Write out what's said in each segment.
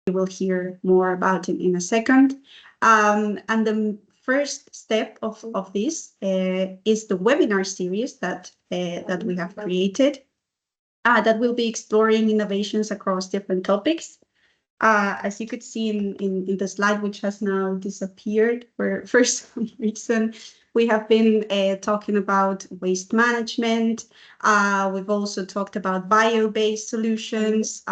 you will hear more about in a second. And the first step of this is the webinar series that we have created that will be exploring innovations across different topics. As you could see in the slide, which has now disappeared for some reason, we have been talking about waste management. We've also talked about bio-based solutions.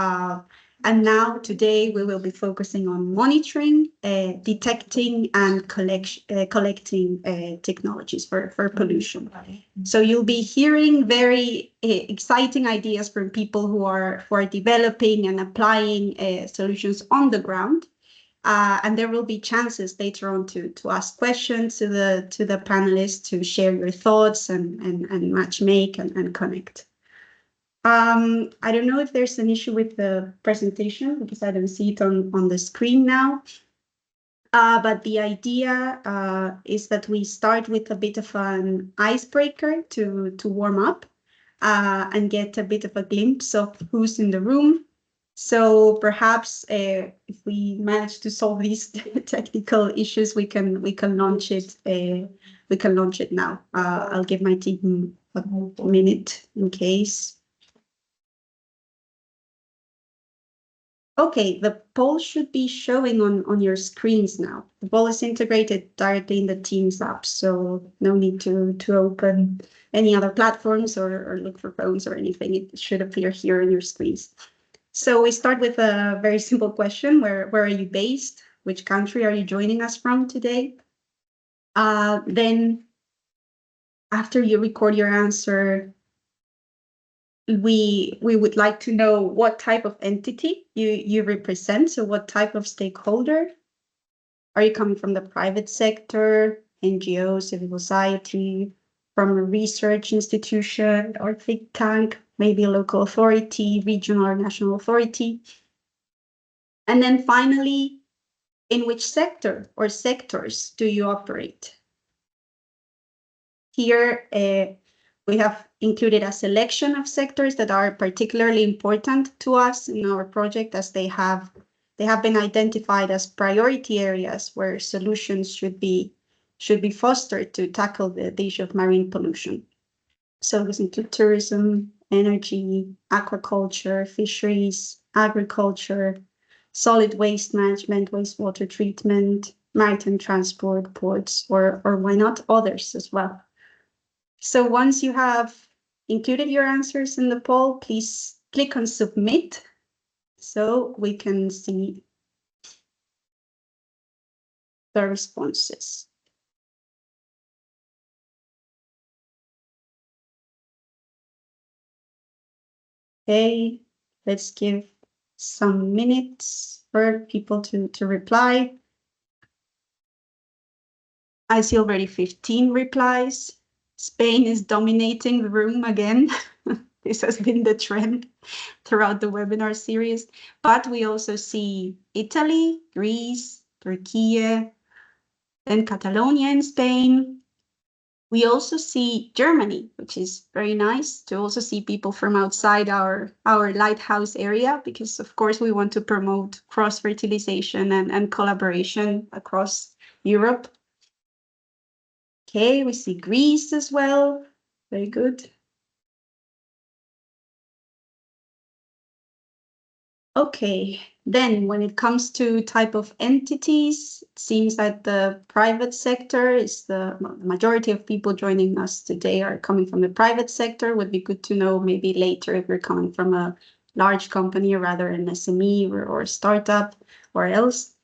And now today we will be focusing on monitoring, detecting, and collecting technologies for pollution. So you'll be hearing very exciting ideas from people who are developing and applying solutions on the ground. And there will be chances later on to ask questions to the panelists, to share your thoughts and match make and connect. I don't know if there's an issue with the presentation because I don't see it on the screen now. But the idea is that we start with a bit of an icebreaker to warm up and get a bit of a glimpse of who's in the room. So perhaps if we manage to solve these technical issues, we can launch it. We can launch it now. I'll give my team a minute in case. Okay, the poll should be showing on your screens now. The poll is integrated directly in the Teams app, so no need to open any other platforms or look for phones or anything. It should appear here on your screens. So we start with a very simple question. Where are you based? Which country are you joining us from today? Then after you record your answer, we would like to know what type of entity you represent. So what type of stakeholder? Are you coming from the private sector, NGO, civil society, from a research institution or think tank, maybe a local authority, regional or national authority? And then finally, in which sector or sectors do you operate? Here, we have included a selection of sectors that are particularly important to us in our project, as they have been identified as priority areas where solutions should be fostered to tackle the issue of marine pollution. So this includes tourism, energy, aquaculture, fisheries, agriculture, solid waste management, wastewater treatment, maritime transport, ports, or why not others as well. So once you have included your answers in the poll, please click on submit so we can see the responses. Okay, let's give some minutes for people to reply. I see already 15 replies. Spain is dominating the room again. This has been the trend throughout the webinar series. But we also see Italy, Greece, Turkey, then Catalonia in Spain. We also see Germany, which is very nice to also see people from outside our lighthouse area, because of course we want to promote cross-fertilization and collaboration across Europe. Okay, we see Greece as well. Very good. Okay, then when it comes to type of entities, it seems that the private sector is the majority of people joining us today are coming from the private sector. Would be good to know maybe later if you're coming from a large company or rather an SME or a startup or else.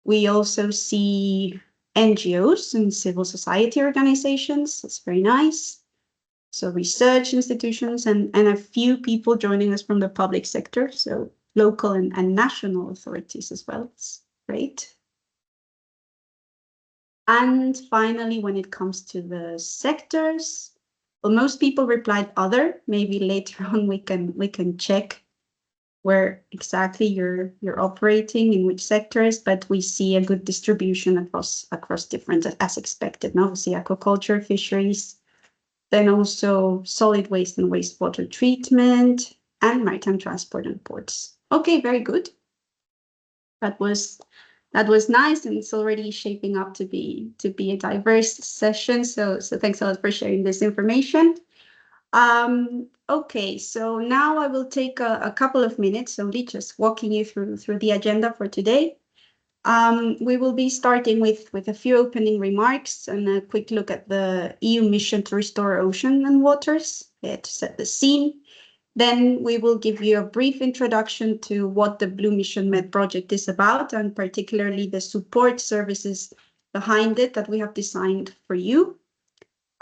We also see NGOs and civil society organizations. That's very nice. So research institutions and a few people joining us from the public sector. So local and national authorities as well. It's great. And finally, when it comes to the sectors, well, most people replied other. Maybe later on we can check where exactly you're operating, in which sectors, but we see a good distribution across different, as expected. Now we see aquaculture, fisheries, then also solid waste and wastewater treatment, and maritime transport and ports. Okay, very good. that was nice, and it's already shaping up to be a diverse session. So thanks a lot for sharing this information. Okay, so now I will take a couple of minutes, only just walking you through the agenda for today. We will be starting with a few opening remarks and a quick look at the EU mission to restore ocean and waters, to set the scene. Then we will give you a brief introduction to what the Blue Mission Med project is about, and particularly the support services behind it that we have designed for you.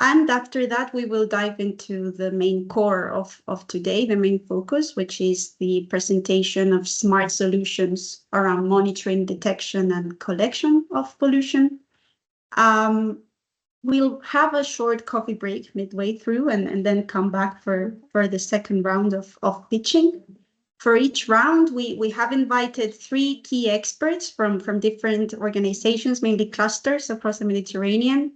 And after that, we will dive into the main core of today, the main focus, which is the presentation of smart solutions around monitoring, detection, and collection of pollution. We'll have a short coffee break midway through and then come back for the second round of pitching. For each round, we have invited 3 key experts from different organizations, mainly clusters across the Mediterranean,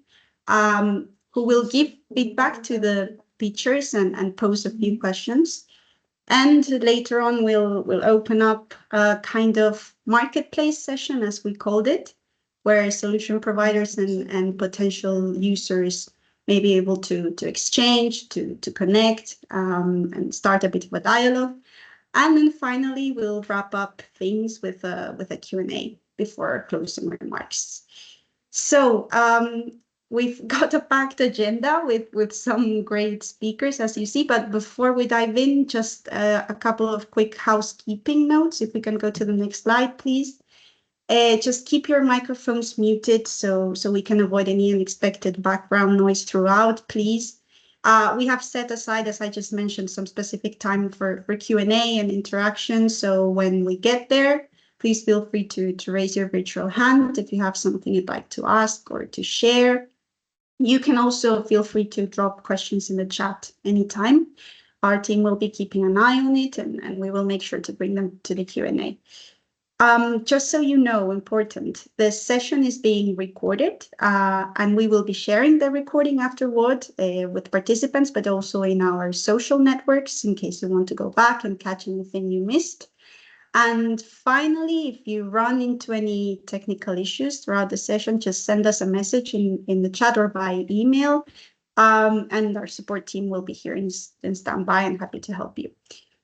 who will give feedback to the pitchers and pose a few questions. And later on, we'll open up a kind of marketplace session, as we called it, where solution providers and potential users may be able to exchange, to connect, and start a bit of a dialogue. And then finally, we'll wrap up things with a Q&A before closing remarks. So we've got a packed agenda with some great speakers, as you see. But before we dive in, just a couple of quick housekeeping notes. If we can go to the next slide, please. Just keep your microphones muted so we can avoid any unexpected background noise throughout, please. We have set aside, as I just mentioned, some specific time for Q&A and interaction. So when we get there, please feel free to raise your virtual hand if you have something you'd like to ask or to share. You can also feel free to drop questions in the chat anytime. Our team will be keeping an eye on it, and we will make sure to bring them to the Q&A. Just so you know, important, the session is being recorded, and we will be sharing the recording afterward with participants, but also in our social networks in case you want to go back and catch anything you missed. And finally, if you run into any technical issues throughout the session, just send us a message in the chat or by email, and our support team will be here in standby and happy to help you.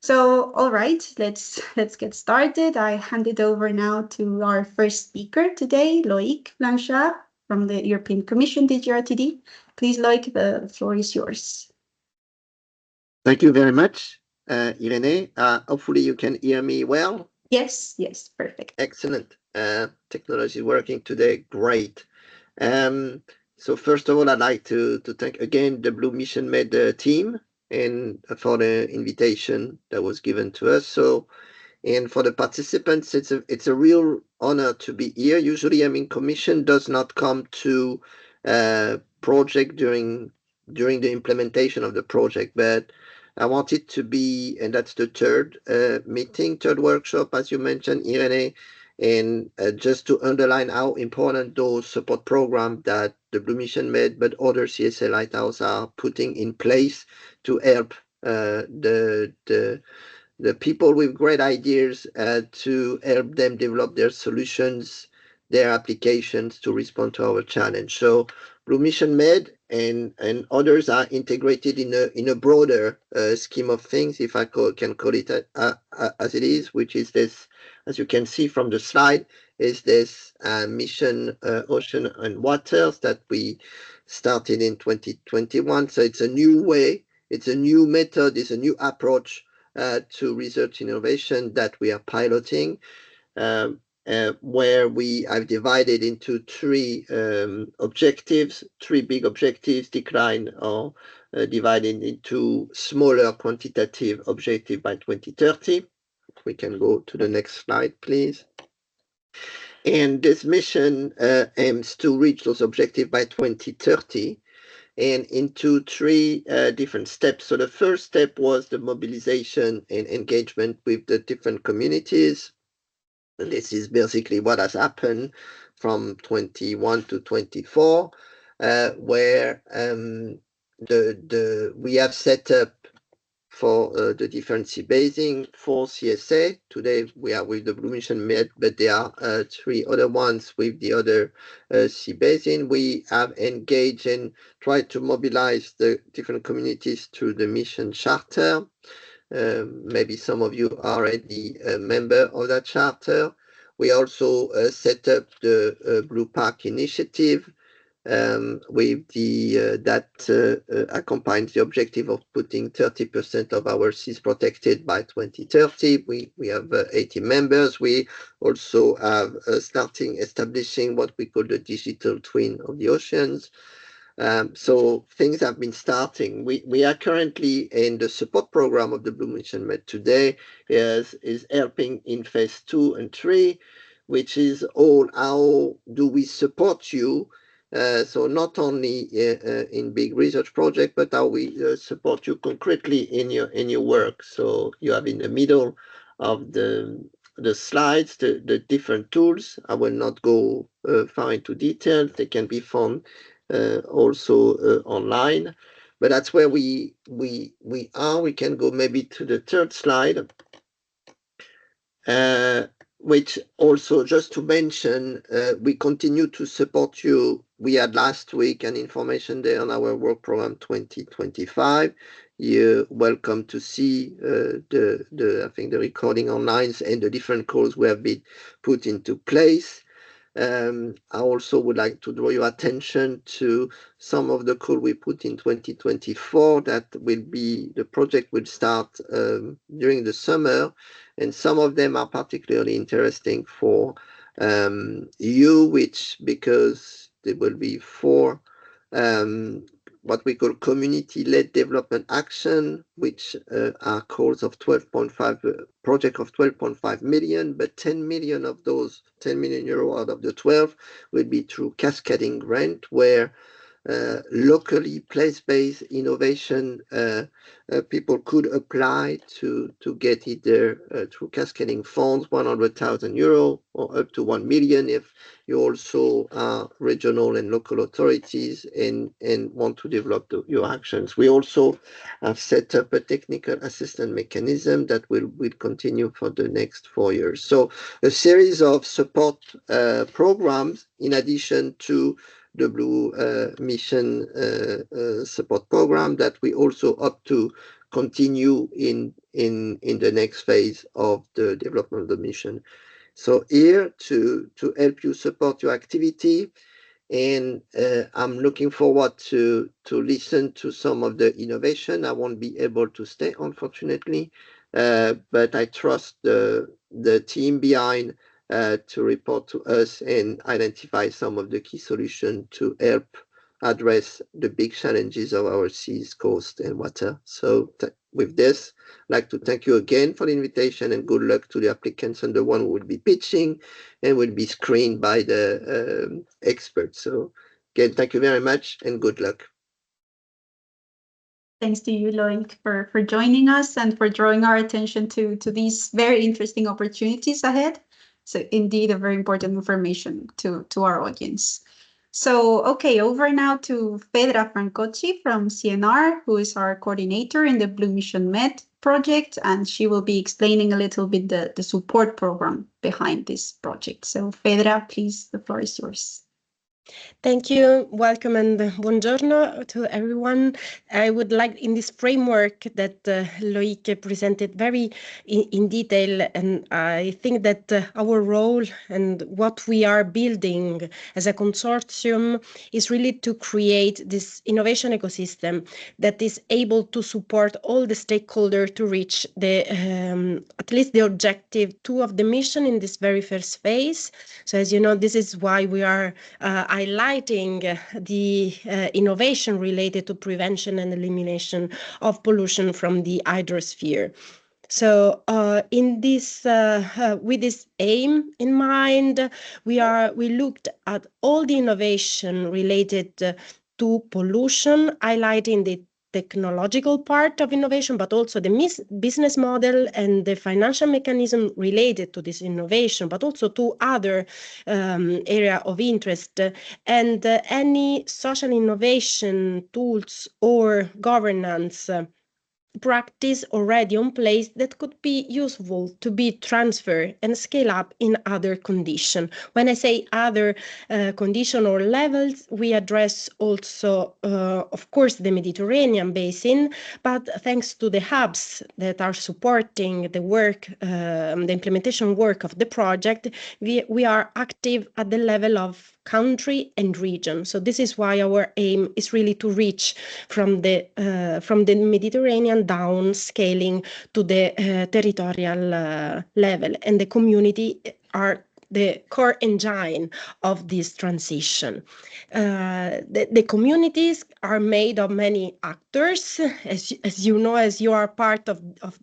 So, all right, let's get started. I hand it over now to our first speaker today, Loïc Blanchard from the European Commission, DG RTD. Please, Loïc, the floor is yours. Thank you very much, Irene. Hopefully you can hear me well. Yes, perfect. Excellent. Technology working today, great. So first of all, I'd like to thank again the Blue Mission Med team and for the invitation that was given to us. So, and for the participants, it's a real honor to be here. Usually, Commission does not come to project during the implementation of the project, but I want it to be, and that's the third third workshop, as you mentioned, Irene, and just to underline how important those support programs that the Blue Mission Med, but other CSA Lighthouse are putting in place to help the people with great ideas to help them develop their solutions, their applications to respond to our challenge. So Blue Mission Med and others are integrated in a broader scheme of things, if I can call it as it is, which is this, as you can see from the slide, is this mission Ocean and Waters that we started in 2021. So it's a new way, it's a new method, it's a new approach to research innovation that we are piloting, where we have divided into 3 objectives, 3 big objectives, decline or divided into smaller quantitative objective by 2030. We can go to the next slide, please. And this mission aims to reach those objectives by 2030 and into 3 different steps. So the first step was the mobilization and engagement with the different communities. And this is basically what has happened from 21 to 24, where we have set up for the different sea basin, 4 CSA. Today we are with the Blue Mission Med, but there are 3 other ones with the other sea basin. We have engaged and tried to mobilize the different communities through the mission charter. Maybe some of you are already a member of that charter. We also set up the Blue Park Initiative, with the that accompanies the objective of putting 30% of our seas protected by 2030. We have 80 members. We also have establishing what we call the digital twin of the oceans. So things have been starting. We are currently in the support program of the Blue Mission Med today, is helping in phase 2 and 3, which is all how do we support you. So not only in big research project, but how we support you concretely in your work. So you have in the middle of the slides the different tools. I will not go far into detail. They can be found also online, but that's where we are. We can go maybe to the third slide. Which also, just to mention, we continue to support you. We had last week an information day on our work program 2025. You're welcome to see I think the recording online and the different calls we have been put into place. I also would like to draw your attention to some of the call we put in 2024 that the project will start during the summer, and some of them are particularly interesting for you, because there will be 4 what we call community-led development action, which are calls of 12.5 project of 12.5 million, but 10 million of those 10 million euro out of the 12 will be through cascading grant, where locally place-based innovation people could apply to get either through cascading funds 100,000 euro or up to 1 million if you also are regional and local authorities and want to develop your actions. We also have set up a technical assistance mechanism that will continue for the next 4 years. So a series of support programs in addition to the Blue Mission support program that we also hope to continue in the next phase of the development of the mission. So here to help you support your activity, and I'm looking forward to listen to some of the innovation. I won't be able to stay, unfortunately, but I trust the team behind to report to us and identify some of the key solutions to help address the big challenges of our seas, coast, and water. So with this, I'd like to thank you again for the invitation, and good luck to the applicants and the one who will be pitching and will be screened by the experts. So again, thank you very much and good luck. Thanks to you, Loic, for joining us and for drawing our attention to these very interesting opportunities ahead. So indeed, a very important information to our audience. So, okay, over now to Fedra Francocci from CNR, who is our coordinator in the Blue Mission Med project, and she will be explaining a little bit the support program behind this project. So, Fedra, please, the floor is yours. Thank you. Welcome and buongiorno to everyone. I would like, in this framework that Loic presented very in detail, and I think that our role and what we are building as a consortium is really to create this innovation ecosystem that is able to support all the stakeholders to reach the at least the objective 2 of the mission in this very first phase. So as you know, this is why we are highlighting the innovation related to prevention and elimination of pollution from the hydrosphere. So in this, with this aim in mind, we looked at all the innovation related to pollution, highlighting the technological part of innovation, but also the business model and the financial mechanism related to this innovation, but also to other area of interest, and any social innovation tools or governance practice already on place that could be useful to be transferred and scale up in other conditions. When I say other condition or levels, we address also, of course, the Mediterranean basin, but thanks to the hubs that are supporting the work, the implementation work of the project, we are active at the level of country and region. So this is why our aim is really to reach from the Mediterranean down, scaling to the territorial level, and the community are the core engine of this transition. The communities are made of many actors, as you know, as you are part of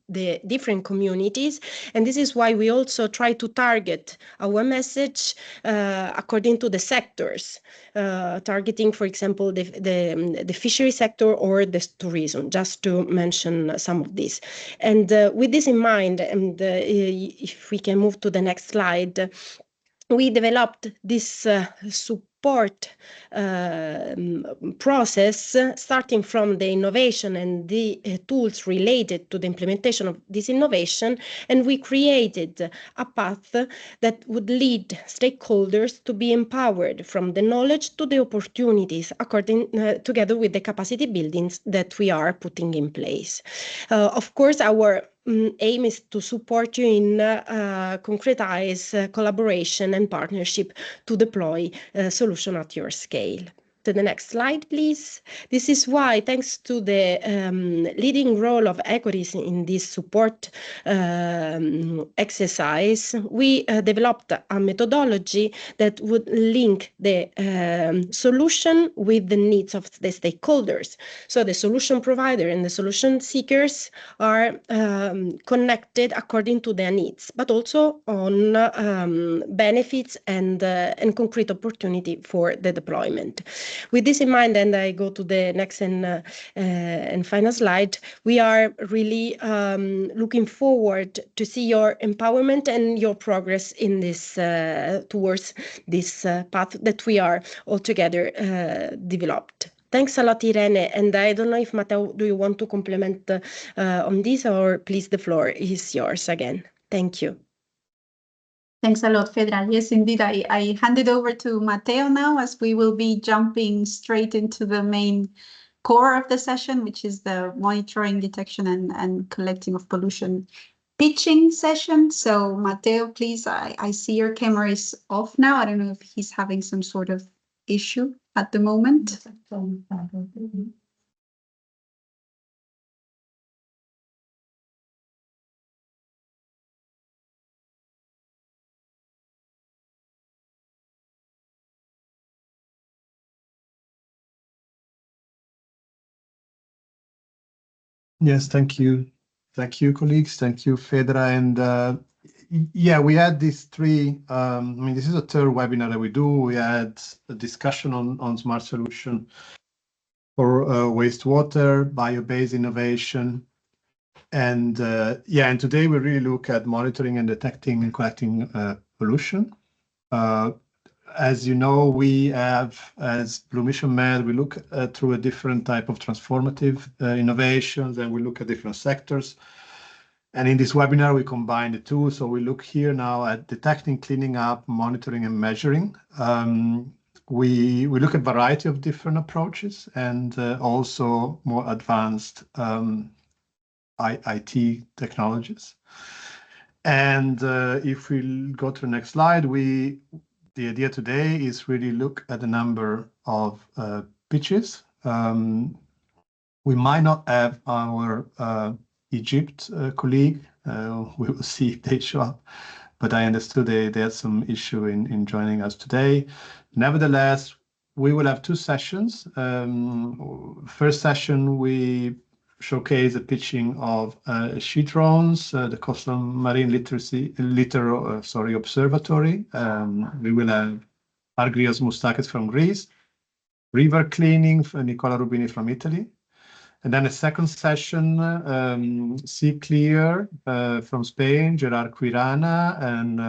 the different communities, and this is why we also try to target our message according to the sectors, targeting, for example, the fishery sector or the tourism, just to mention some of these. And with this in mind, and if we can move to the next slide, we developed this support process, starting from the innovation and the tools related to the implementation of this innovation, and we created a path that would lead stakeholders to be empowered from the knowledge to the opportunities, according together with the capacity buildings that we are putting in place. Of course, our aim is to support you in concretize collaboration and partnership to deploy a solution at your scale. To the next slide, please. This is why, thanks to the leading role of Equities in this support exercise, we developed a methodology that would link the solution with the needs of the stakeholders. So the solution provider and the solution seekers are connected according to their needs, but also on benefits and concrete opportunity for the deployment. With this in mind, and I go to the next and final slide, we are really looking forward to see your empowerment and your progress in this towards this path that we are all together developed. Thanks a lot, Irene. And I don't know if Matteo, do you want to complement on this, or please, the floor is yours again. Thank you. Thanks a lot, Fedra. Yes, indeed, I hand it over to Matteo now, as we will be jumping straight into the main core of the session, which is the monitoring, detection, and collecting of pollution pitching session. So Matteo, please, I see your camera is off now. I don't know if he's having some sort of issue at the moment. Yes, thank you. Thank you, colleagues. Thank you, Fedra. And yeah, we had these three, I mean, this is the third webinar that we do. We had a discussion on smart solution for wastewater, bio-based innovation. And yeah, and today we really look at monitoring and detecting and collecting pollution. As you know, we have, as Blue Mission Med, we look through a different type of transformative innovations, and we look at different sectors. And in this webinar, we combine the two. So we look here now at detecting, cleaning up, monitoring, and measuring. We look at a variety of different approaches, and also more advanced IT technologies. And if we go to the next slide, the idea today is really look at the number of pitches. We might not have our Egypt colleague. We will see if they show up, but I understood they had some issue in joining us today. Nevertheless, we will have two sessions. First session, we showcase the pitching of she drones, the Coastal Marine Observatory. We will have Argrios Moustakis from Greece, RiverCleaning for Nicola Rubini from Italy, And then a second session, Sea Clear from Spain, Gerard Quirana, and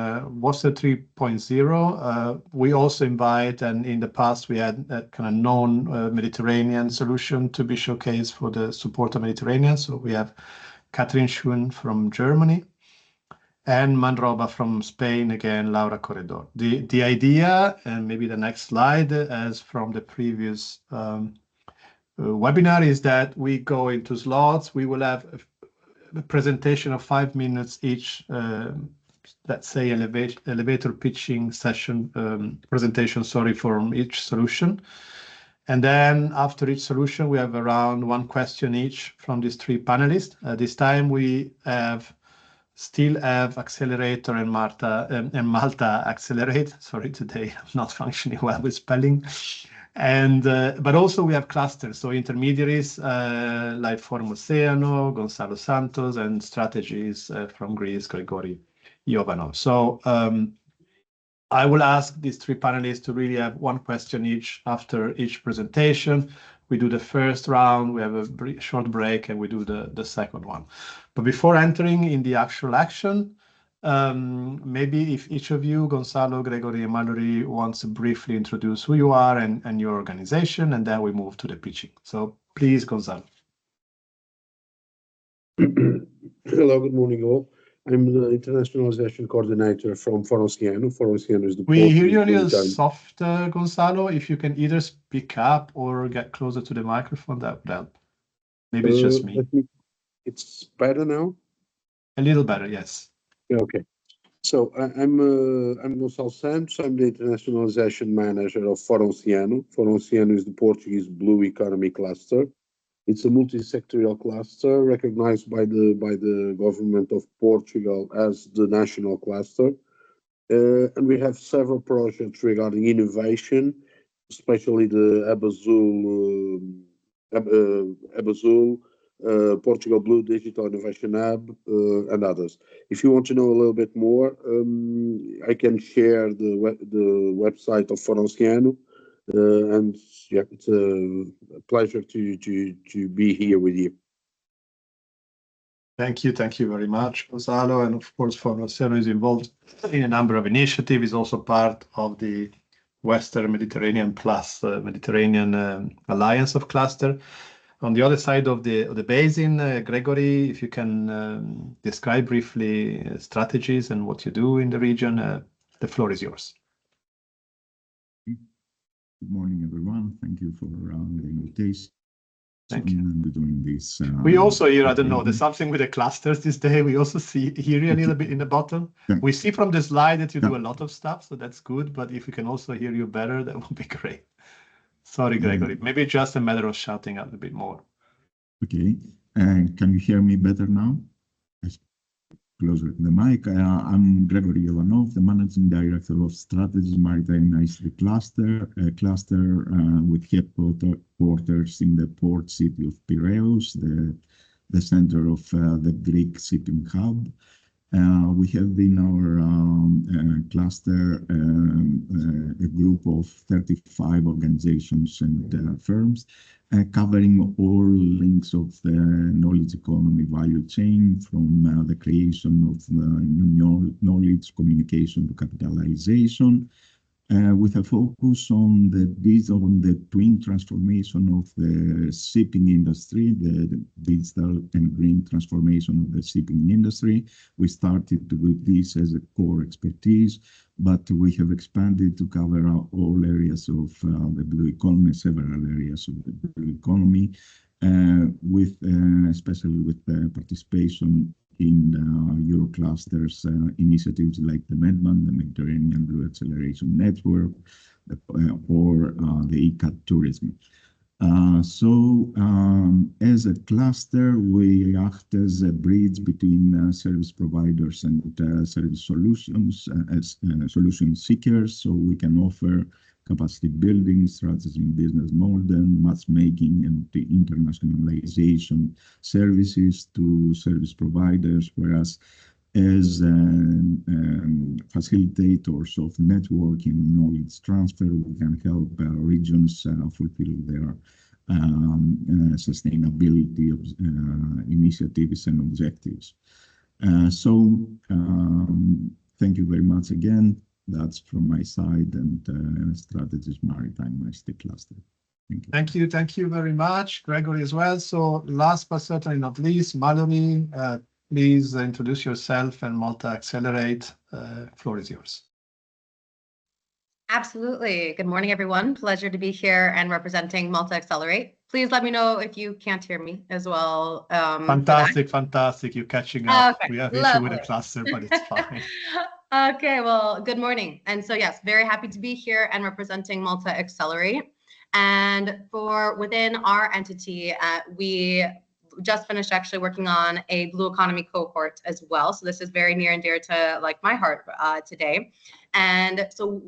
Water 3.0. We also invite, and in the past we had a kind of non-Mediterranean solution to be showcased for the support of Mediterranean. So we have Catherine Schun from Germany and Marnoba from Spain, again, Laura Corredor. The idea, and maybe the next slide, as from the previous webinar, is that we go into slots. We will have a presentation of 5 minutes each, let's say elevator pitching session, presentation, sorry, from each solution. And then after each solution, we have around 1 question each from these 3 panelists. This time we still have Accelerator and Malta Accelerate. Sorry, today I'm not functioning well with spelling. And but also we have clusters, so intermediaries like Forum Oceano, Gonzalo Santos, and strategies from Greece, Grigori Iovanov. So I will ask these 3 panelists to really have 1 question each after each presentation. We do the first round, we have a short break, and we do the second one. But before entering in the actual action, maybe if each of you, Gonzalo, Gregory, and Mallory, wants to briefly introduce who you are and your organization, and then we move to the pitching. So please, Gonzalo. Hello, good morning all. I'm the internationalization coordinator from Forum Oceano. Forum Oceano is the We hear you a little soft, Gonzalo. If you can either speak up or get closer to the microphone, that would help. Maybe it's just me. It's better now? A little better, yes. Okay. So I'm Gonçalo Santos. I'm the internationalization manager of Forum Oceano. Forum Oceano is the Portuguese blue economy cluster. It's a multi-sectorial cluster recognized by the government of Portugal as the national cluster. And we have several projects regarding innovation, especially the Abazul, Portugal Blue Digital Innovation Hub, and others. If you want to know a little bit more, I can share the website of Forum Oceano. And yeah, it's a pleasure to be here with you. Thank you very much, Gonzalo. And of course, Forum Oceano is involved in a number of initiatives. It's also part of the Western Mediterranean plus Mediterranean Alliance of Cluster. On the other side of the basin, Gregory, if you can describe briefly strategies and what you do in the region, the floor is yours. Good morning, everyone. Thank you for the invitation. Thank you. And doing this. We also hear, I don't know, there's something with the clusters this day. We also hear you a little bit in the bottom. Yeah. We see from the slide that you do a lot of stuff, so that's good. But if we can also hear you better, that would be great. Sorry, Gregory. Maybe just a matter of shouting out a bit more. Okay. Can you hear me better now? Closer to the mic. I'm Gregory Iovanov, the Managing Director of Strategies Maritime ICT Cluster, a cluster with headquarters in the port city of Piraeus, the center of the Greek shipping hub. We have in our cluster a group of 35 organizations and firms covering all links of the knowledge economy value chain, from the creation of new knowledge, communication to capitalization, with a focus on the twin transformation of the shipping industry, the digital and green transformation of the shipping industry. We started with this as a core expertise, but we have expanded to cover all areas of the blue economy, several areas of the blue economy, especially with the participation in Eurocluster's initiatives like the MEDMAN, the Mediterranean Blue Acceleration Network, or the ICAT tourism. As a cluster, we act as a bridge between service providers and service solutions, as solution seekers, so we can offer capacity building, strategy and business model, matchmaking and the internationalization services to service providers, whereas as facilitators of networking and knowledge transfer, we can help regions fulfill their sustainability initiatives and objectives. Thank you very much again. That's from my side, and Strategies Maritime ICT Cluster. Thank you. Thank you very much, Gregory, as well. So last but certainly not least, Mallory, please introduce yourself and Malta Accelerate. Floor is yours. Absolutely. Good morning, everyone. Pleasure to be here and representing Malta Accelerate. Please let me know if you can't hear me as well. Fantastic. You're catching up. Okay, we have lovely. issue with the cluster, but it's fine. Okay, well, good morning. And so, yes, very happy to be here and representing Malta Accelerate. And for within our entity, we just finished actually working on a blue economy cohort as well. So this is very near and dear to like my heart today. And so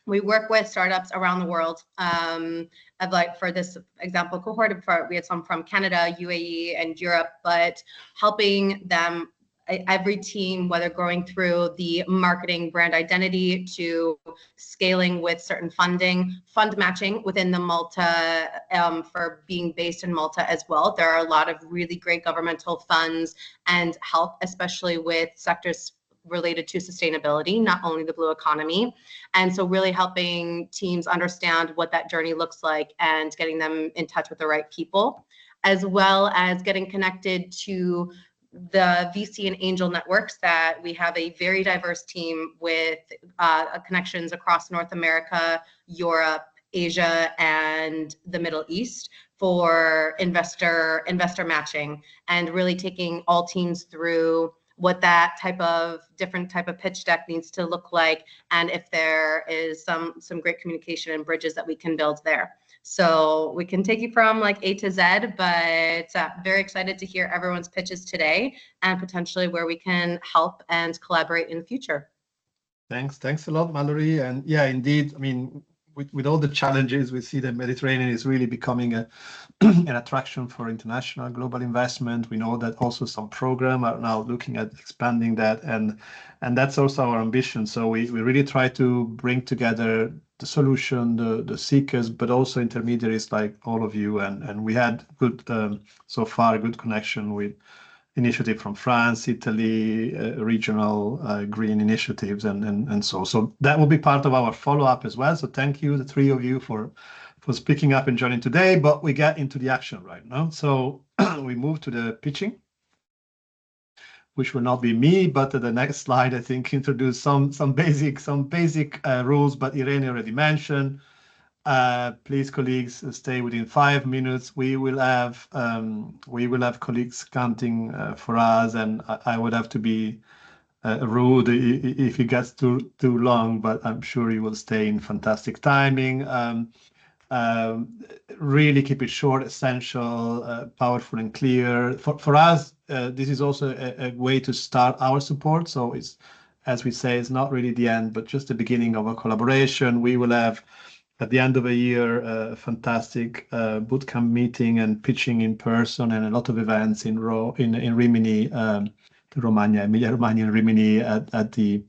we work with startups around the world. Of like for this example cohort, we had some from Canada, UAE, and Europe, but helping them, every team, whether going through the marketing brand identity to scaling with certain fund matching within the Malta for being based in Malta as well. There are a lot of really great governmental funds and help, especially with sectors related to sustainability, not only the blue economy. And so really helping teams understand what that journey looks like and getting them in touch with the right people, as well as getting connected to the VC and angel networks that we have a very diverse team with connections across North America, Europe, Asia, and the Middle East for investor matching, and really taking all teams through what that different type of pitch deck needs to look like, and if there is some great communication and bridges that we can build there. So we can take you from like A to Z, but very excited to hear everyone's pitches today and potentially where we can help and collaborate in the future. Thanks a lot, Mallory. And yeah, indeed, I mean, with all the challenges, we see the Mediterranean is really becoming an attraction for international global investment. We know that also some programs are now looking at expanding that, and that's also our ambition. So we really try to bring together the solution, the seekers, but also intermediaries like all of you. And we had good so far good connection with initiative from France, Italy, regional green initiatives, and so that will be part of our follow-up as well. So thank you, the three of you, for speaking up and joining today. But we get into the action right now. So we move to the pitching, which will not be me, but the next slide, I think, introduce some basic rules. But Irene already mentioned. Please, colleagues, stay within 5 minutes. We will have colleagues counting for us, and I would have to be rude if it gets too long, but I'm sure you will stay in fantastic timing. Really keep it short, essential, powerful, and clear. For us, this is also a way to start our support. So it's, as we say, it's not really the end, but just the beginning of a collaboration. We will have, at the end of a year, a fantastic bootcamp meeting and pitching in person, and a lot of events in Rimini, Emilia-Romagna, and Rimini at the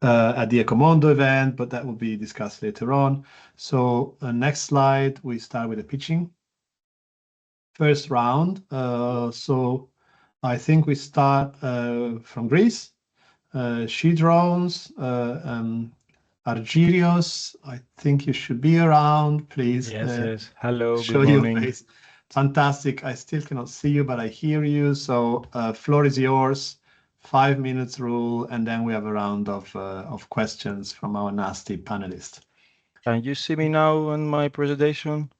Ecomondo event, but that will be discussed later on. So next slide, we start with the pitching. First round. So I think we start from Greece. She Drones. Argyrios, I think you should be around, please. Yes. Hello, show good morning. Your face. Fantastic. I still cannot see you, but I hear you. So floor is yours. 5 minutes rule, and then we have a round of questions from our nasty panelists. Can you see me now on my presentation?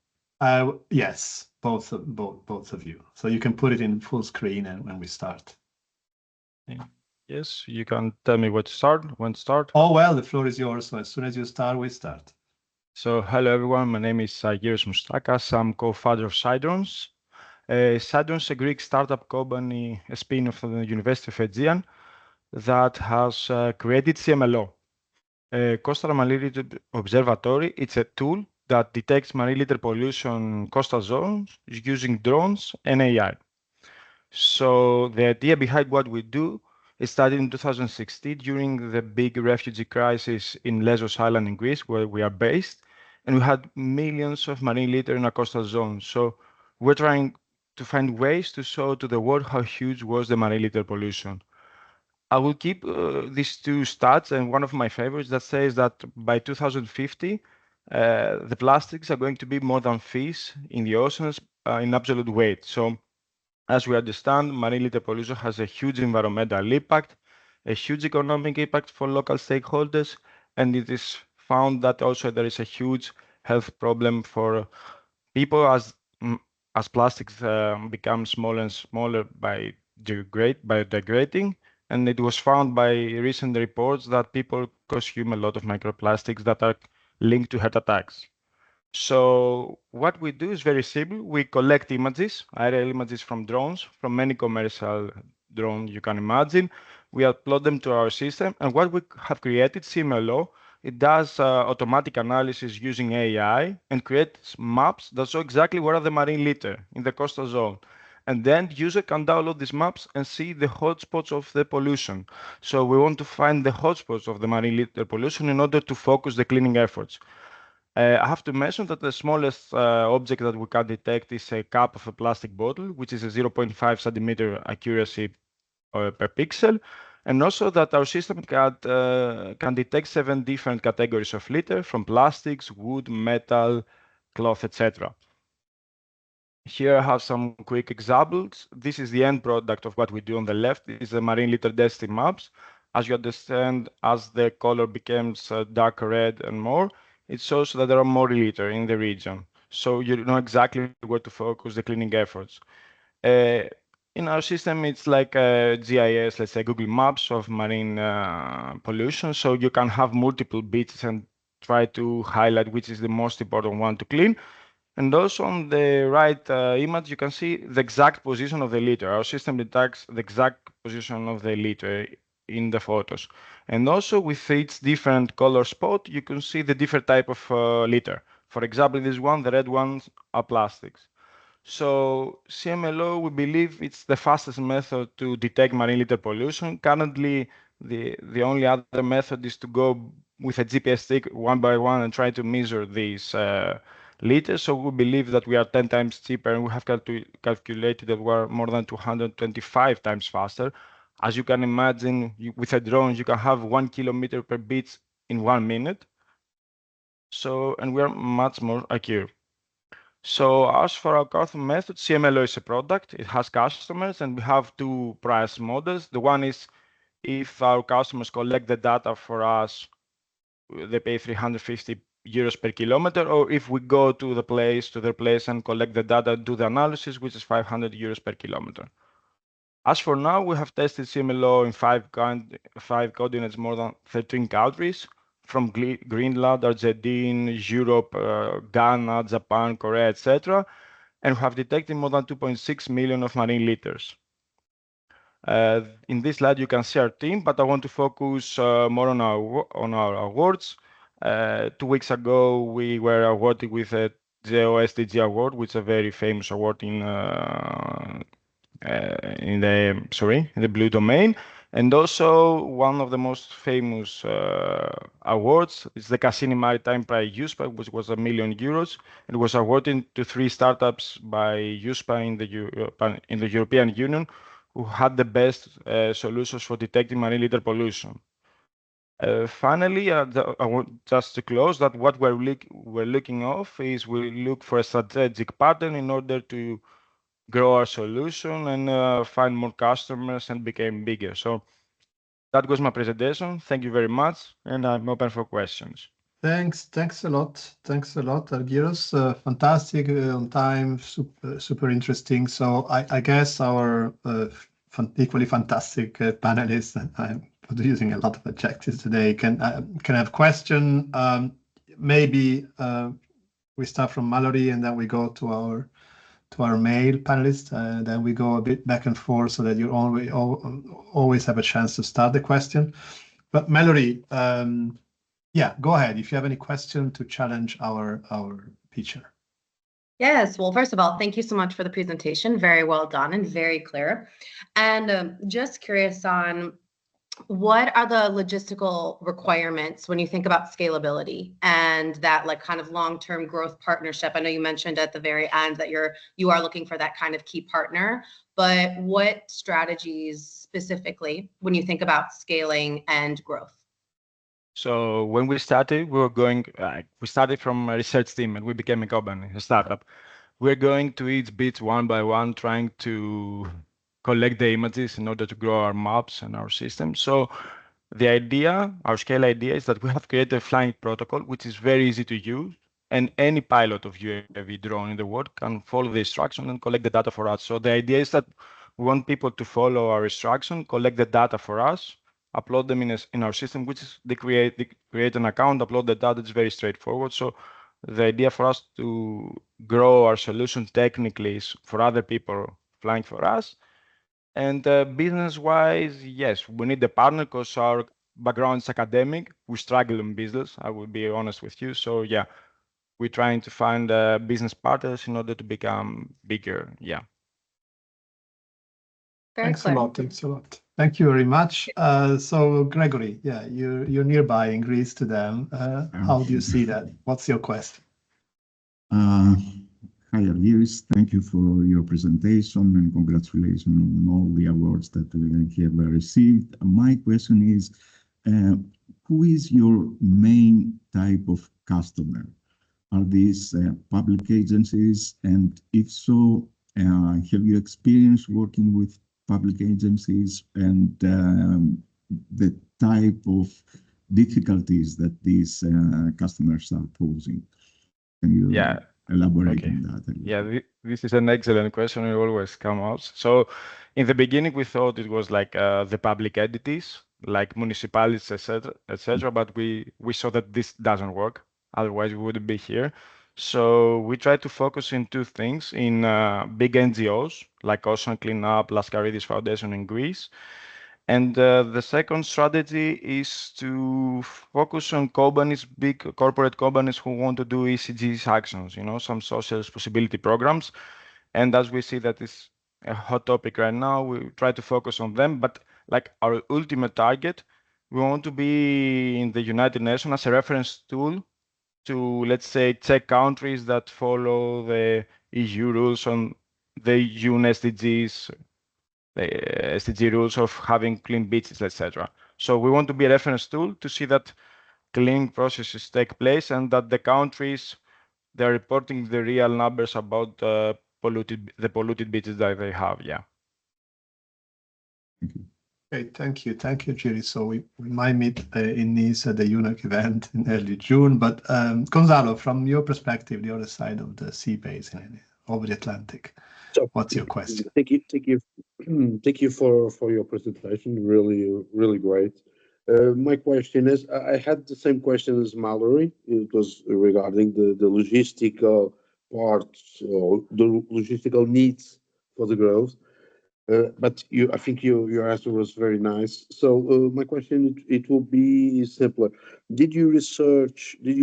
Yes, both of you. So you can put it in full screen and when we start. Yes, you can tell me when to start. Oh, well, the floor is yours. So as soon as you start, we start. So hello, everyone. My name is Argyrios Moustakas. I'm co-founder of Sidrons. Sidrons is a Greek startup company, a spin-off from the University of Aegean, that has created CMLO, Coastal Marine Litter Observatory. It's a tool that detects marine litter pollution in coastal zones using drones and AI. So the idea behind what we do is started in 2016 during the big refugee crisis in Lesbos Island in Greece, where we are based. and we had millions of marine litter in our coastal zone. So we're trying to find ways to show to the world how huge was the marine litter pollution. I will keep these two stats, and one of my favorites that says that by 2050, the plastics are going to be more than fish in the oceans in absolute weight. So as we understand, marine litter pollution has a huge environmental impact, a huge economic impact for local stakeholders, and it is found that also there is a huge health problem for people as plastics become smaller and smaller by degrading. And it was found by recent reports that people consume a lot of microplastics that are linked to heart attacks. So what we do is very simple. We collect images, aerial images from drones, from many commercial drones you can imagine. We upload them to our system, and what we have created, CMLO, it does automatic analysis using AI and creates maps that show exactly where are the marine litter in the coastal zone. And then the user can download these maps and see the hotspots of the pollution. So we want to find the hotspots of the marine litter pollution in order to focus the cleaning efforts. I have to mention that the smallest object that we can detect is a cap of a plastic bottle, which is a 0.5 centimeter accuracy per pixel. And also that our system can detect 7 different categories of litter, from plastics, wood, metal, cloth, etc. Here I have some quick examples. This is the end product of what we do on the left. This is the marine litter density maps. As you understand, as the color becomes dark red and more, it shows that there are more litter in the region. So you know exactly where to focus the cleaning efforts. In our system, it's like a GIS, let's say Google Maps of marine pollution. So you can have multiple beaches and try to highlight which is the most important one to clean. And also on the right image, you can see the exact position of the litter. Our system detects the exact position of the litter in the photos. And also with each different color spot, you can see the different type of litter. For example, in this one, the red ones are plastics. So CMLO, we believe it's the fastest method to detect marine litter pollution. Currently, the only other method is to go with a GPS stick one by one and try to measure these liters. So we believe that we are 10 times cheaper, and we have calculated that we are more than 225 times faster. As you can imagine, with a drone, you can have 1 kilometer per beach in 1 minute. So, and we are much more accurate. So as for our custom method, CMLO is a product. It has customers, and we have two price models. The one is if our customers collect the data for us, they pay 350 euros per kilometer, or if we go to their place and collect the data, do the analysis, which is 500 euros per kilometer. As for now, we have tested CMLO in five continents, more than 13 countries, from Greenland, Argentina, Europe, Ghana, Japan, Korea, etc. And we have detected more than 2.6 million of marine litters. In this slide, you can see our team, but I want to focus more on our awards. 2 weeks ago, we were awarded with a GeoSDG award, which is a very famous award in the blue domain. And also one of the most famous awards is the Cassini Maritime Prize USPA, which was €1 million. It was awarded to 3 startups by USPA in the European Union who had the best solutions for detecting marine litter pollution. Finally, I want just to close that what we're looking of is we look for a strategic partner in order to grow our solution and find more customers and become bigger. So that was my presentation. Thank you very much, and I'm open for questions. Thanks a lot, Argyros. Fantastic, on time, super interesting. So I guess our equally fantastic panelists, and I'm using a lot of adjectives today, can have question. Maybe we start from Mallory, and then we go to our male panelists, and then we go a bit back and forth so that you always have a chance to start the question. But Mallory, yeah, go ahead if you have any question to challenge our pitcher. Yes, well, first of all, thank you so much for the presentation. Very well done and very clear. And just curious on what are the logistical requirements when you think about scalability and that like kind of long-term growth partnership? I know you mentioned at the very end that you are looking for that kind of key partner, but what strategies specifically when you think about scaling and growth? So when we started, we started from a research team and we became a company, a startup. We're going to each bits one by one, trying to collect the images in order to grow our maps and our system. So the idea, our scale idea, is that we have created a flying protocol, which is very easy to use, and any pilot of UAV drone in the world can follow the instruction and collect the data for us. So the idea is that we want people to follow our instruction, collect the data for us, upload them in our system, which is they create an account, upload the data. It's very straightforward. So the idea for us to grow our solution technically is for other people flying for us. And business-wise, yes, we need a partner because our background is academic. We struggle in business, I will be honest with you. So yeah, we're trying to find business partners in order to become bigger. Yeah. Thanks a lot. Thanks a lot. Thank you very much. So Gregory, yeah, you're nearby in Greece to them. How do you see that? What's your question? Hi, Algiers. Thank you for your presentation and congratulations on all the awards that we have received. My question is, who is your main type of customer? Are these public agencies? And if so, have you experienced working with public agencies and the type of difficulties that these customers are posing? Can you elaborate on that? Yeah, this is an excellent question. It always comes out. So in the beginning, we thought it was like the public entities, like municipalities, etc. But we saw that this doesn't work. Otherwise, we wouldn't be here. So we try to focus in two things, in big NGOs, like Ocean Cleanup, Laskaridis Foundation in Greece. And the second strategy is to focus on companies, big corporate companies who want to do ESG actions, some social responsibility programs. And as we see that is a hot topic right now, we try to focus on them. But like our ultimate target, we want to be in the United Nations as a reference tool to, let's say, check countries that follow the EU rules on the UN SDGs, the SDG rules of having clean beaches, etc. So we want to be a reference tool to see that cleaning processes take place and that the countries, they're reporting the real numbers about the polluted beaches that they have. Yeah. Great, thank you, Giri. So we might meet in Nice at the UNEC event in early June. But Gonzalo, from your perspective, the other side of the sea basin, over the Atlantic, what's your question? Thank you for your presentation. Really great. My question is, I had the same question as Mallory. It was regarding the logistical parts or the logistical needs for the growth. But I think your answer was very nice. So my question, it will be simpler. Did you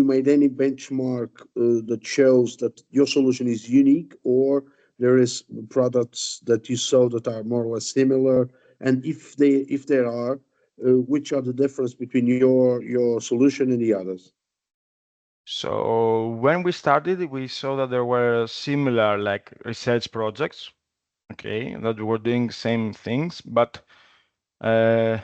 make any benchmark that shows that your solution is unique, or there is products that you saw that are more or less similar? And if there are, which are the difference between your solution and the others? So when we started, we saw that there were similar like research projects, okay, that were doing same things, but I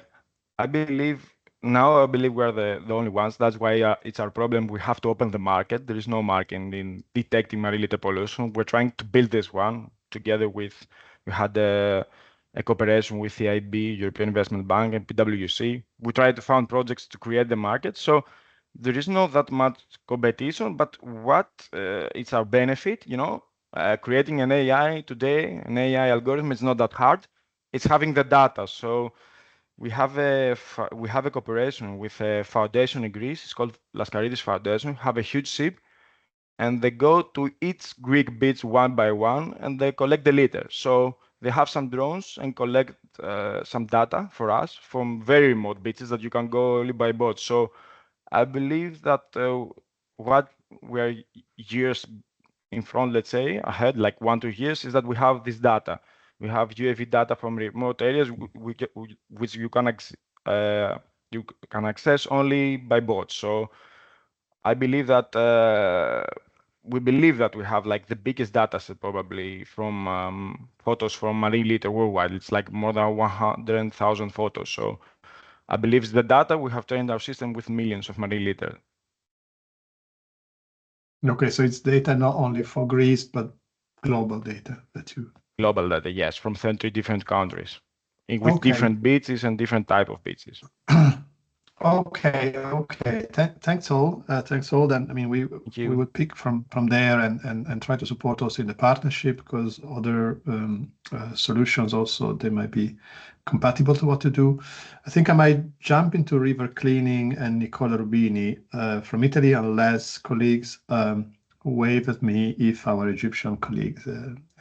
believe we're the only ones. That's why it's our problem. We have to open the market. There is no market in detecting marine-related pollution. We're trying to build this one together with, we had a cooperation with the EIB, European Investment Bank, and PwC. We try to find projects to create the market. So there is not that much competition, but what it's our benefit, creating an AI today, an AI algorithm is not that hard. It's having the data. So we have a cooperation with a foundation in Greece. It's called Laskaridis Foundation. Have a huge ship, and they go to each Greek beach one by one, and they collect the litter. So they have some drones and collect some data for us from very remote beaches that you can go only by boat. So I believe that what we're years in front, let's say, ahead, like 1-2 years, is that we have this data. We have UAV data from remote areas, which you can you can access only by boats. So I believe that we believe that we have like the biggest data set probably from photos from marine litter worldwide. It's like more than 100,000 photos. So I believe it's the data we have trained our system with millions of marine litter. Okay, so it's data not only for Greece, but global data that you... Global data, yes, from 30 different countries with different beaches and different type of beaches. Okay. Thanks all. Then I mean we would pick from there and try to support also in the partnership, because other solutions also they might be compatible to what to do. I think I might jump into RiverCleaning and Nicola Rubini from Italy, unless colleagues wave at me if our Egyptian colleagues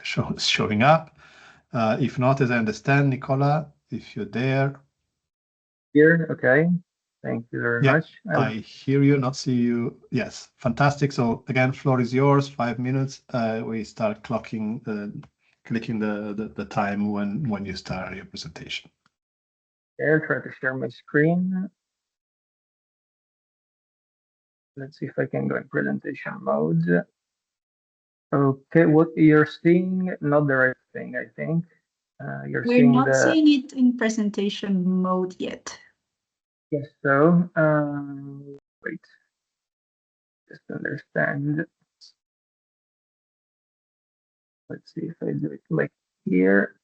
showing up. If not, as I understand, Nicola, if you're there. Here, okay. Thank you very much. I hear you, not see you. Yes, fantastic. So again, floor is yours. 5 minutes. We start clicking the time when you start your presentation. Okay, I'll try to share my screen. Let's see if I can go in presentation mode. Okay, what you're seeing, not the right thing, I think. We're not seeing it in presentation mode yet. Yes, so wait, just understand. Let's see if I do it like here.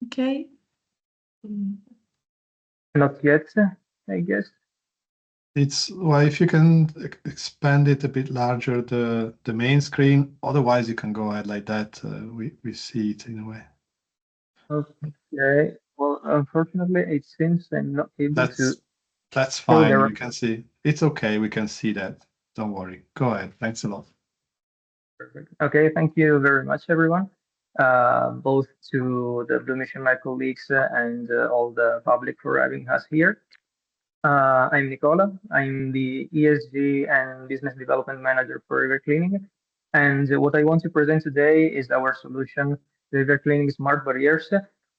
Okay. Not yet, I guess. It's well, if you can expand it a bit larger, the main screen. Otherwise, you can go ahead like that. We see it in a way. Okay. Well, unfortunately, it seems I'm not able to. That's fine. We can see. It's okay. We can see that. Don't worry. Go ahead. Thanks a lot. Perfect. Okay. Thank you very much, everyone. Both to the Blue Mission, my colleagues, and all the public for having us here. I'm Nicola. I'm the ESG and Business Development Manager for RiverCleaning. And what I want to present today is our solution, RiverCleaning Smart Barriers,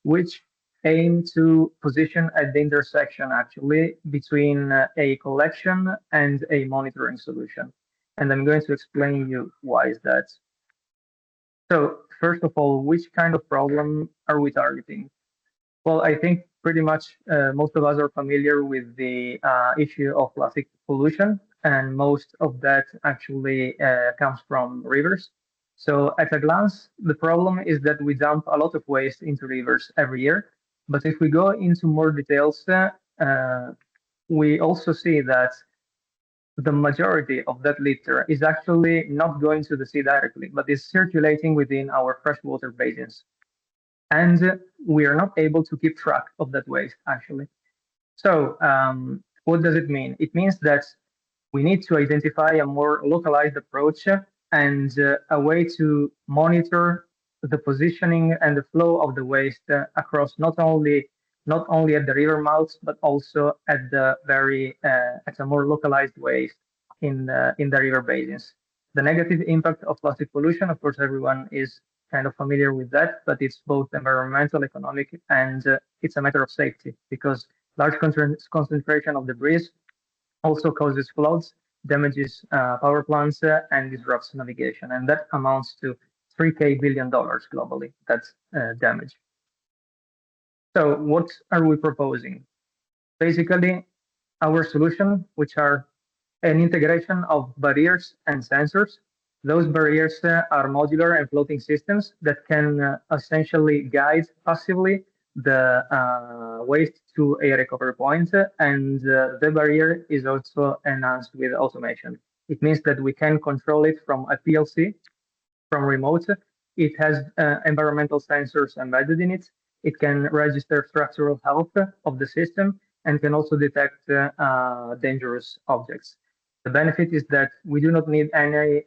which aim to position at the intersection actually between a collection and a monitoring solution. And I'm going to explain you why is that. So first of all, which kind of problem are we targeting? Well, I think pretty much most of us are familiar with the issue of plastic pollution, and most of that actually comes from rivers. So at a glance, the problem is that we dump a lot of waste into rivers every year. But if we go into more details, we also see that the majority of that litter is actually not going to the sea directly, but is circulating within our freshwater basins. And we are not able to keep track of that waste, actually. So what does it mean? It means that we need to identify a more localized approach and a way to monitor the positioning and the flow of the waste across not only at the river mouths, but also at the at a more localized waste in the river basins. The negative impact of plastic pollution, of course, everyone is kind of familiar with that, but it's both environmental, economic, and it's a matter of safety, because large concentration of debris also causes floods, damages power plants, and disrupts navigation. And that amounts to $3 billion globally, that's damage. So what are we proposing? Basically, our solution, which are an integration of barriers and sensors. Those barriers are modular and floating systems that can essentially guide passively the waste to a recovery point, and the barrier is also enhanced with automation. It means that we can control it from a PLC, from remote. It has environmental sensors embedded in it. It can register structural health of the system and can also detect dangerous objects. The benefit is that we do not need any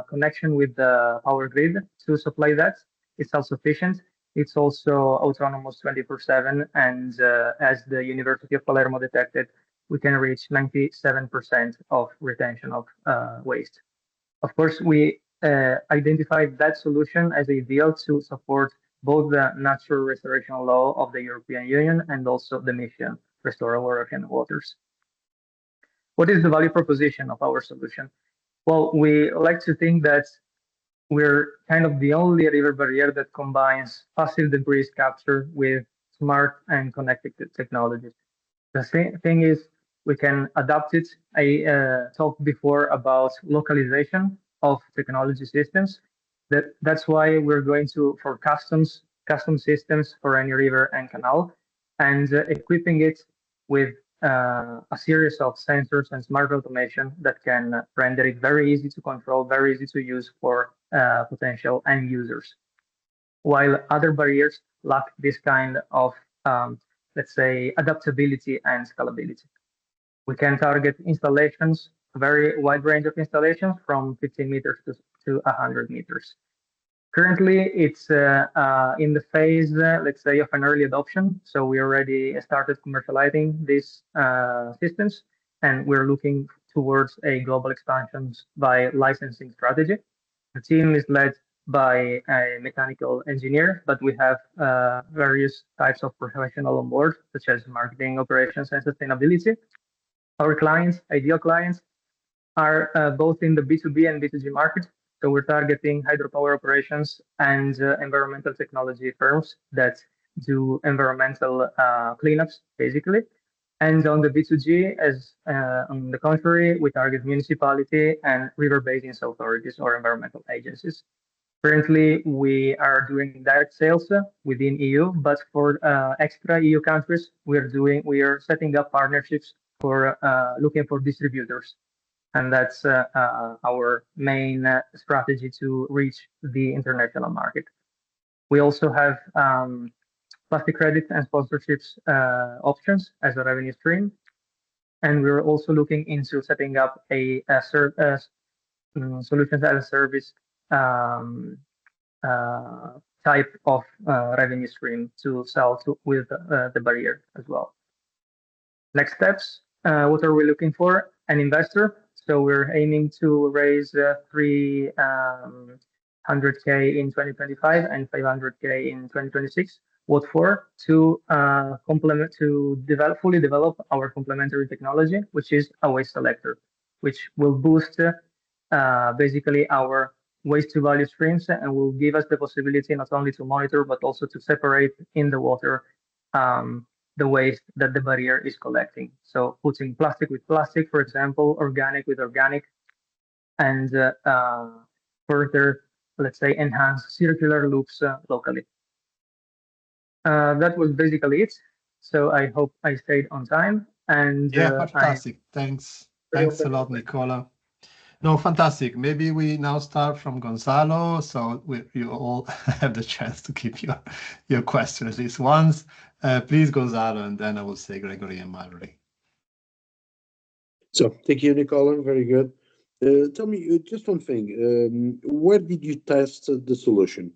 connection with the power grid to supply that. It's self-sufficient. It's also autonomous 24/7. And as the University of Palermo detected, we can reach 97% of retention of waste. Of course, we identified that solution as ideal to support both the natural restoration law of the European Union and also the mission restore our ocean waters. What is the value proposition of our solution? Well, we like to think that we're kind of the only river barrier that combines passive debris capture with smart and connected technologies. The thing is, we can adapt it. I talked before about localization of technology systems. That's why we're going for custom systems for any river and canal, and equipping it with a series of sensors and smart automation that can render it very easy to control, very easy to use for potential end users. While other barriers lack this kind of, let's say, adaptability and scalability. We can target installations, a very wide range of installations from 15 meters to 100 meters. Currently, it's in the phase, let's say, of an early adoption. So we already started commercializing these systems, and we're looking towards a global expansion by licensing strategy. The team is led by a mechanical engineer, but we have various types of professionals on board, such as marketing, operations, and sustainability. Our clients, ideal clients, are both in the B2B and B2G market. So we're targeting hydropower operations and environmental technology firms that do environmental cleanups, basically. And on the B2G, as on the contrary, we target municipality and river basins authorities or environmental agencies. Currently, we are doing direct sales within EU, but for extra EU countries, we are setting up partnerships for looking for distributors. And that's our main strategy to reach the international market. We also have plastic credit and sponsorships options as a revenue stream. And we're also looking into setting up a solutions as a service type of revenue stream to sell with the barrier as well. Next steps, what are we looking for? An investor. So we're aiming to raise 300K in 2025 and 500K in 2026. What for? To fully develop our complementary technology, which is a waste selector, which will boost basically our waste to value streams and will give us the possibility not only to monitor, but also to separate in the water the waste that the barrier is collecting. So putting plastic with plastic, for example, organic with organic, and further, let's say, enhance circular loops locally. That was basically it. So I hope I stayed on time. And yeah, fantastic. Thanks a lot, Nicola. No, fantastic. Maybe we now start from Gonzalo, so you all have the chance to keep your question at least once. Please, Gonzalo, and then I will say Gregory and Mallory. So thank you, Nicola. Very good. Tell me just one thing. Where did you test the solution?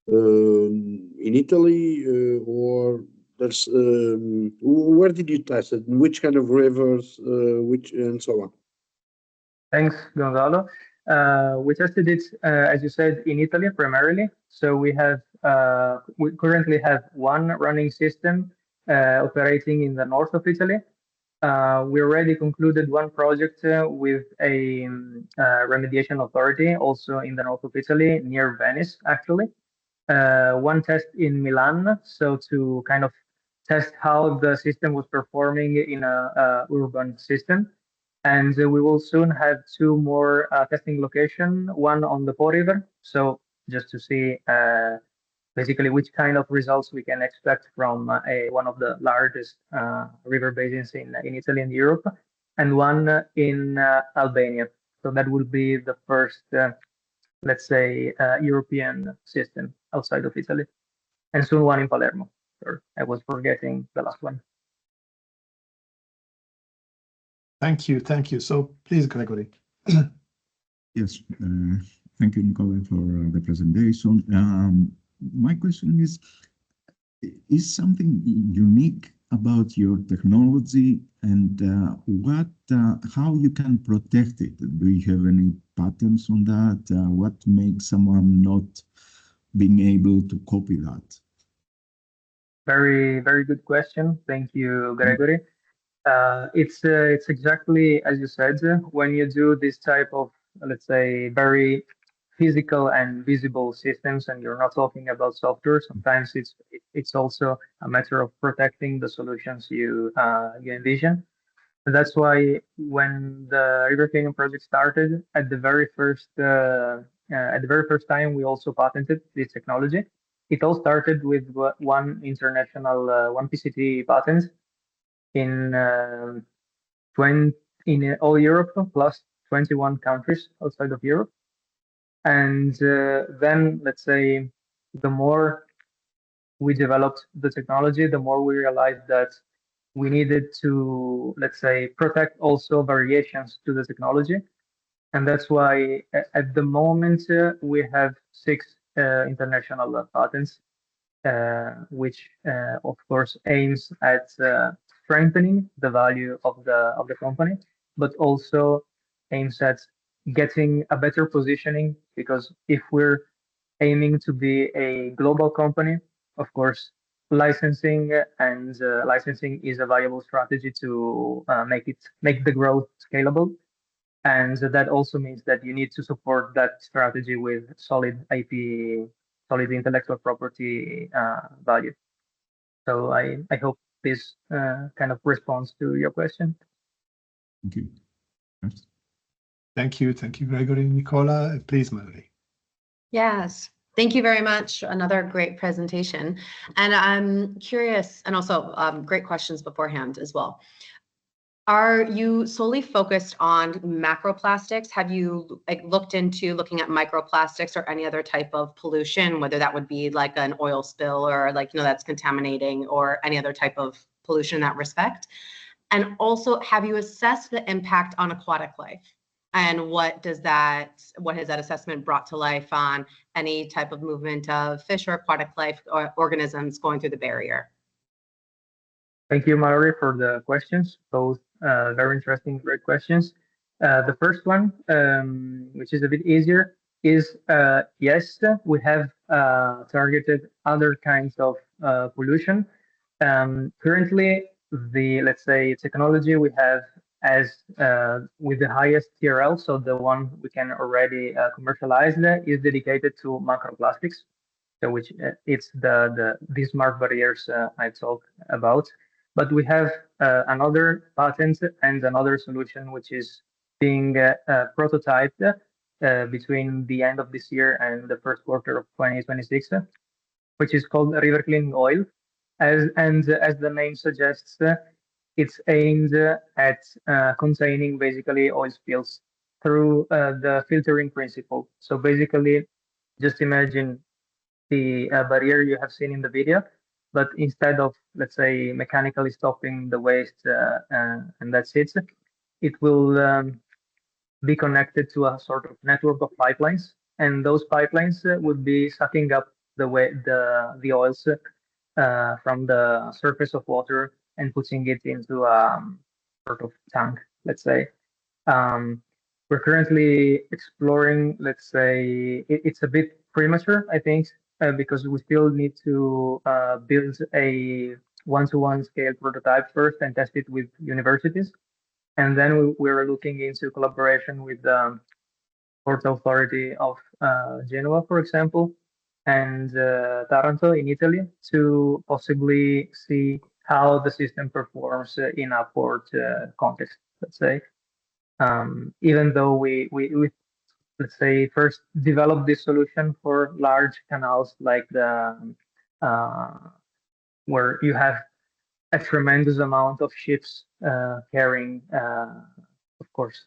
In Italy, or there's where did you test it? In which kind of rivers? And so on. Thanks, Gonzalo. We tested it, as you said, in Italy primarily. So we currently have one running system operating in the north of Italy. We already concluded one project with a remediation authority, also in the north of Italy, near Venice, actually. One test in Milan, so to kind of test how the system was performing in a urban system. And we will soon have two more testing locations, one on the Po River, so just to see basically which kind of results we can expect from one of the largest river basins in Italy and Europe, and one in Albania. So that will be the first, let's say, European system outside of Italy, and soon one in Palermo. Sorry, I was forgetting the last one. Thank you. So please, Gregory. Yes, thank you, Nicola, for the presentation. My question is something unique about your technology, and how you can protect it? Do you have any patents on that? What makes someone not being able to copy that? Very good question. Thank you, Gregory. It's exactly as you said. When you do this type of, let's say, very physical and visible systems, and you're not talking about software, sometimes it's also a matter of protecting the solutions you envision. And that's why when the RiverCleaning project started, at the very first time, we also patented this technology. It all started with one international, one PCT patent in 20 in all Europe plus 21 countries outside of Europe. And then, let's say, the more we developed the technology, the more we realized that we needed to, let's say, protect also variations to the technology. And that's why at the moment we have 6 international patents, which of course aims at strengthening the value of the company, but also aims at getting a better positioning, because if we're aiming to be a global company, of course, licensing is a viable strategy to make the growth scalable. And that also means that you need to support that strategy with solid IP, solid intellectual property value. So I hope this kind of responds to your question. Thank you. Yes. Thank you, Gregory. Nicola, please, Mallory. Yes. Thank you very much. Another great presentation. And I'm curious, and also great questions beforehand as well. Are you solely focused on macroplastics? Have you looked into looking at microplastics or any other type of pollution, whether that would be like an oil spill or that's contaminating, or any other type of pollution in that respect? And also, have you assessed the impact on aquatic life? And what has that assessment brought to life on any type of movement of fish or aquatic life or organisms going through the barrier? Thank you, Mallory, for the questions. Both very interesting, great questions. The first one, which is a bit easier, is yes, we have targeted other kinds of pollution. Currently, let's say, technology we have as with the highest TRL, so the one we can already commercialize, is dedicated to macroplastics. So which it's these smart barriers I talked about. But we have another patent and another solution which is being prototyped between the end of this year and the first quarter of 2026, which is called RiverCleaning oil. As the name suggests, it's aimed at containing basically oil spills through the filtering principle. So basically, just imagine the barrier you have seen in the video, but instead of, let's say, mechanically stopping the waste and that's it, it will be connected to a sort of network of pipelines, and those pipelines would be sucking up the oils from the surface of water and putting it into a sort of tank, let's say. We're currently exploring, let's say, it's a bit premature, I think, because we still need to build a one-to-one scale prototype first and test it with universities. And then we're looking into collaboration with the Port Authority of Genoa, for example, and Taranto in Italy, to possibly see how the system performs in a port context, let's say. Even though we let's say, first develop this solution for large canals like the where you have a tremendous amount of ships carrying, of course,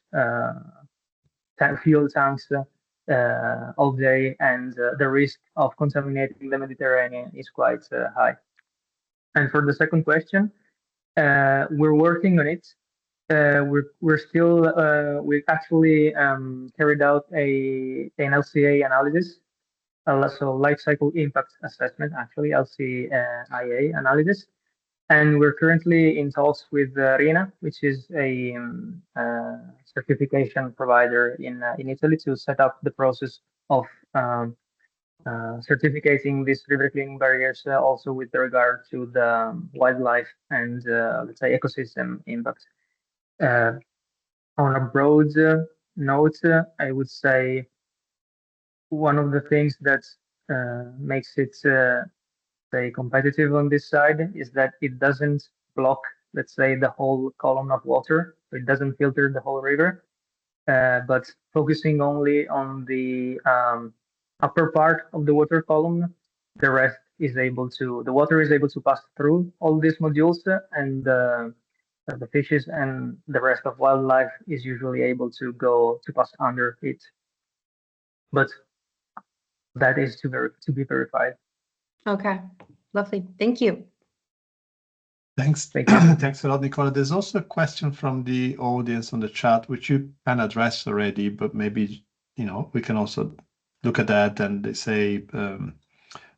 fuel tanks all day, and the risk of contaminating the Mediterranean is quite high. And for the second question, we're working on it. We're still we actually carried out an LCA analysis, so life cycle impact assessment, actually LCIA analysis, and we're currently in talks with RINA, which is a certification provider in Italy, to set up the process of certificating these river cleaning barriers also with regard to the wildlife and let's say ecosystem impact. On a broad note, I would say one of the things that makes it say competitive on this side is that it doesn't block, let's say, the whole column of water. It doesn't filter the whole river, but focusing only on the upper part of the water column, the rest is able to, the water is able to pass through all these modules, and the fishes and the rest of wildlife is usually able to go to pass under it. But that is to be verified. Okay, lovely. Thank you. Thanks. Thank you. Thanks a lot, Nicola. There's also a question from the audience on the chat, which you can address already, but maybe, we can also look at that. And they say,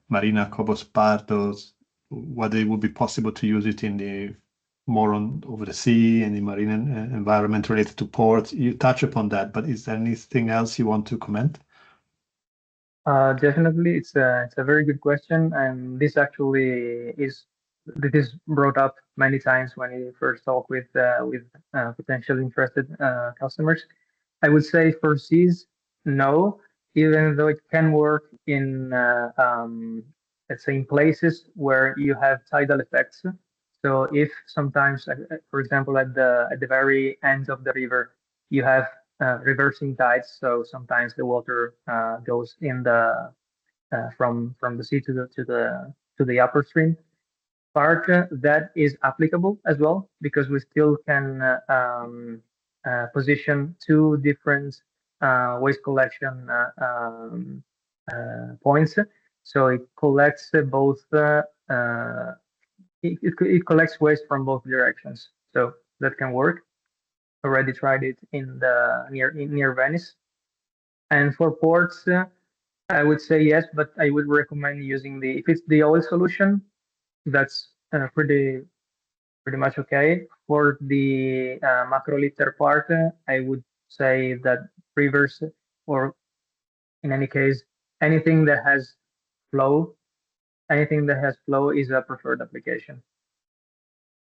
Marina Cobos Pardos, whether it would be possible to use it in the more over the sea and the marine environment related to ports. You touch upon that, but is there anything else you want to comment? Definitely, it's a very good question, and this actually is brought up many times when you first talk with potential interested customers. I would say for seas, no, even though it can work in let's say in places where you have tidal effects. So if sometimes, for example, at the very end of the river, you have reversing tides, so sometimes the water goes in the from the sea to the upper stream part. That is applicable as well, because we still can position two different waste collection points. So it collects both. It collects waste from both directions, so that can work. Already tried it in the near Venice. And for ports, I would say yes, but I would recommend using if it's the oil solution, that's pretty much okay. For the macroliter part, I would say that rivers, or in any case, anything that has flow, is a preferred application.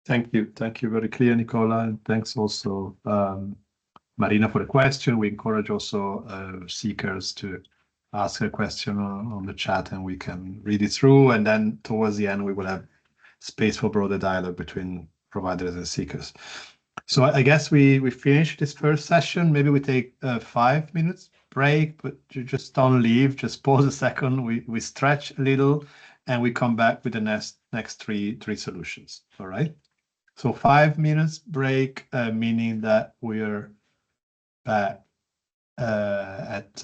Thank you. Thank you. Very clear, Nicola. And thanks also, Marina, for the question. We encourage also seekers to ask a question on the chat, and we can read it through. And then towards the end, we will have space for broader dialogue between providers and seekers. So I guess we finished this first session. Maybe we take a 5 minutes break, but you just don't leave. Just pause a second. We stretch a little, and we come back with the next three solutions. All right. So 5 minutes break, meaning that we're back at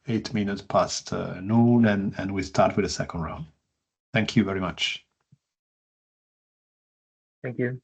8 minutes past noon, and we start with the second round. Thank you very much. Thank you.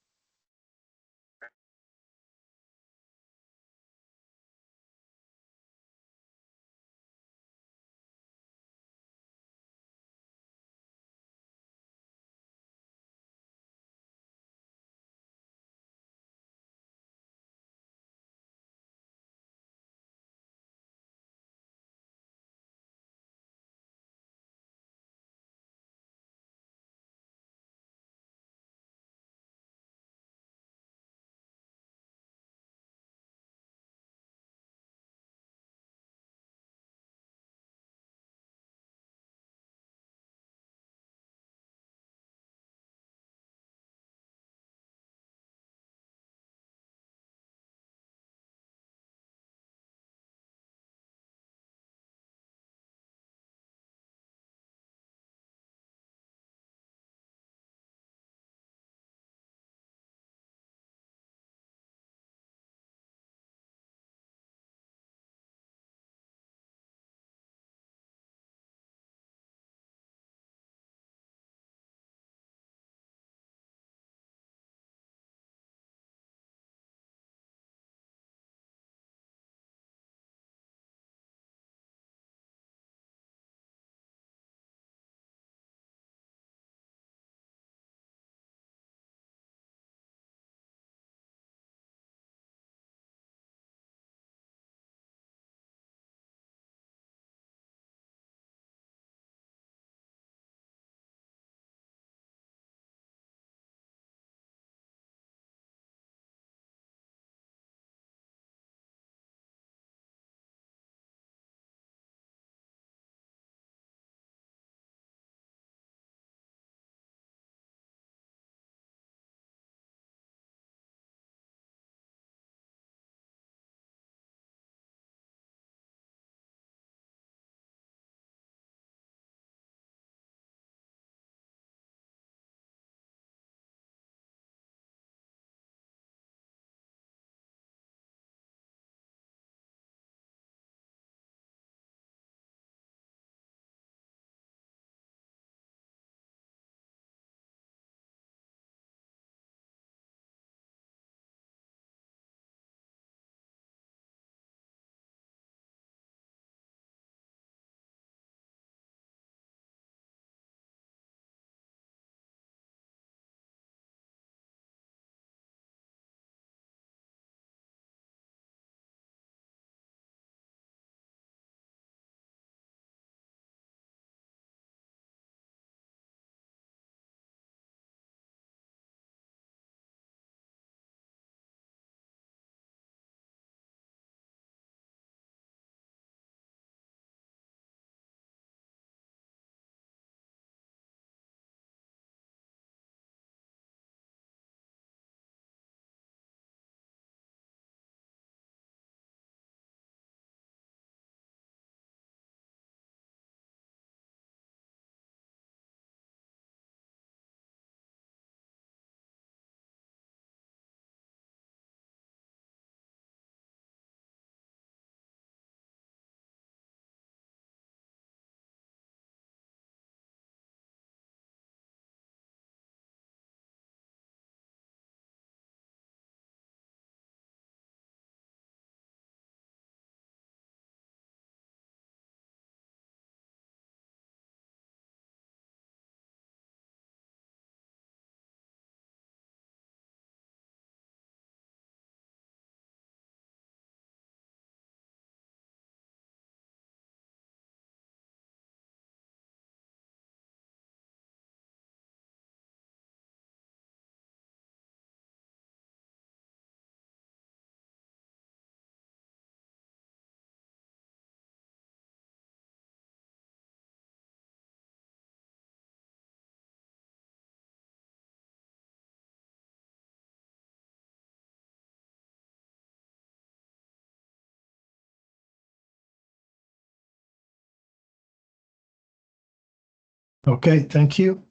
Okay, thank you.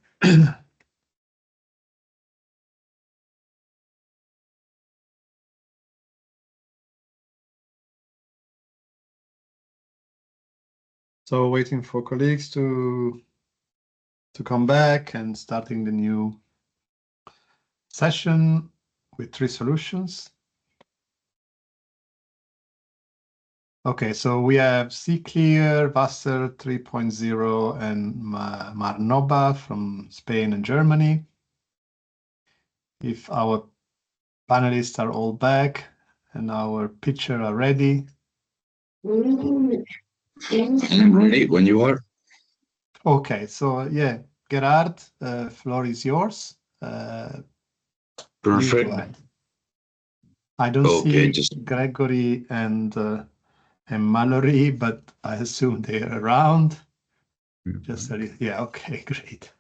So waiting for colleagues to come back and starting the new session with 3 solutions. Okay, so we have CClear, Wasser 3.0, and Marnoba from Spain and Germany. If our panelists are all back and our picture are ready. I'm ready when you are. Okay, so yeah, Gerard, floor is yours. Please go ahead. I don't see Gregory and Mallory, but I assume they're around. Just yeah, okay, great.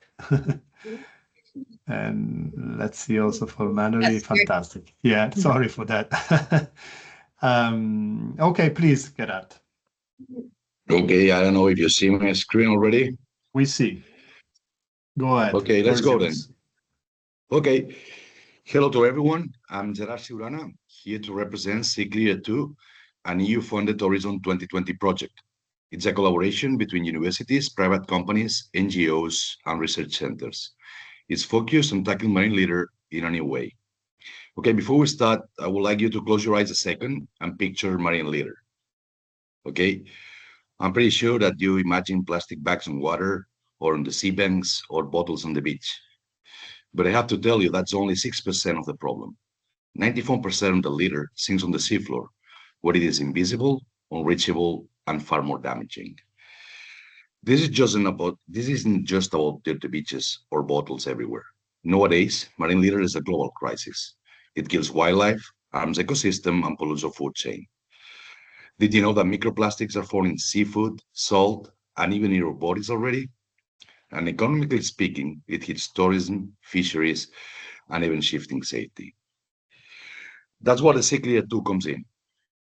And let's see also for Mallory, fantastic. Yeah, sorry for that. Okay, please, Gerard. Okay, I don't know if you see my screen already. We see. Go ahead. Okay, let's go then. Okay, hello to everyone. I'm Gerard Ciurana, here to represent CClear 2, an EU-funded Horizon 2020 project. It's a collaboration between universities, private companies, NGOs, and research centers. It's focused on tackling marine litter in a new way. Okay, before we start, I would like you to close your eyes a second and picture marine litter. Okay, I'm pretty sure that you imagine plastic bags on water or on the sea banks or bottles on the beach. But I have to tell you, that's only 6% of the problem. 94% of the litter sinks on the seafloor, where it is invisible, unreachable, and far more damaging. This isn't just about dirty beaches or bottles everywhere. Nowadays, marine litter is a global crisis. It kills wildlife, harms ecosystem, and pollutes our food chain. Did you know that microplastics are found in seafood, salt, and even in our bodies already? And economically speaking, it hits tourism, fisheries, and even shifting safety. That's where the CClear 2 comes in.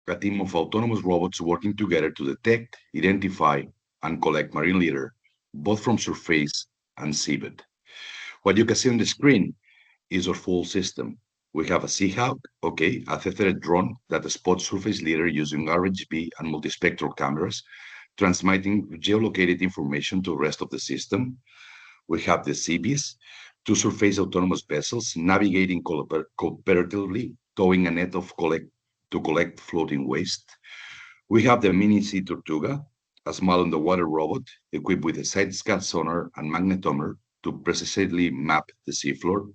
A team of autonomous robots working together to detect, identify, and collect marine litter, both from surface and seabed. What you can see on the screen is our full system. We have a Seahawk, a tethered drone that spots surface litter using RGB and multispectral cameras, transmitting geolocated information to the rest of the system. We have the CBs, 2 surface autonomous vessels navigating cooperatively, towing a net to collect floating waste. We have the Mini Sea Tortuga, a small underwater robot equipped with a side-scan sonar and magnetometer to precisely map the seafloor.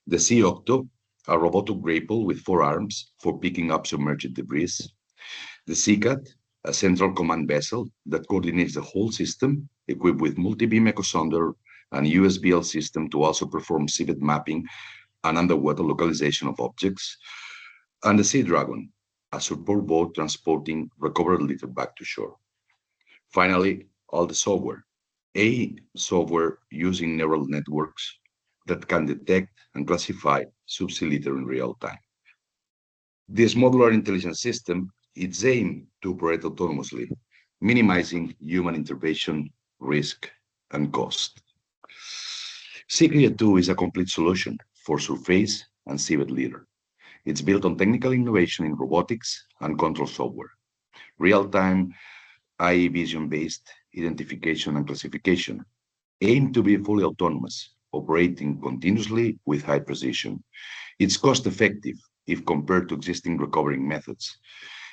The Sea Octo, a robotic grapple with 4 arms for picking up submerged debris. The Seacat, a central command vessel that coordinates the whole system, equipped with multi-beam echo sonder and USBL system to also perform seabed mapping and underwater localization of objects. And the Sea Dragon, a support boat transporting recovered litter back to shore. Finally, all the software. Software using neural networks that can detect and classify subsea litter in real time. This modular intelligence system is aimed to operate autonomously, minimizing human intervention, risk, and cost. CClear 2 is a complete solution for surface and seabed litter. It's built on technical innovation in robotics and control software, real-time AI vision-based identification and classification, aimed to be fully autonomous, operating continuously with high precision. It's cost-effective if compared to existing recovering methods.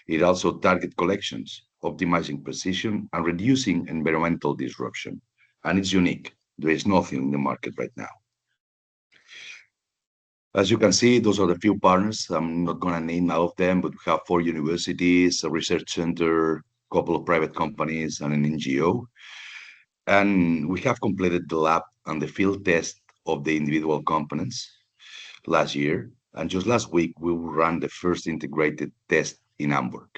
It also targets collections, optimizing precision and reducing environmental disruption. And it's unique. There is nothing in the market right now. As you can see, those are the few partners. I'm not going to name all of them, but we have 4 universities, a research center, a couple of private companies, and an NGO. And we have completed the lab and the field test of the individual components last year. And just last week, we ran the first integrated test in Hamburg,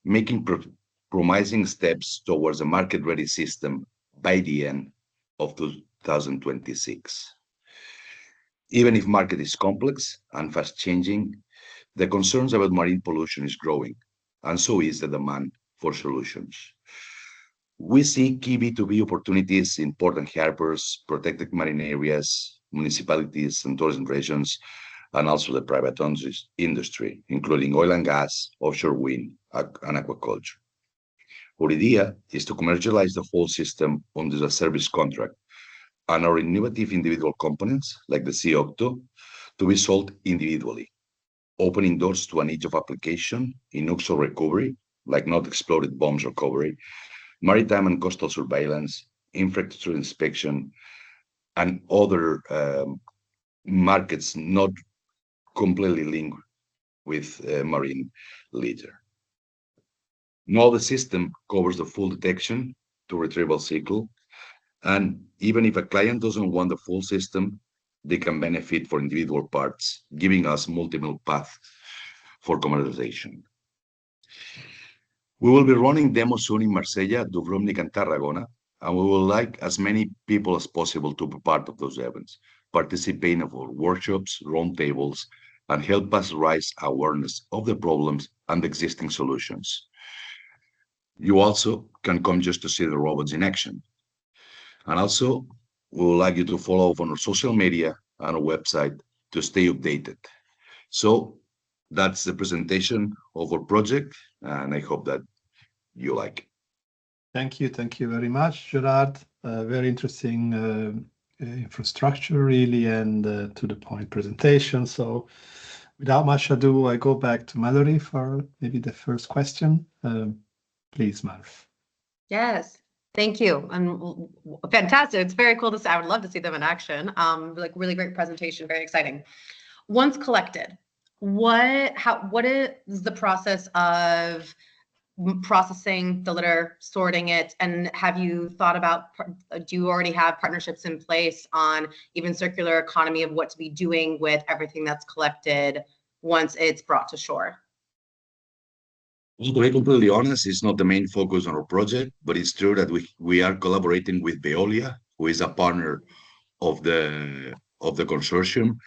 making promising steps towards a market-ready system by the end of 2026. Even if market is complex and fast-changing, the concerns about marine pollution is growing, and so is the demand for solutions. We see key B2B opportunities in port and harbors, protected marine areas, municipalities and tourism regions, and also the private industry, including oil and gas, offshore wind, and aquaculture. Our idea is to commercialize the whole system under a service contract, and our innovative individual components, like the C-Octo, to be sold individually, opening doors to a niche of application in OXO recovery, like not exploded bombs recovery, maritime and coastal surveillance, infrastructure inspection, and other markets not completely linked with marine litter. Now the system covers the full detection to retrieval cycle, and even if a client doesn't want the full system, they can benefit for individual parts, giving us multiple paths for commercialization. We will be running demos soon in Marsella, Dubrovnik, and Tarragona, and we would like as many people as possible to be part of those events, participate in our workshops, roundtables, and help us raise awareness of the problems and the existing solutions. You also can come just to see the robots in action. And also, we would like you to follow up on our social media and our website to stay updated. So that's the presentation of our project, and I hope that you like it. Thank you very much, Gerard. Very interesting infrastructure, really, and to the point presentation. So without much ado, I go back to Mallory for maybe the first question. Please, Mallory. Yes, thank you. And fantastic. It's very cool to see. I would love to see them in action. Like really great presentation, very exciting. Once collected, what is the process of processing the litter, sorting it, and have you thought about, do you already have partnerships in place on even circular economy of what to be doing with everything that's collected once it's brought to shore? To be completely honest, it's not the main focus on our project, but it's true that we are collaborating with Veolia, who is a partner of the consortium,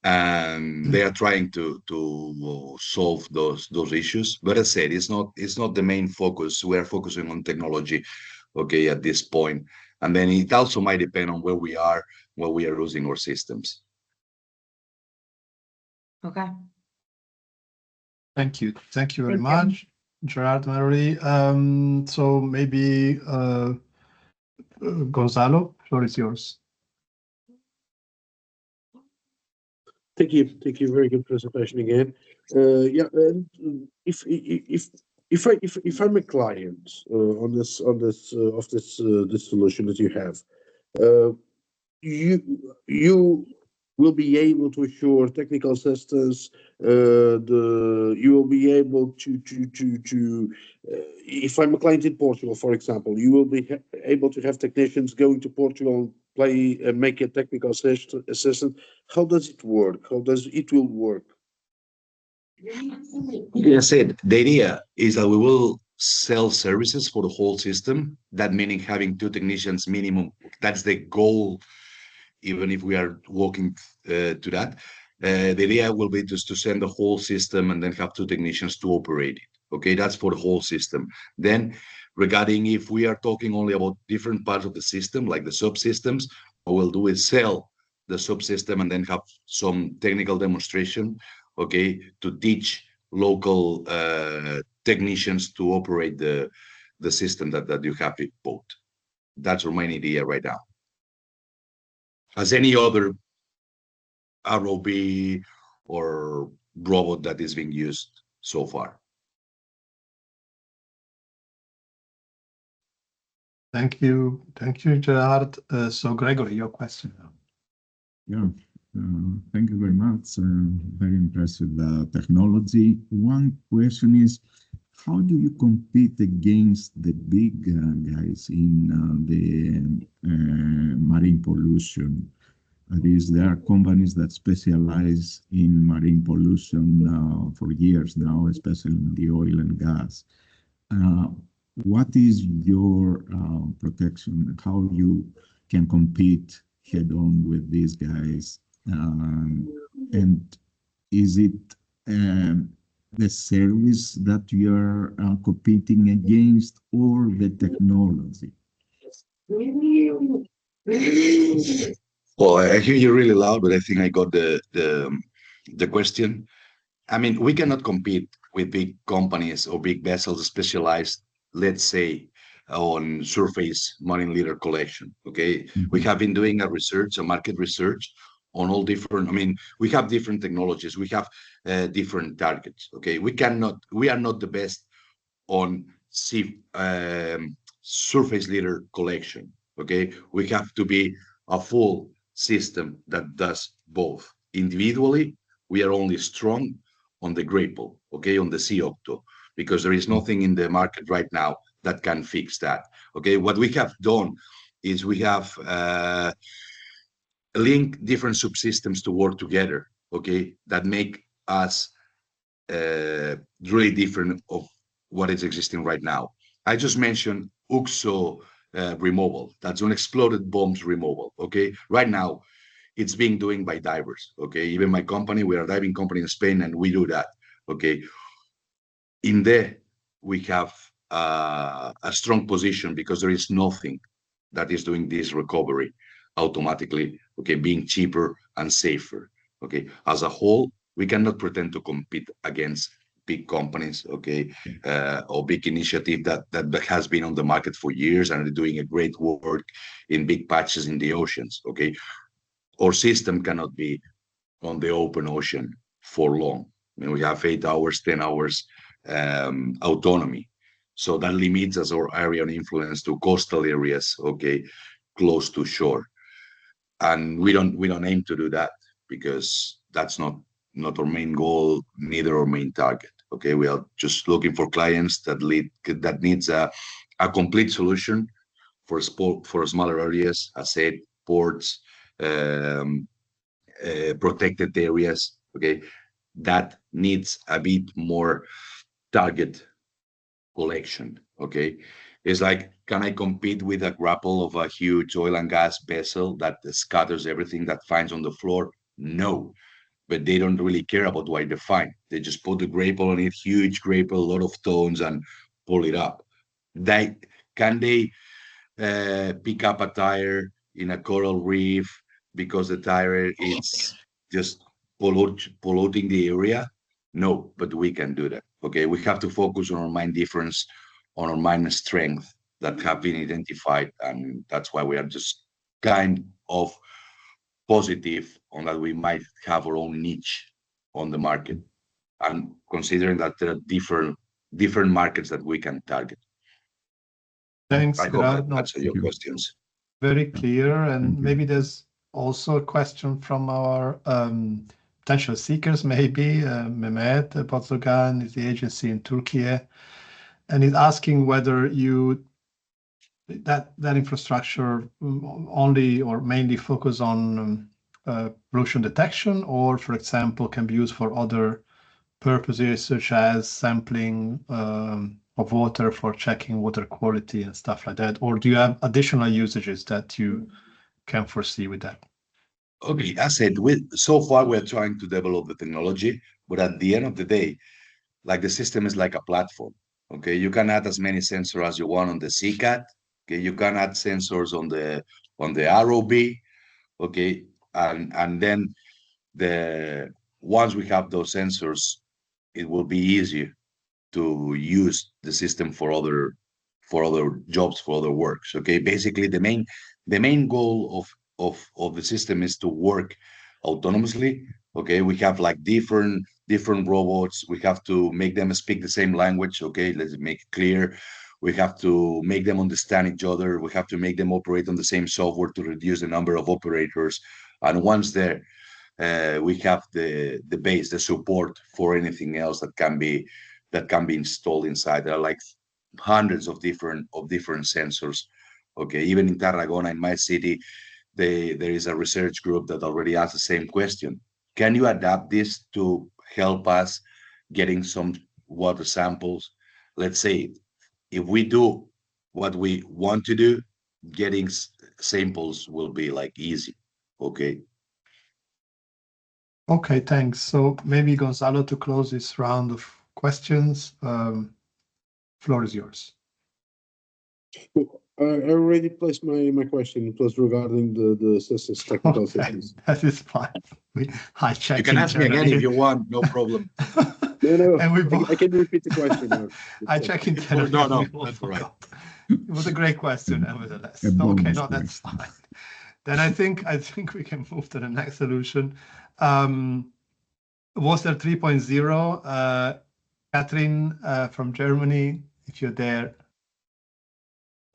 and they are trying to solve those issues. But as I said, it's not the main focus. We are focusing on technology, okay, at this point, and then it also might depend on where we are using our systems. Okay. Thank you very much, Gerard, Mallory. So maybe Gonzalo, floor is yours. Thank you. Very good presentation again. Yeah, and if I'm a client on this solution that you have, you will be able to assure technical assistance. You will be able to if I'm a client in Portugal, for example, you will be able to have technicians going to Portugal, make a technical assistant. How does it work? How does it will work? Like I said, the idea is that we will sell services for the whole system. That meaning having 2 technicians minimum. That's the goal. Even if we are working to that, the idea will be just to send the whole system and then have 2 technicians to operate it. Okay, that's for the whole system. Then, regarding if we are talking only about different parts of the system, like the subsystems, what we'll do is sell the subsystem and then have some technical demonstration, okay, to teach local technicians to operate the system that you have in both. That's our main idea right now. As any other ROV or robot that is being used so far. Thank you, Gerard. So Gregory, your question now. Yeah, thank you very much. Very impressive technology. One question is, how do you compete against the big guys in the marine pollution? That is, there are companies that specialize in marine pollution for years now, especially in the oil and gas. What is your protection? How you can compete head-on with these guys? And is it the service that you are competing against or the technology? Well, I hear you really loud, but I think I got the question. I mean, we cannot compete with big companies or big vessels specialized, let's say, on surface marine litter collection. Okay, we have been doing a research, a market research on all different. I mean, we have different technologies, we have different targets. Okay, we are not the best on surface litter collection. Okay, we have to be a full system that does both. Individually, we are only strong on the grapple, okay, on the sea octo, because there is nothing in the market right now that can fix that. Okay, what we have done is we have linked different subsystems to work together, okay, that make us really different of what is existing right now. I just mentioned UXO removal. That's unexploded bombs removal. Okay, right now it's being doing by divers. Okay, even my company, we are a diving company in Spain, and we do that. Okay, in there we have a strong position because there is nothing that is doing this recovery automatically. Okay, being cheaper and safer. Okay, as a whole, we cannot pretend to compete against big companies, okay, or big initiative that has been on the market for years and are doing a great work in big patches in the oceans. Okay, our system cannot be on the open ocean for long. I mean, we have 8 hours, 10 hours autonomy, so that limits us our area of influence to coastal areas, okay, close to shore, and we don't aim to do that because that's not our main goal, neither our main target. Okay, we are just looking for clients that needs a complete solution for smaller areas, as said, ports, protected areas. Okay, that needs a bit more target collection. Okay, it's like, can I compete with a grapple of a huge oil and gas vessel that scatters everything that finds on the floor? No, but they don't really care about what they find. They just put the grapple on it, huge grapple, a lot of tones, and pull it up. Can they pick up a tire in a coral reef because the tire is just polluting the area? No, but we can do that. Okay, we have to focus on our main difference, on our main strength that have been identified, and that's why we are just kind of positive on that we might have our own niche on the market, and considering that there are different markets that we can target. Thanks, I hope Gerardo. that answers your questions. Very clear, and maybe there's also a question from our potential seekers, maybe Mehmet Bozdogan is the agency in Turkey, and he's asking whether that infrastructure only or mainly focus on pollution detection, or, for example, can be used for other purposes such as sampling of water for checking water quality and stuff like that, or do you have additional usages that you can foresee with that? Okay, as said, so far we're trying to develop the technology, but at the end of the day, like, the system is like a platform. Okay, you can add as many sensors as you want on the CCAT. Okay, you can add sensors on the ROB. Okay, and then once we have those sensors, it will be easier to use the system for other jobs, for other works. Okay, basically the main goal of the system is to work autonomously. Okay, we have like different robots. We have to make them speak the same language. Okay, let's make it clear. We have to make them understand each other. We have to make them operate on the same software to reduce the number of operators. And once there, we have the base, the support for anything else that can be installed inside. There are like hundreds of different sensors. Okay, even in Tarragona, in my city, there is a research group that already asked the same question. Can you adapt this to help us getting some water samples? Let's say if we do what we want to do, getting samples will be like easy. Okay. Okay, thanks. So maybe Gonzalo, to close this round of questions. Floor is yours. I already placed my question. It was regarding the systems, technical Okay, systems. that is fine. I check. You can ask me again if you want, no problem. No, And we I can repeat the question now. I check internally. No, we that's all right. forgot. It was a great question, nevertheless. A bonus Okay, no, that's question. fine. Then I think we can move to the next solution. Water 3.0, Catherine from Germany, if you're there.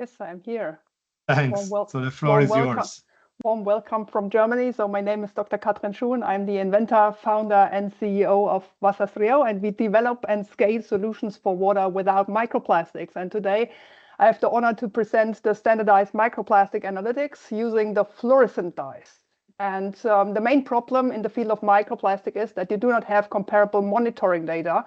Yes, I'm here. Thanks. So the floor is yours. Warm welcome from Germany. So my name is Dr. Katrin Schuhn. I'm the inventor, founder, and CEO of Wassersrio, and we develop and scale solutions for water without microplastics. And today I have the honor to present the standardized microplastic analytics using the fluorescent dyes. And the main problem in the field of microplastic is that you do not have comparable monitoring data,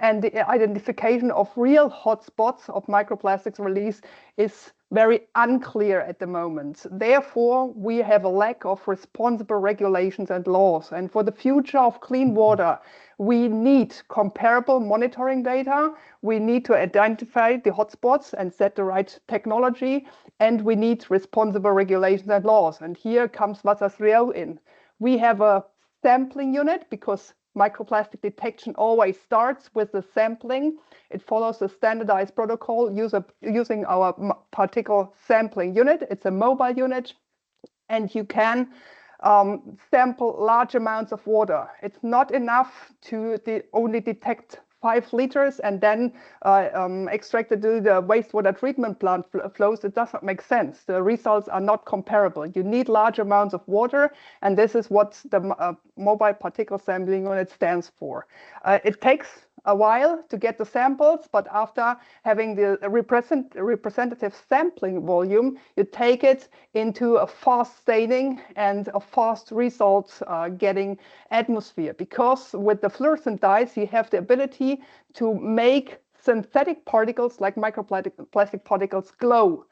and the identification of real hotspots of microplastics release is very unclear at the moment. Therefore, we have a lack of responsible regulations and laws. And for the future of clean water, we need comparable monitoring data. We need to identify the hotspots and set the right technology. And we need responsible regulations and laws. And here comes Wassersrio in. We have a sampling unit because microplastic detection always starts with the sampling. It follows a standardized protocol using our particle sampling unit. It's a mobile unit, and you can sample large amounts of water. It's not enough to only detect 5 liters and then extract it to the wastewater treatment plant flows. It doesn't make sense. The results are not comparable. You need large amounts of water, and this is what the mobile particle sampling unit stands for. It takes a while to get the samples, but after having the representative sampling volume, you take it into a fast staining and a fast result getting atmosphere. Because with the fluorescent dyes, you have the ability to make synthetic particles like microplastic particles glow.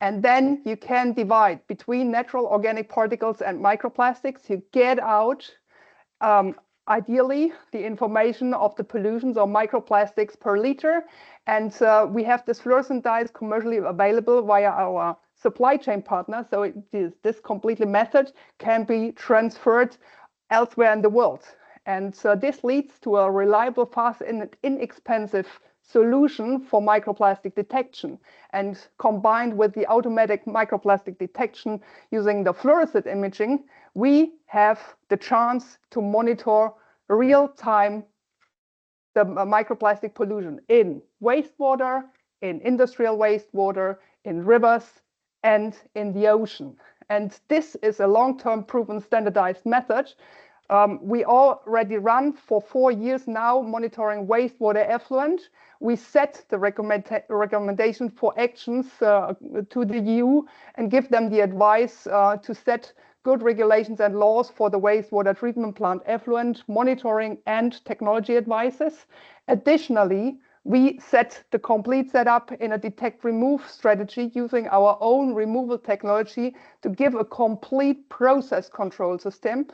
And then you can divide between natural organic particles and microplastics. You get out ideally the information of the pollutions or microplastics per liter. And we have this fluorescent dyes commercially available via our supply chain partner. So this completely method can be transferred elsewhere in the world. And this leads to a reliable, fast, and inexpensive solution for microplastic detection. And combined with the automatic microplastic detection using the fluorescent imaging, we have the chance to monitor real-time the microplastic pollution in wastewater, in industrial wastewater, in rivers, and in the ocean. And this is a long-term proven standardized method. We already run for 4 years now monitoring wastewater effluent. We set the recommendation for actions to the EU and give them the advice to set good regulations and laws for the wastewater treatment plant effluent monitoring and technology advices. Additionally, we set the complete setup in a detect remove strategy using our own removal technology to give a complete process control system.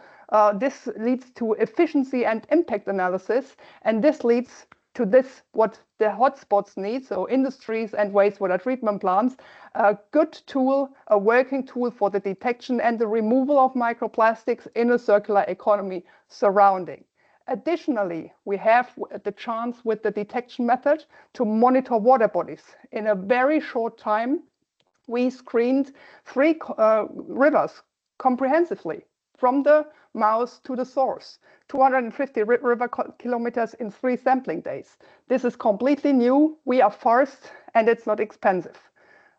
This leads to efficiency and impact analysis, and this leads to this, what the hotspots need, so industries and wastewater treatment plants, a good tool, a working tool for the detection and the removal of microplastics in a circular economy surrounding. Additionally, we have the chance with the detection method to monitor water bodies. In a very short time, we screened 3 rivers comprehensively from the mouth to the source, 250 river kilometers in 3 sampling days. This is completely new. We are fast and it's not expensive.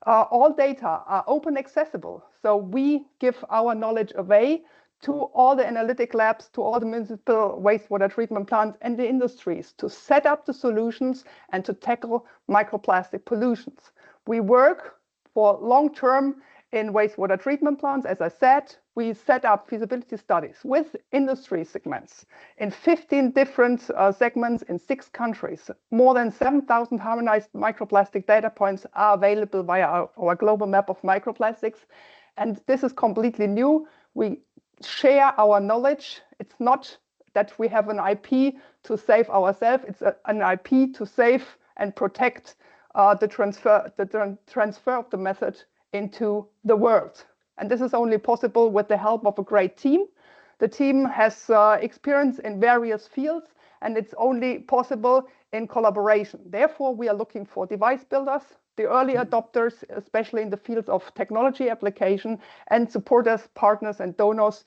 All data are open accessible, so we give our knowledge away to all the analytic labs, to all the municipal wastewater treatment plants and the industries to set up the solutions and to tackle microplastic pollutions. We work for long-term in wastewater treatment plants. As I said, we set up feasibility studies with industry segments in 15 different segments in 6 countries. More than 7,000 harmonized microplastic data points are available via our global map of microplastics. And this is completely new. We share our knowledge. It's not that we have an IP to save ourselves. It's an IP to save and protect the transfer of the method into the world. And this is only possible with the help of a great team. The team has experience in various fields, and it's only possible in collaboration. Therefore, we are looking for device builders, the early adopters, especially in the fields of technology application, and supporters, partners, and donors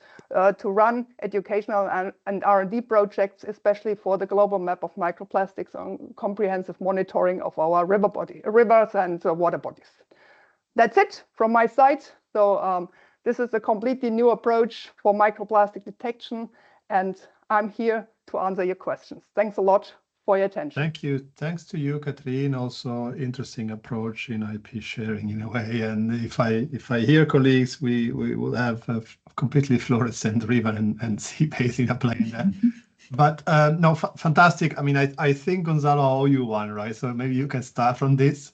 to run educational and R&D projects, especially for the global map of microplastics on comprehensive monitoring of our rivers and water bodies. That's it from my side. So this is a completely new approach for microplastic detection, and I'm here to answer your questions. Thanks a lot for your attention. Thank you. Thanks to you, Catherine. Also interesting approach in IP sharing in a way. And if I hear colleagues, we will have a completely fluorescent river and sea basin applying that. But no, fantastic. I mean, I think Gonzalo, I owe you one, right? So maybe you can start from this.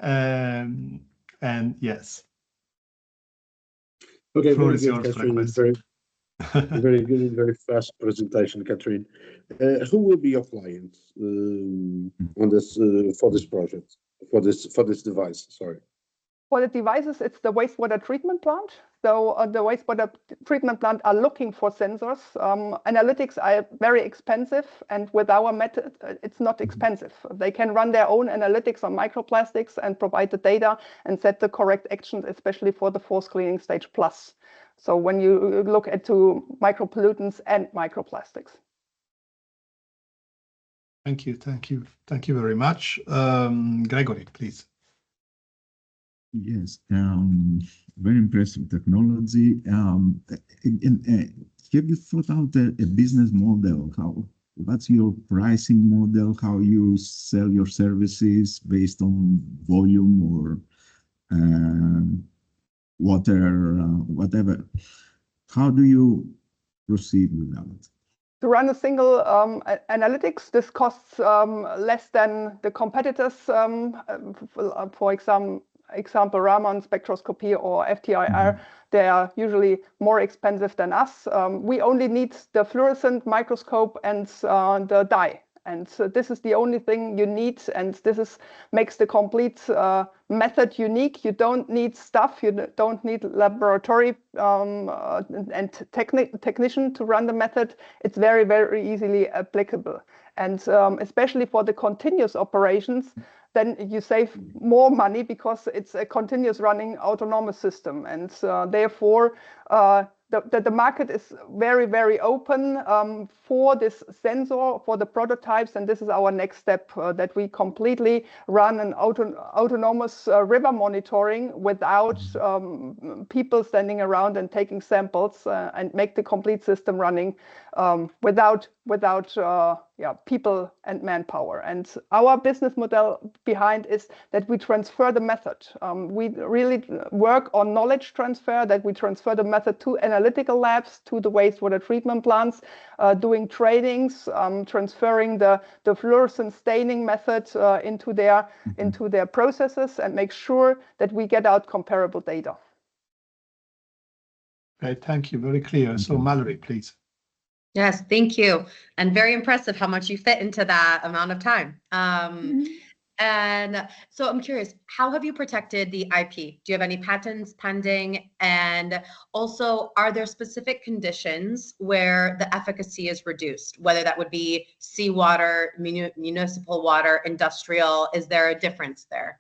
And yes. Okay, Floor very is good, yours for a Catherine. question. Very good and very fast presentation, Catherine. Who will be your clients on this for this project, for this device? Sorry. For the devices, it's the wastewater treatment plant. So the wastewater treatment plant are looking for sensors. Analytics are very expensive, and with our method, it's not expensive. They can run their own analytics on microplastics and provide the data and set the correct actions, especially for the force cleaning stage plus. So when you look at micropollutants and microplastics. Thank you very much. Gregory, please. Yes, very impressive technology. Have you thought out a business model? What's your pricing model? How you sell your services based on volume or water, whatever? How do you proceed with that? To run a single analytics, this costs less than the competitors. For example, Raman spectroscopy or FTIR, they are usually more expensive than us. We only need the fluorescent microscope and the dye. And so this is the only thing you need, and this makes the complete method unique. You don't need stuff, you don't need laboratory and technician to run the method. It's very, very easily applicable. And especially for the continuous operations, then you save more money because it's a continuous running autonomous system. And therefore, the market is very, very open for this sensor, for the prototypes, and this is our next step, that we completely run an autonomous river monitoring without people standing around and taking samples and make the complete system running without people and manpower. And our business model behind is that we transfer the method. We really work on knowledge transfer, that we transfer the method to analytical labs, to the wastewater treatment plants, doing trainings, transferring the fluorescent staining method into their processes, and make sure that we get out comparable data. Okay, thank you. Very clear. So Mallory, please. Yes, thank you. And very impressive how much you fit into that amount of time. And so I'm curious, how have you protected the IP? Do you have any patents pending? And also, are there specific conditions where the efficacy is reduced, whether that would be seawater, municipal water, industrial? Is there a difference there?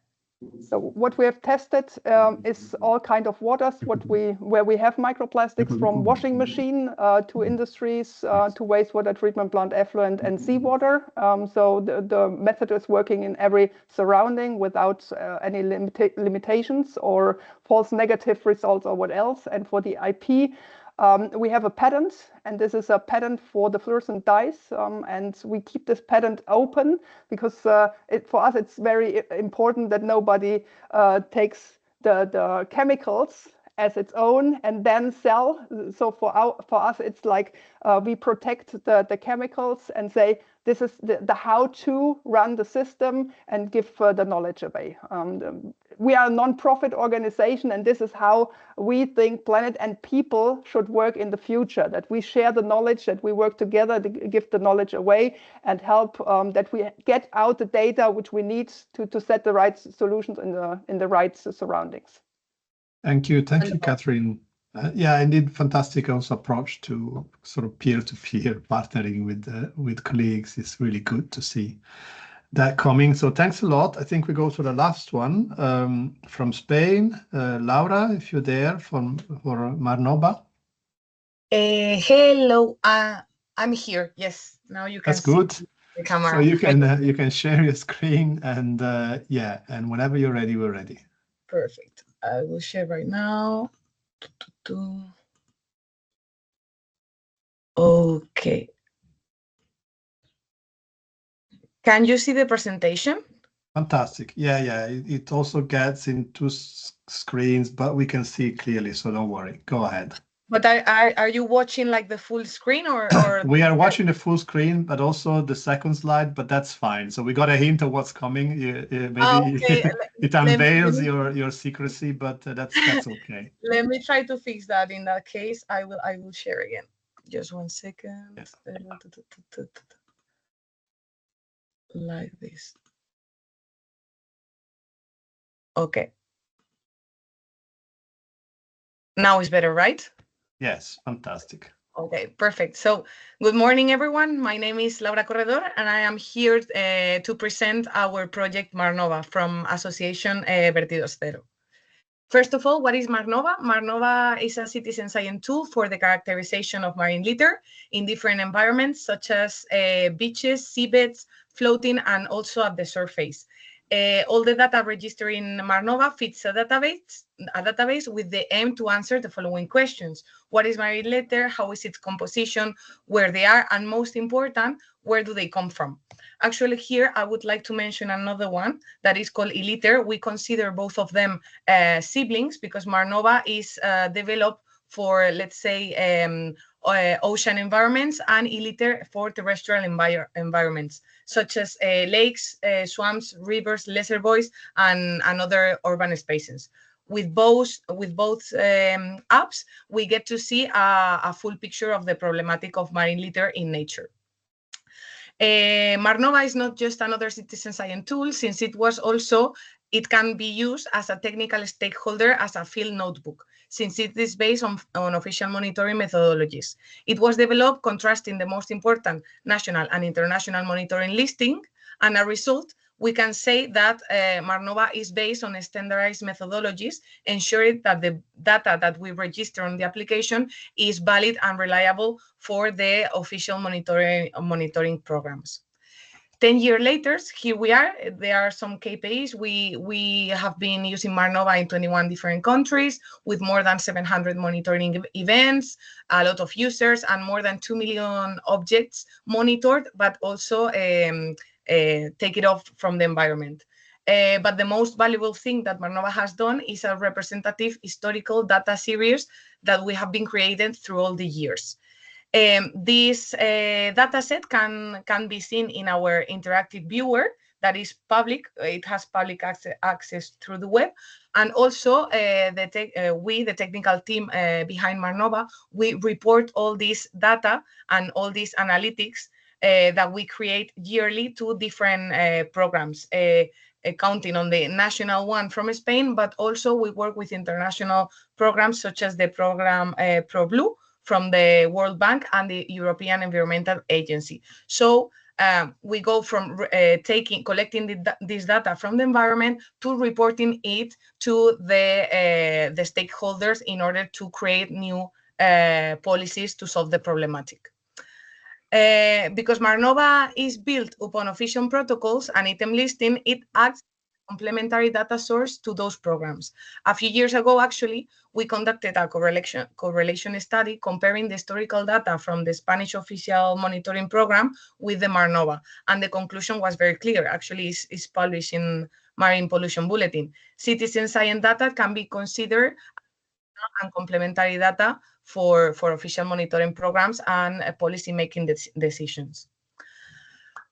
So what we have tested is all kind of waters, where we have microplastics, from washing machine to industries to wastewater treatment plant, effluent and seawater. So the method is working in every surrounding without any limitations or false negative results or what else. And for the IP, we have a patent, and this is a patent for the fluorescent dyes, and we keep this patent open because for us it's very important that nobody takes the chemicals as its own and then sell. So for us it's like we protect the chemicals and say this is the how to run the system and give the knowledge away. we are a non-profit organization, and this is how we think planet and people should work in the future, that we share the knowledge, that we work together to give the knowledge away and help that we get out the data which we need to set the right solutions in the right surroundings. Thank you, Catherine. Yeah, indeed, fantastic also approach to sort of peer-to-peer partnering with colleagues. It's really good to see that coming. So thanks a lot. I think we go to the last one from Spain. Laura, if you're there for Marnoba. Hello, I'm here. Yes, now you can That's good. see the camera. So you can share your screen and yeah, and whenever you're ready, we're ready. Perfect. I will share right now. Okay. Can you see the presentation? Fantastic. Yeah. It also gets into screens, but we can see clearly, so don't worry. Go ahead. But are you watching like the full screen or we are watching the full screen, but also the second slide, but that's fine. So we got a hint of what's coming. Maybe okay. it unveils your secrecy, but that's okay. Let me try to fix that. In that case, I will share again. Just 1 second. Yes. Like this. Okay. Now it's better, right? Yes, fantastic. Okay, perfect. So good morning, everyone. My name is Laura Corredor, and I am here to present our project Marnoba from Association Vertidos Zero. First of all, what is Marnoba? Marnoba is a citizen science tool for the characterization of marine litter in different environments, such as beaches, seabeds, floating, and also at the surface. All the data registered in Marnoba fits a database with the aim to answer the following questions. What is marine litter? How is its composition? Where they are? And most important, where do they come from? Actually, here I would like to mention another one that is called e-litter. We consider both of them siblings because Marnoba is developed for, let's say, ocean environments, and e-litter for terrestrial environments, such as lakes, swamps, rivers, reservoirs, and other urban spaces. With both apps, we get to see a full picture of the problematic of marine litter in nature. Marnoba is not just another citizen science tool, since it can be used as a technical stakeholder, as a field notebook, since it is based on official monitoring methodologies. It was developed contrasting the most important national and international monitoring listing, and as a result, we can say that Marnoba is based on standardized methodologies, ensuring that the data that we register on the application is valid and reliable for the official monitoring programs. 10 years later, here we are. There are some KPIs. We have been using Marnoba in 21 different countries with more than 700 monitoring events, a lot of users, and more than 2 million objects monitored, but also take it off from the environment. But the most valuable thing that Marnoba has done is a representative historical data series that we have been created through all the years. This data set can be seen in our interactive viewer that is public. It has public access through the web. And also the technical team behind Marnoba, we report all this data and all these analytics that we create yearly to different programs, counting on the national one from Spain, but also we work with international programs such as the program ProBlue from the World Bank and the European Environmental Agency. So we go from collecting this data from the environment to reporting it to the stakeholders in order to create new policies to solve the problematic. Because Marnoba is built upon official protocols and item listing, it acts as a complementary data source to those programs. A few years ago, actually, we conducted a correlation study comparing the historical data from the Spanish official monitoring program with the Marnoba, and the conclusion was very clear. Actually, it's published in Marine Pollution Bulletin. Citizen science data can be considered and complementary data for official monitoring programs and policy-making decisions.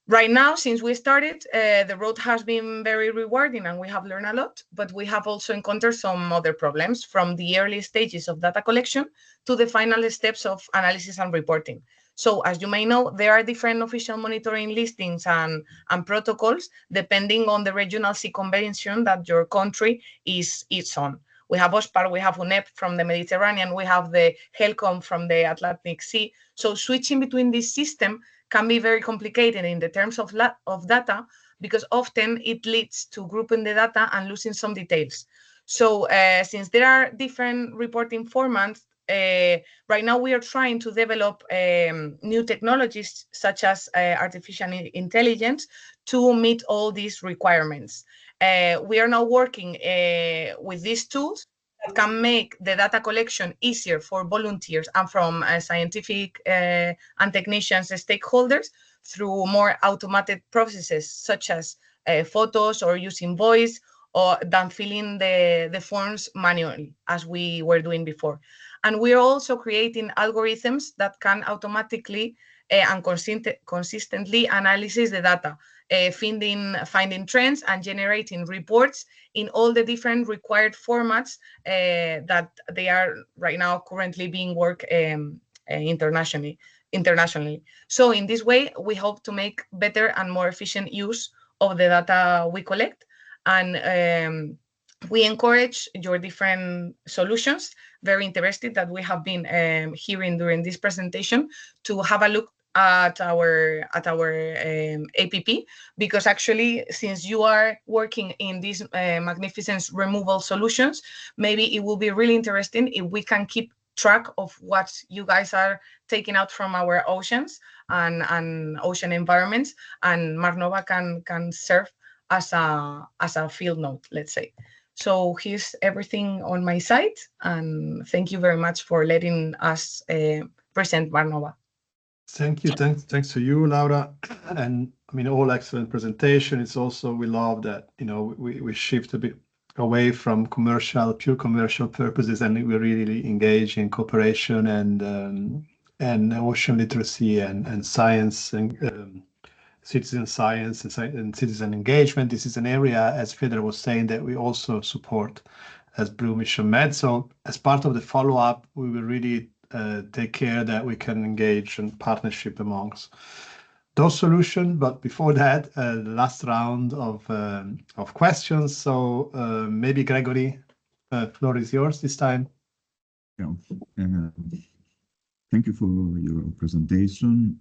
Right now, since we started, the road has been very rewarding and we have learned a lot, but we have also encountered some other problems from the early stages of data collection to the final steps of analysis and reporting. So as you may know, there are different official monitoring listings and protocols depending on the regional sea convention that your country is on. We have OSPAR, we have UNEP from the Mediterranean, we have the HELCOM from the Atlantic Sea. So switching between this system can be very complicated in the terms of data, because often it leads to grouping the data and losing some details. So since there are different reporting formats, right now we are trying to develop new technologies such as artificial intelligence to meet all these requirements. We are now working with these tools that can make the data collection easier for volunteers and from scientific and technicians stakeholders through more automated processes such as photos or using voice, or than filling the forms manually as we were doing before. And we are also creating algorithms that can automatically and consistently analyze the data, finding trends and generating reports in all the different required formats that they are right now currently being worked internationally. So in this way, we hope to make better and more efficient use of the data we collect. And we encourage your different solutions, very interested that we have been hearing during this presentation, to have a look at our APP, because actually, since you are working in these magnificent removal solutions, maybe it will be really interesting if we can keep track of what you guys are taking out from our oceans and ocean environments, and Marnoba can serve as a field node, let's say. So here's everything on my side, and thank you very much for letting us present Marnoba. Thank you. Thanks to you, Laura. And I mean, all excellent presentation. It's also, we love that, you know, we shift a bit away from pure commercial purposes, and we really engage in cooperation and ocean literacy and science and citizen science and citizen engagement. This is an area, as Fedra was saying, that we also support as Blue Mission Med. So as part of the follow-up, we will really take care that we can engage in partnership amongst those solutions. But before that, the last round of questions. So maybe Gregory, floor is yours this time. Yeah. Thank you for your presentation.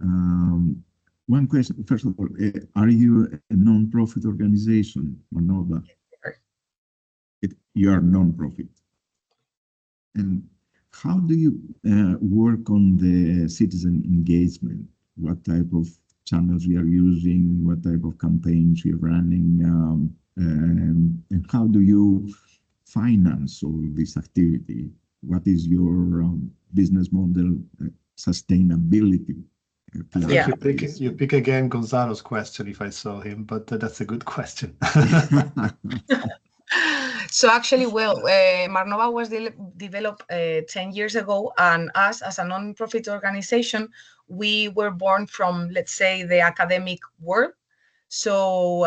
One question, first of all, are you a non-profit organization, Marnoba? You are non-profit. And how do you work on the citizen engagement? What type of channels you are using? What type of campaigns you're running? And how do you finance all this activity? What is your business model sustainability? Yeah. You pick again Gonzalo's question if I saw him, but that's a good question. So actually, well, Marnoba was developed 10 years ago, and us as a non-profit organization, we were born from, let's say, the academic world. So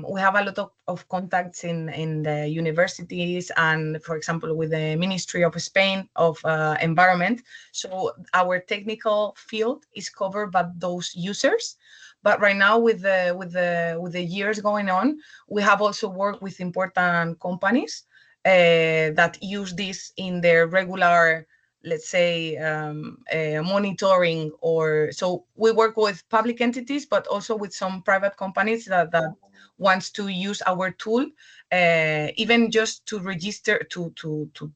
we have a lot of contacts in the universities and, for example, with the Ministry of Spain of Environment. So our technical field is covered by those users. But right now, with the years going on, we have also worked with important companies that use this in their regular, let's say, monitoring. Or so we work with public entities, but also with some private companies that wants to use our tool, even just to register, to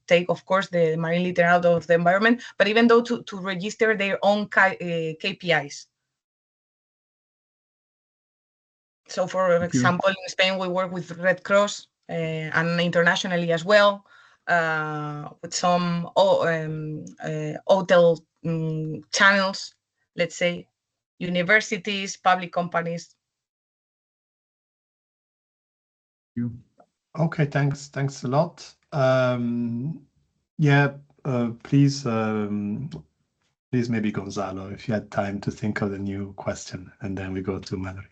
take, of course, the marine litter out of the environment, but even though to register their own KPIs. So, for example, in Spain, we work with Red Cross and internationally as well, with some hotel channels, let's say, universities, public companies. Okay, thanks a lot. Yeah, please maybe Gonzalo, if you had time to think of the new question, and then we go to Mallory.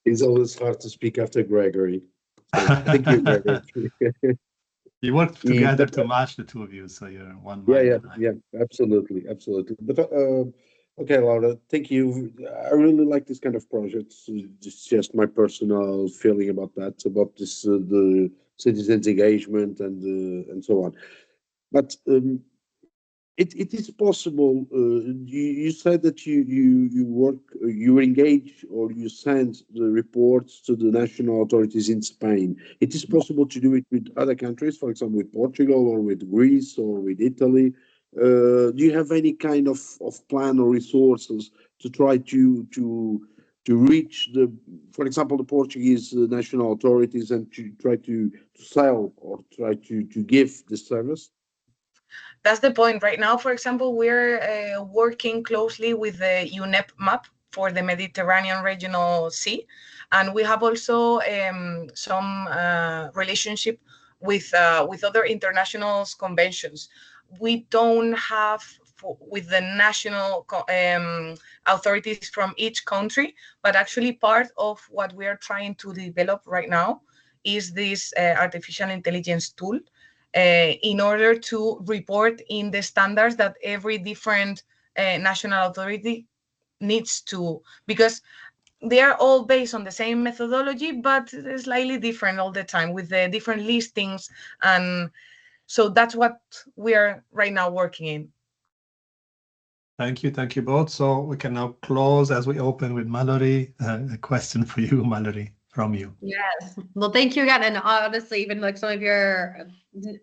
It's always hard to speak after Gregory. So thank you, Gregory. You worked together but, to match the two of you, so you're one mind. yeah, absolutely. But okay, Laura, thank you. I really like this kind of projects. It's just my personal feeling about that, about this the citizens' engagement and so on. But it is possible. You said that you engage or you send the reports to the national authorities in Spain. It is possible to do it with other countries, for example, with Portugal or with Greece or with Italy. Do you have any kind of plan or resources to try to reach for example, the Portuguese national authorities and to try to sell or try to give this service? That's the point. Right now, for example, we're working closely with the UNEP map for the Mediterranean regional sea, and we have also some relationship with other international conventions. We don't have with the national authorities from each country, but actually part of what we are trying to develop right now is this artificial intelligence tool in order to report in the standards that every different national authority needs to, because they are all based on the same methodology, but slightly different all the time with the different listings. And so that's what we are right now working in. Thank you both. So we can now close as we open with Mallory. A question for you, Mallory, from you. Yes. Well, thank you again. And honestly, even like some of your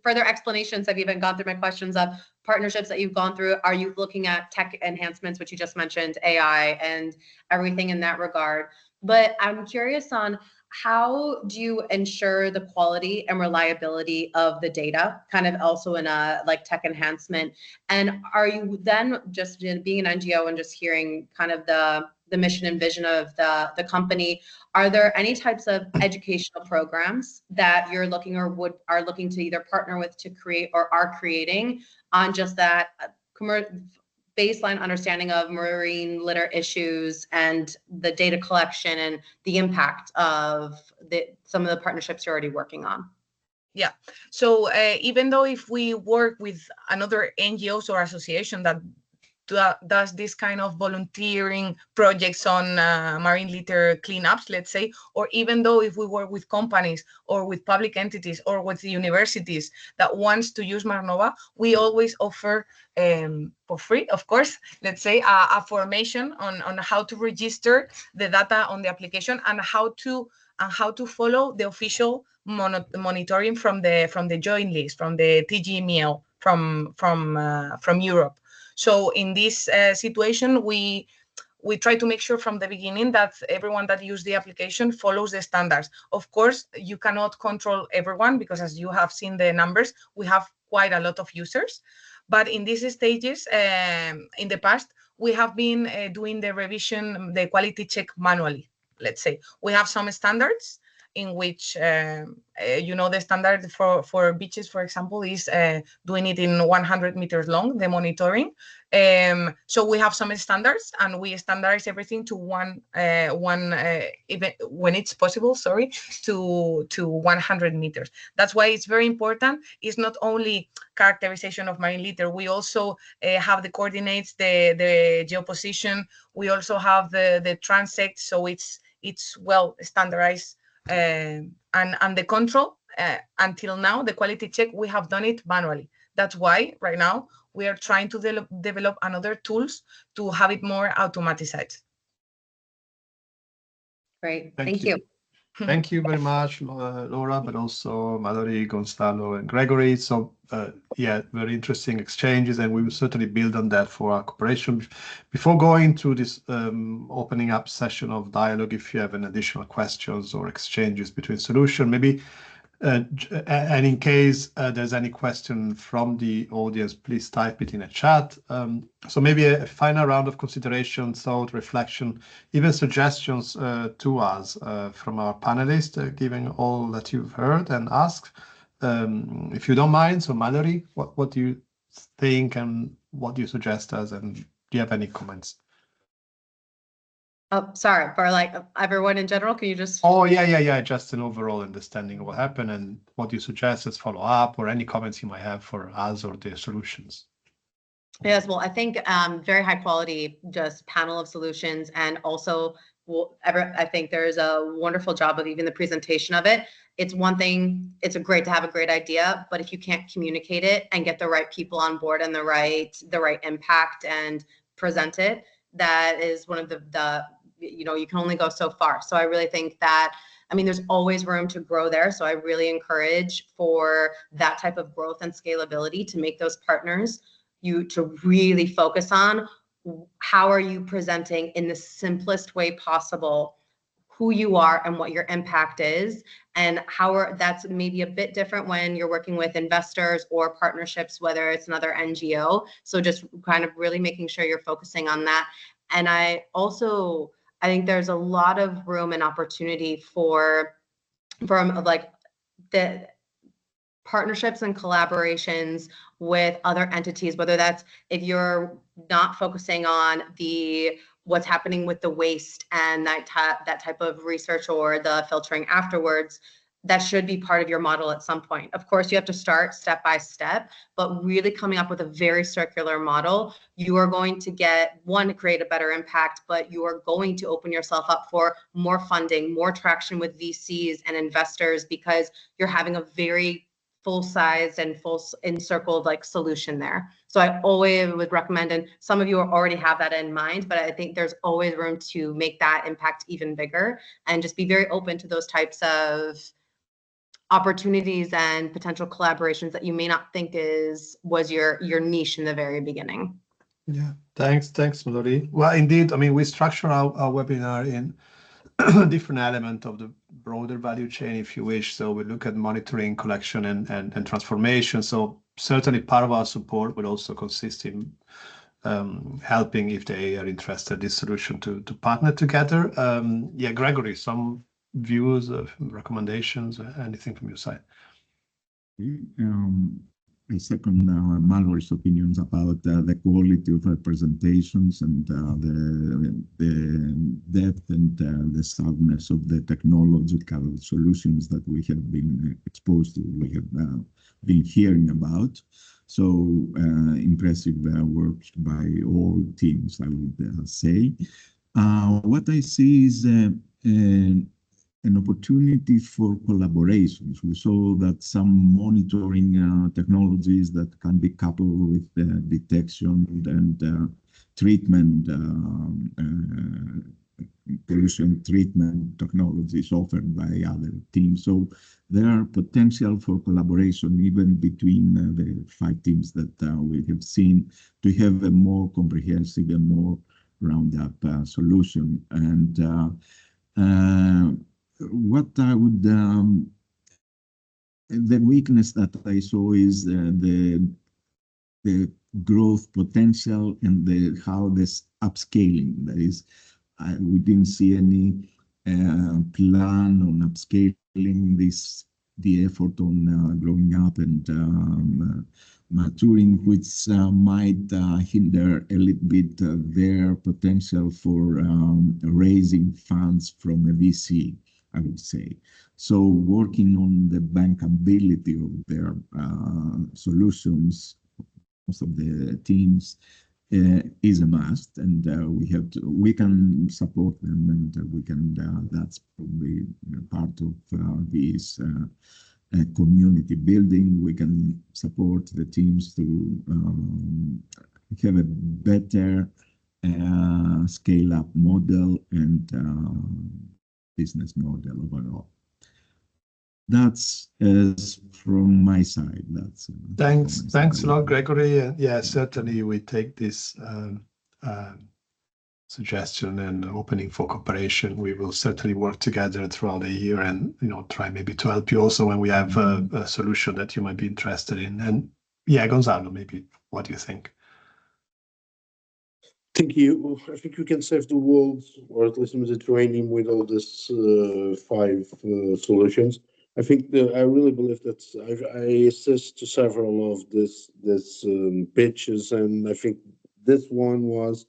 further explanations have even gone through my questions of partnerships that you've gone through. Are you looking at tech enhancements, which you just mentioned, AI and everything in that regard? But I'm curious on how do you ensure the quality and reliability of the data, kind of also in a like tech enhancement? And are you then just being an NGO and just hearing kind of the mission and vision of the company, are there any types of educational programs that you're looking or are looking to either partner with to create or are creating on just that baseline understanding of marine litter issues and the data collection and the impact of some of the partnerships you're already working on? Yeah. So even though if we work with another NGOs or association that does this kind of volunteering projects on marine litter cleanups, let's say, or even though if we work with companies or with public entities or with universities that wants to use Marnoba, we always offer for free, of course, let's say, a formation on how to register the data on the application and how to follow the official monitoring from the joint list, from the gGmbH from Europe. So in this situation, we try to make sure from the beginning that everyone that uses the application follows the standards. Of course, you cannot control everyone because as you have seen the numbers, we have quite a lot of users. But in these stages, in the past, we have been doing the revision, the quality check manually, let's say. We have some standards in which, the standard for beaches, for example, is doing it in 100 meters long, the monitoring. So we have some standards and we standardize everything to one even when it's possible, to 100 meters. That's why it's very important. It's not only characterization of marine litter. We also have the coordinates, the geoposition. We also have the transect. So it's well standardized. And the control until now, the quality check, we have done it manually. That's why right now we are trying to develop another tools to have it more automatized. Great, thank you. Thank you very much, Laura, but also Mallory, Gonzalo, and Gregory. So, yeah, very interesting exchanges, and we will certainly build on that for our cooperation. Before going to this opening up session of dialogue, if you have any additional questions or exchanges between solutions, maybe, and in case there's any question from the audience, please type it in a chat. So maybe a final round of consideration, thought, reflection, even suggestions to us from our panelists, given all that you've heard and asked. If you don't mind, so Mallory, what do you think and what do you suggest us, and do you have any comments? Oh, sorry, for like everyone in general, can you just? Oh, yeah. Just an overall understanding of what happened and what you suggest as follow up or any comments you might have for us or the solutions. Yes, well, I think very high quality, just panel of solutions, and also I think there's a wonderful job of even the presentation of it. It's one thing, it's great to have a great idea, but if you can't communicate it and get the right people on board and the right impact and present it, that is one of the you can only go so far. So I really think that, I mean, there's always room to grow there. So I really encourage for that type of growth and scalability to make those partners you to really focus on how are you presenting in the simplest way possible who you are and what your impact is, and that's maybe a bit different when you're working with investors or partnerships, whether it's another NGO. So just kind of really making sure you're focusing on that. And I think there's a lot of room and opportunity from like the partnerships and collaborations with other entities, whether that's if you're not focusing on what's happening with the waste and that type of research or the filtering afterwards, that should be part of your model at some point. Of course, you have to start step by step, but really coming up with a very circular model, you are going to create a better impact, but you are going to open yourself up for more funding, more traction with VCs and investors, because you're having a very full-sized and full encircled like solution there. So I always would recommend, and some of you already have that in mind, but I think there's always room to make that impact even bigger, and just be very open to those types of opportunities and potential collaborations that you may not think was your niche in the very beginning. Yeah, thanks, Mallory. Well, indeed, I mean, we structure our webinar in different element of the broader value chain, if you wish. So we look at monitoring, collection, and transformation. So certainly part of our support would also consist in helping, if they are interested in this solution, to partner together. Yeah, Gregory, some views of recommendations, anything from your side? I second Mallory's opinions about the quality of presentations and the depth and the soundness of the technological solutions that we have been exposed to, we have been hearing about. So impressive work by all teams, I would say. What I see is an opportunity for collaborations. We saw that some monitoring technologies that can be coupled with detection and treatment, pollution treatment technologies offered by other teams. So there are potential for collaboration even between the 5 teams that we have seen to have a more comprehensive and more round-up solution. And what I would, the weakness that I saw is the growth potential and how this upscaling. That is, we didn't see any plan on upscaling the effort on growing up and maturing, which might hinder a little bit their potential for raising funds from a VC, I would say. So working on the bankability of their solutions, most of the teams, is a must, and we can support them, and we can. That's probably part of this community building. We can support the teams to have a better scale-up model and business model overall. That's from my side. That's thanks a lot, Gregory. And yeah, certainly we take this suggestion and opening for cooperation. We will certainly work together throughout the year and try maybe to help you also when we have a solution that you might be interested in. And yeah, Gonzalo, maybe what do you think? Thank you. I think we can save the world, or at least the training, with all these 5 solutions. I think I really believe that I assist to several of this pitches, and I think this one was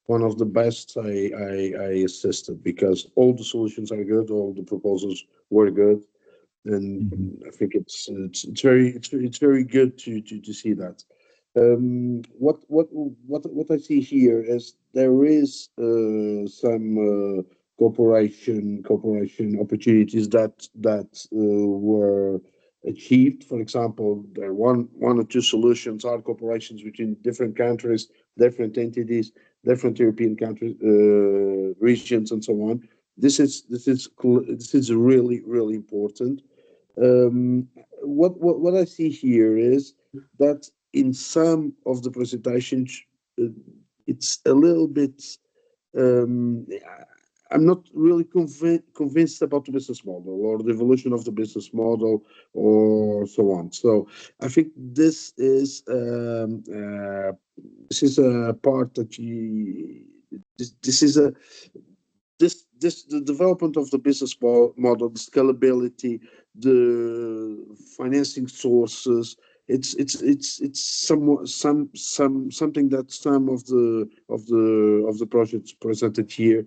one of the best I assisted, because all the solutions are good, all the proposals were good, and I think it's very good to see that. What I see here is there is some cooperation opportunities that were achieved. For example, there one or two solutions are cooperations between different countries, different entities, different European countries, regions, and so on. This is really important. What I see here is that in some of the presentations, it's a little bit. I'm not really convinced about the business model or the evolution of the business model or so on. So I think this is a part that the development of the business model, the scalability, the financing sources. It's something that some of the projects presented here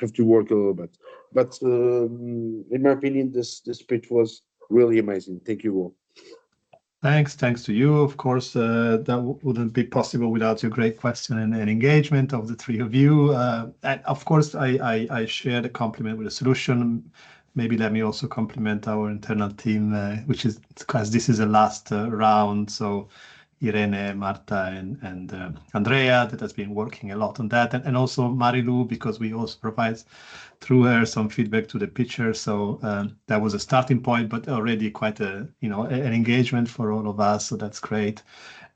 have to work a little bit. But in my opinion, this pitch was really amazing. Thank you all. Thanks to you. Of course, that wouldn't be possible without your great question and engagement of the three of you. And of course, I share the compliment with the solution. Maybe let me also compliment our internal team, which is because this is the last round. So Irene, Marta, and Andrea, that has been working a lot on that, and also Marilu, because we also provide through her some feedback to the pitcher. So that was a starting point, but already quite an engagement for all of us. So that's great.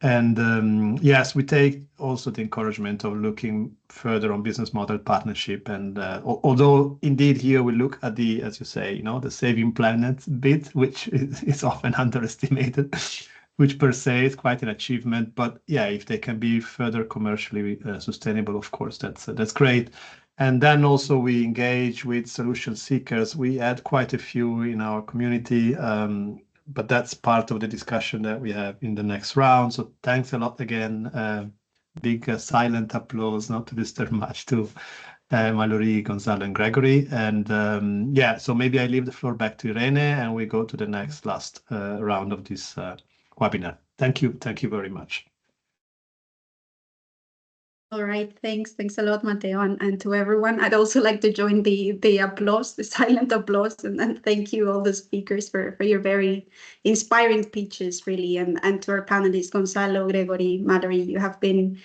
And yes, we take also the encouragement of looking further on business model partnership. And although indeed here we look at the, as you say, the saving planet bit, which is often underestimated, which per se is quite an achievement. But yeah, if they can be further commercially sustainable, of course, that's great. And then also we engage with solution seekers. We had quite a few in our community, but that's part of the discussion that we have in the next round. So thanks a lot again. Big silent applause, not to disturb much, to Mallory, Gonzalo, and Gregory. And yeah, so maybe I leave the floor back to Irene and we go to the last round of this webinar. Thank you very much. All right, thanks a lot, Matteo, and to everyone. I'd also like to join the applause, the silent applause, and thank you all the speakers for your very inspiring pitches, really, and to our panelists, Gonzalo, Gregory, Mallory, you have been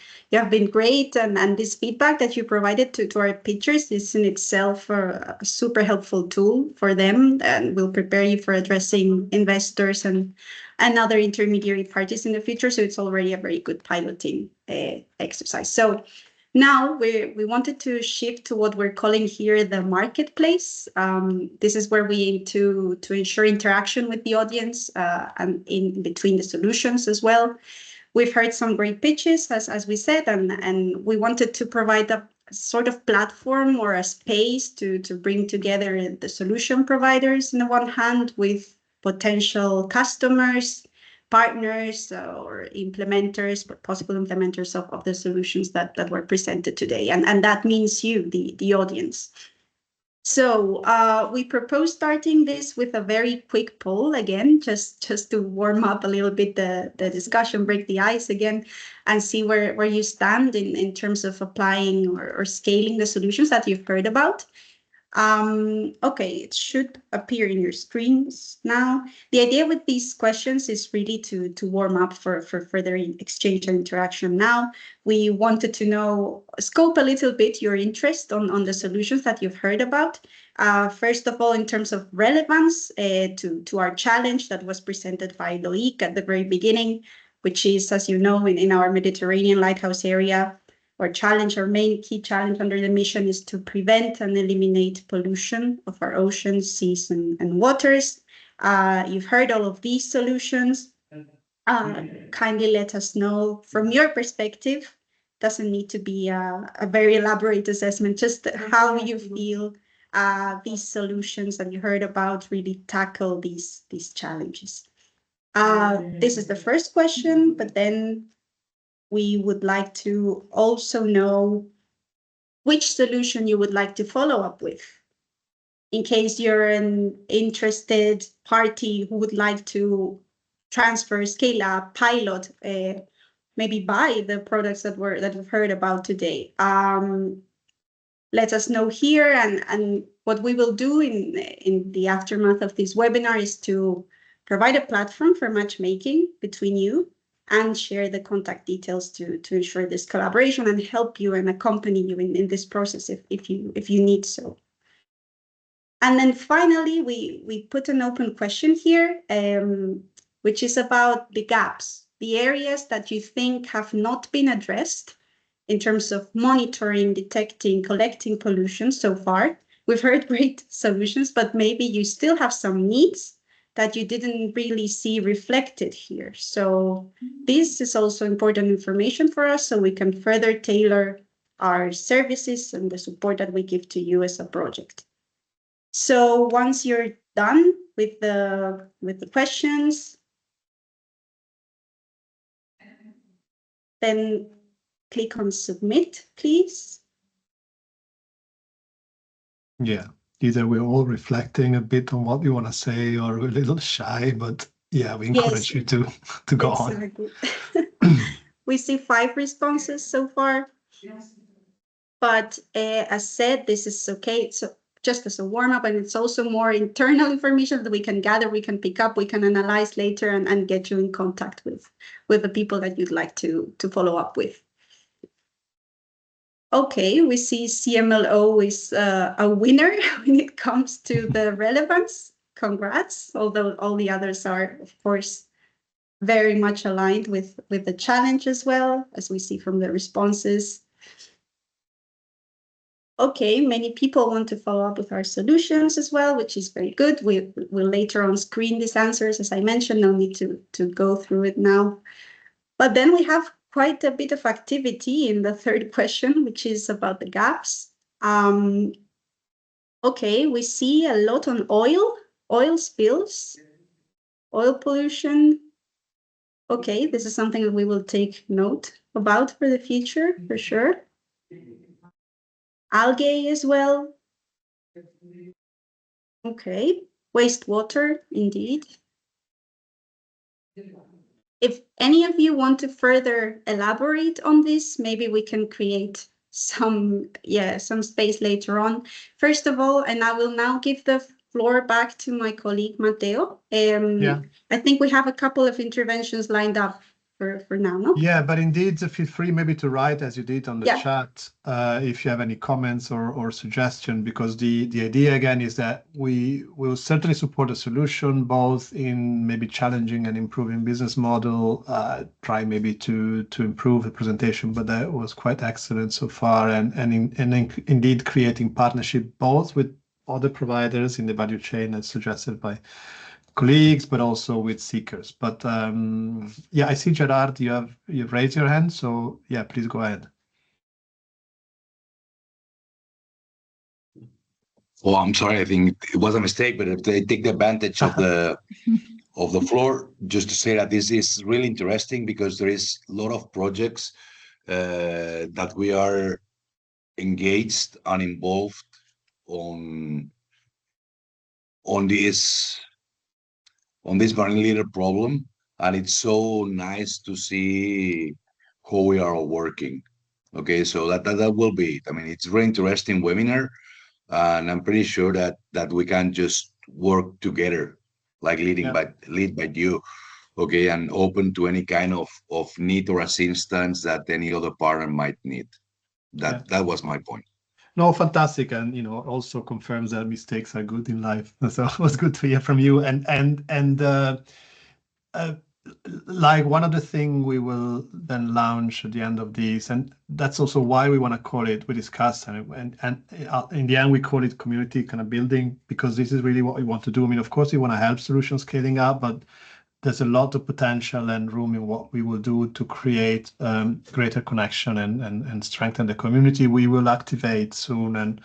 great, and this feedback that you provided to our pitchers is in itself a super helpful tool for them, and will prepare you for addressing investors and other intermediary parties in the future. So it's already a very good piloting exercise. So now we wanted to shift to what we're calling here the marketplace. This is where we aim to ensure interaction with the audience and in between the solutions as well. We've heard some great pitches, as we said, and we wanted to provide a sort of platform or a space to bring together the solution providers on the one hand with potential customers, partners, or implementers, possible implementers of the solutions that were presented today. And that means you, the audience. So we propose starting this with a very quick poll again, just to warm up a little bit the discussion, break the ice again, and see where you stand in terms of applying or scaling the solutions that you've heard about. Okay, it should appear in your screens now. The idea with these questions is really to warm up for further exchange and interaction. Now, we wanted to scope a little bit your interest on the solutions that you've heard about. First of all, in terms of relevance to our challenge that was presented by Loic at the very beginning, which is, as you know, in our Mediterranean lighthouse area, our main key challenge under the mission is to prevent and eliminate pollution of our oceans, seas, and waters. You've heard all of these solutions. Kindly let us know from your perspective. Doesn't need to be a very elaborate assessment, just how you feel these solutions that you heard about really tackle these challenges. This is the first question, but then we would like to also know which solution you would like to follow up with. In case you're an interested party who would like to transfer, scale up, pilot, maybe buy the products that we've heard about today. Let us know here, and what we will do in the aftermath of this webinar is to provide a platform for matchmaking between you and share the contact details to ensure this collaboration and help you and accompany you in this process if you need so. And then finally, we put an open question here, which is about the gaps, the areas that you think have not been addressed in terms of monitoring, detecting, collecting pollution so far. We've heard great solutions, but maybe you still have some needs that you didn't really see reflected here. So this is also important information for us so we can further tailor our services and the support that we give to you as a project. So once you're done with the questions, then click on submit, please. Yeah, either we're all reflecting a bit on what we want to say or we're a little shy, but yeah, we encourage you to go on. We see 5 responses so far. But as said, this is okay. So just as a warm-up, and it's also more internal information that we can gather, we can pick up, we can analyze later and get you in contact with the people that you'd like to follow up with. Okay, we see CMLO is a winner when it comes to the relevance. Congrats, although all the others are, of course, very much aligned with the challenge as well, as we see from the responses. Okay, many people want to follow up with our solutions as well, which is very good. We'll later on screen these answers, as I mentioned, no need to go through it now. But then we have quite a bit of activity in the third question, which is about the gaps. Okay, we see a lot on oil spills, oil pollution. Okay, this is something that we will take note about for the future, for sure. Algae as well. Okay, wastewater, indeed. If any of you want to further elaborate on this, maybe we can create some space later on. First of all, and I will now give the floor back to my colleague Matteo. I think we have a couple of interventions lined up for now, no? Yeah, but indeed, feel free maybe to write as you did on the chat if you have any comments or suggestion, because the idea again is that we will certainly support a solution both in maybe challenging and improving business model, try maybe to improve the presentation, but that was quite excellent so far, and indeed creating partnership both with other providers in the value chain as suggested by colleagues, but also with seekers. But yeah, I see Gerard, you've raised your hand, so yeah, please go ahead. Oh, I'm sorry. I think it was a mistake, but I take the advantage of the floor just to say that this is really interesting because there is a lot of projects that we are engaged and involved on this marine litter problem, and it's so nice to see how we are all working. Okay, so that will be it. I mean, it's a very interesting webinar, and I'm pretty sure that we can just work together, like lead by you, okay, and open to any kind of need or assistance that any other partner might need. That was my point. No, fantastic, and also confirms that mistakes are good in life. So it was good to hear from you. And like one of the things we will then launch at the end of this, and that's also why we want to call it. We discussed and in the end we call it community kind of building, because this is really what we want to do. I mean, of course, we want to help solution scaling up, but there's a lot of potential and room in what we will do to create greater connection and strengthen the community. We will activate soon, and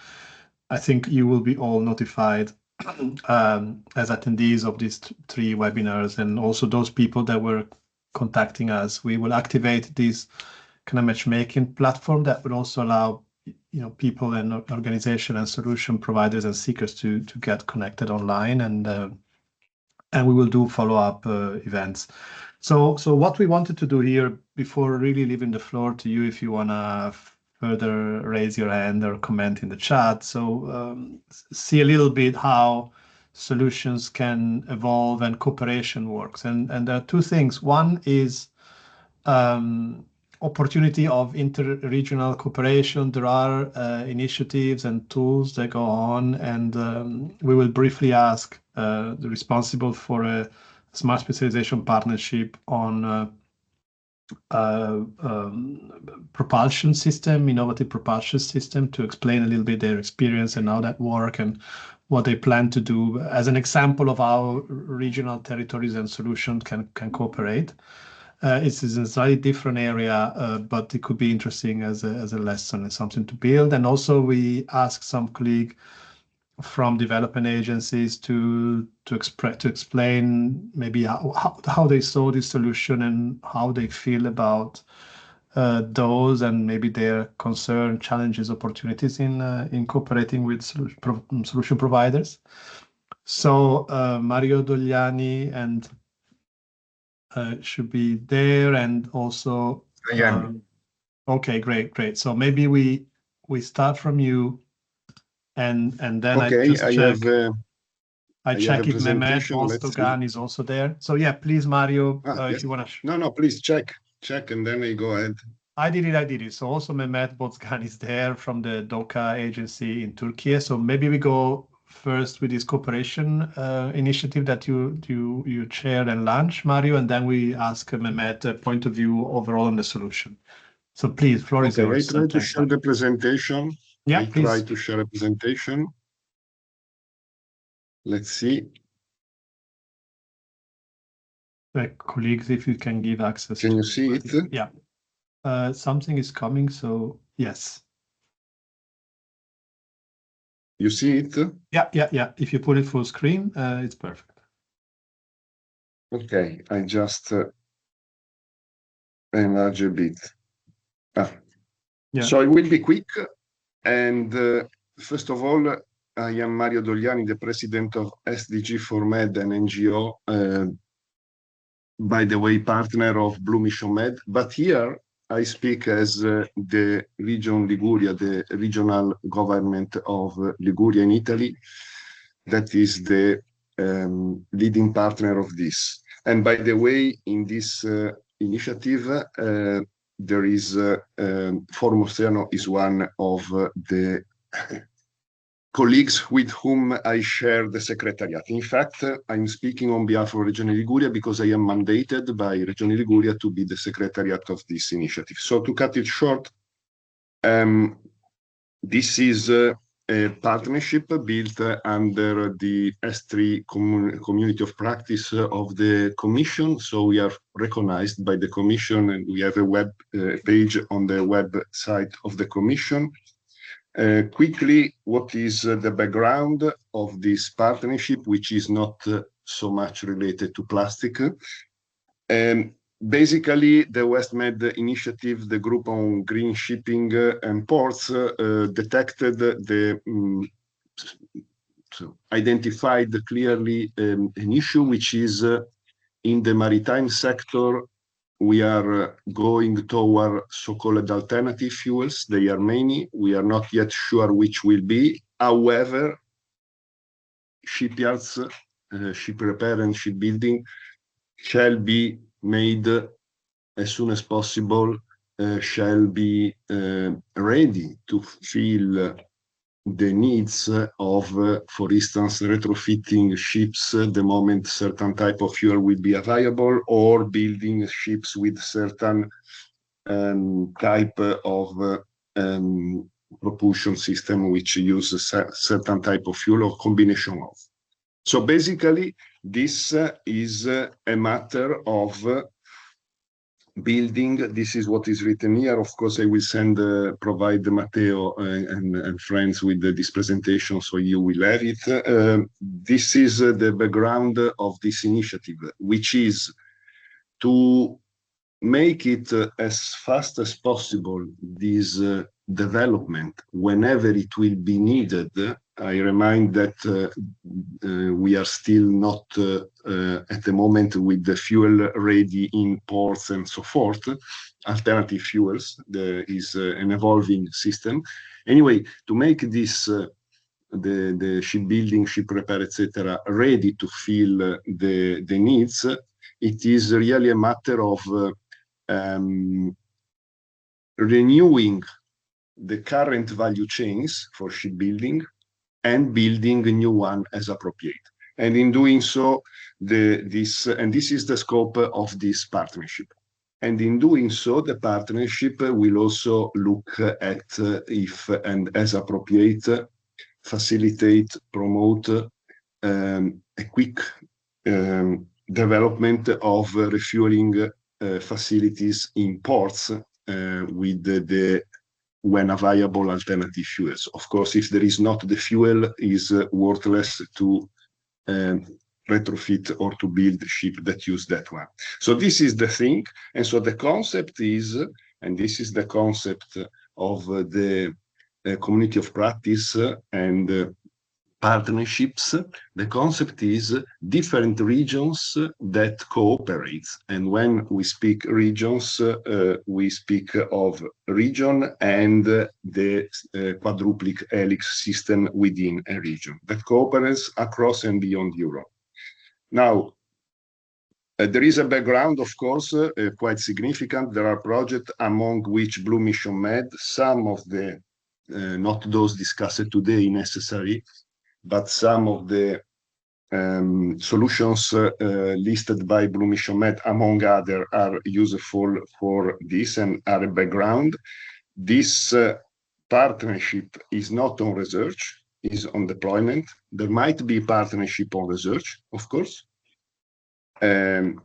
I think you will be all notified as attendees of these 3 webinars, and also those people that were contacting us. We will activate this kind of matchmaking platform that would also allow people and organization and solution providers and seekers to get connected online, and we will do follow-up events. So what we wanted to do here, before really leaving the floor to you, if you want to further raise your hand or comment in the chat, so see a little bit how solutions can evolve and cooperation works. And there are two things. One is opportunity of inter-regional cooperation. There are initiatives and tools that go on, and we will briefly ask the responsible for a smart specialization partnership on propulsion system, innovative propulsion system, to explain a little bit their experience and how that work and what they plan to do as an example of how regional territories and solutions can cooperate. It's a slightly different area, but it could be interesting as a lesson and something to build. And also we ask some colleagues from development agencies to explain maybe how they saw this solution and how they feel about those, and maybe their concern, challenges, opportunities in cooperating with solution providers. So Mario Dogliani and should be there, and also okay, great. So maybe we start from you, and then okay, I check if Mehmet Mostogan is also there. So yeah, please, Mario, yes. if you want to. No, please check, and then I go ahead. I did it. So also Mehmet Bozgan is there from the DOCA agency in Turkey. So maybe we go first with this cooperation initiative that you chaired and launched, Mario, and then we ask Mehmet a point of view overall on the solution. So please, floor is yours. I try to share the presentation. Yeah, please. Try to share a presentation. Let's see. Colleagues, if you can give access. Can you see it? Yeah. Something is coming, so yes. You see it? Yeah. If you put it full screen, it's perfect. Okay, I just enlarge a bit. Yeah. So I will be quick. And first of all, I am Mario Dogliani, the president of SDG4Med, an NGO, by the way, partner of Blue Mission Med. But here I speak as the region Liguria, the regional government of Liguria in Italy, that is the leading partner of this. And by the way, in this initiative, there is Forum Oceano is one of the colleagues with whom I share the secretariat. In fact, I'm speaking on behalf of Regione Liguria because I am mandated by Regione Liguria to be the secretariat of this initiative. So to cut it short, this is a partnership built under the S3 community of practice of the Commission. So we are recognized by the Commission, and we have a web page on the website of the Commission. Quickly, what is the background of this partnership, which is not so much related to plastic? Basically, the WestMed initiative, the group on green shipping and ports, identified clearly an issue, which is in the maritime sector. We are going toward so-called alternative fuels. They are many. We are not yet sure which will be. However, shipyards, ship repair and shipbuilding shall be made as soon as possible, shall be ready to fill the needs of, for instance, retrofitting ships the moment certain type of fuel will be available, or building ships with certain type of propulsion system which use a certain type of fuel or combination of. So basically, this is a matter of building. This is what is written here. Of course, I will provide Matteo and friends with this presentation, so you will have it. This is the background of this initiative, which is to make it as fast as possible, this development whenever it will be needed. I remind that we are still not at the moment with the fuel ready in ports and so forth. Alternative fuels is an evolving system. Anyway, to make this the shipbuilding, ship repair, etc., ready to fill the needs, it is really a matter of renewing the current value chains for shipbuilding and building a new one as appropriate. And in doing so, this is the scope of this partnership. And in doing so, the partnership will also look at if and as appropriate, facilitate, promote a quick development of refueling facilities in ports with the when available alternative fuels. Of course, if there is not the fuel, it is worthless to retrofit or to build a ship that use that one. So this is the thing. And so the concept is, and this is the concept of the community of practice and partnerships. The concept is different regions that cooperate. And when we speak regions, we speak of region and the quadruplic helix system within a region that cooperates across and beyond Europe. Now, there is a background, of course, quite significant. There are projects among which Blue Mission Med, some of the, not those discussed today necessary, but some of the solutions listed by Blue Mission Med, among others, are useful for this and are a background. This partnership is not on research, is on deployment. There might be partnership on research, of course. And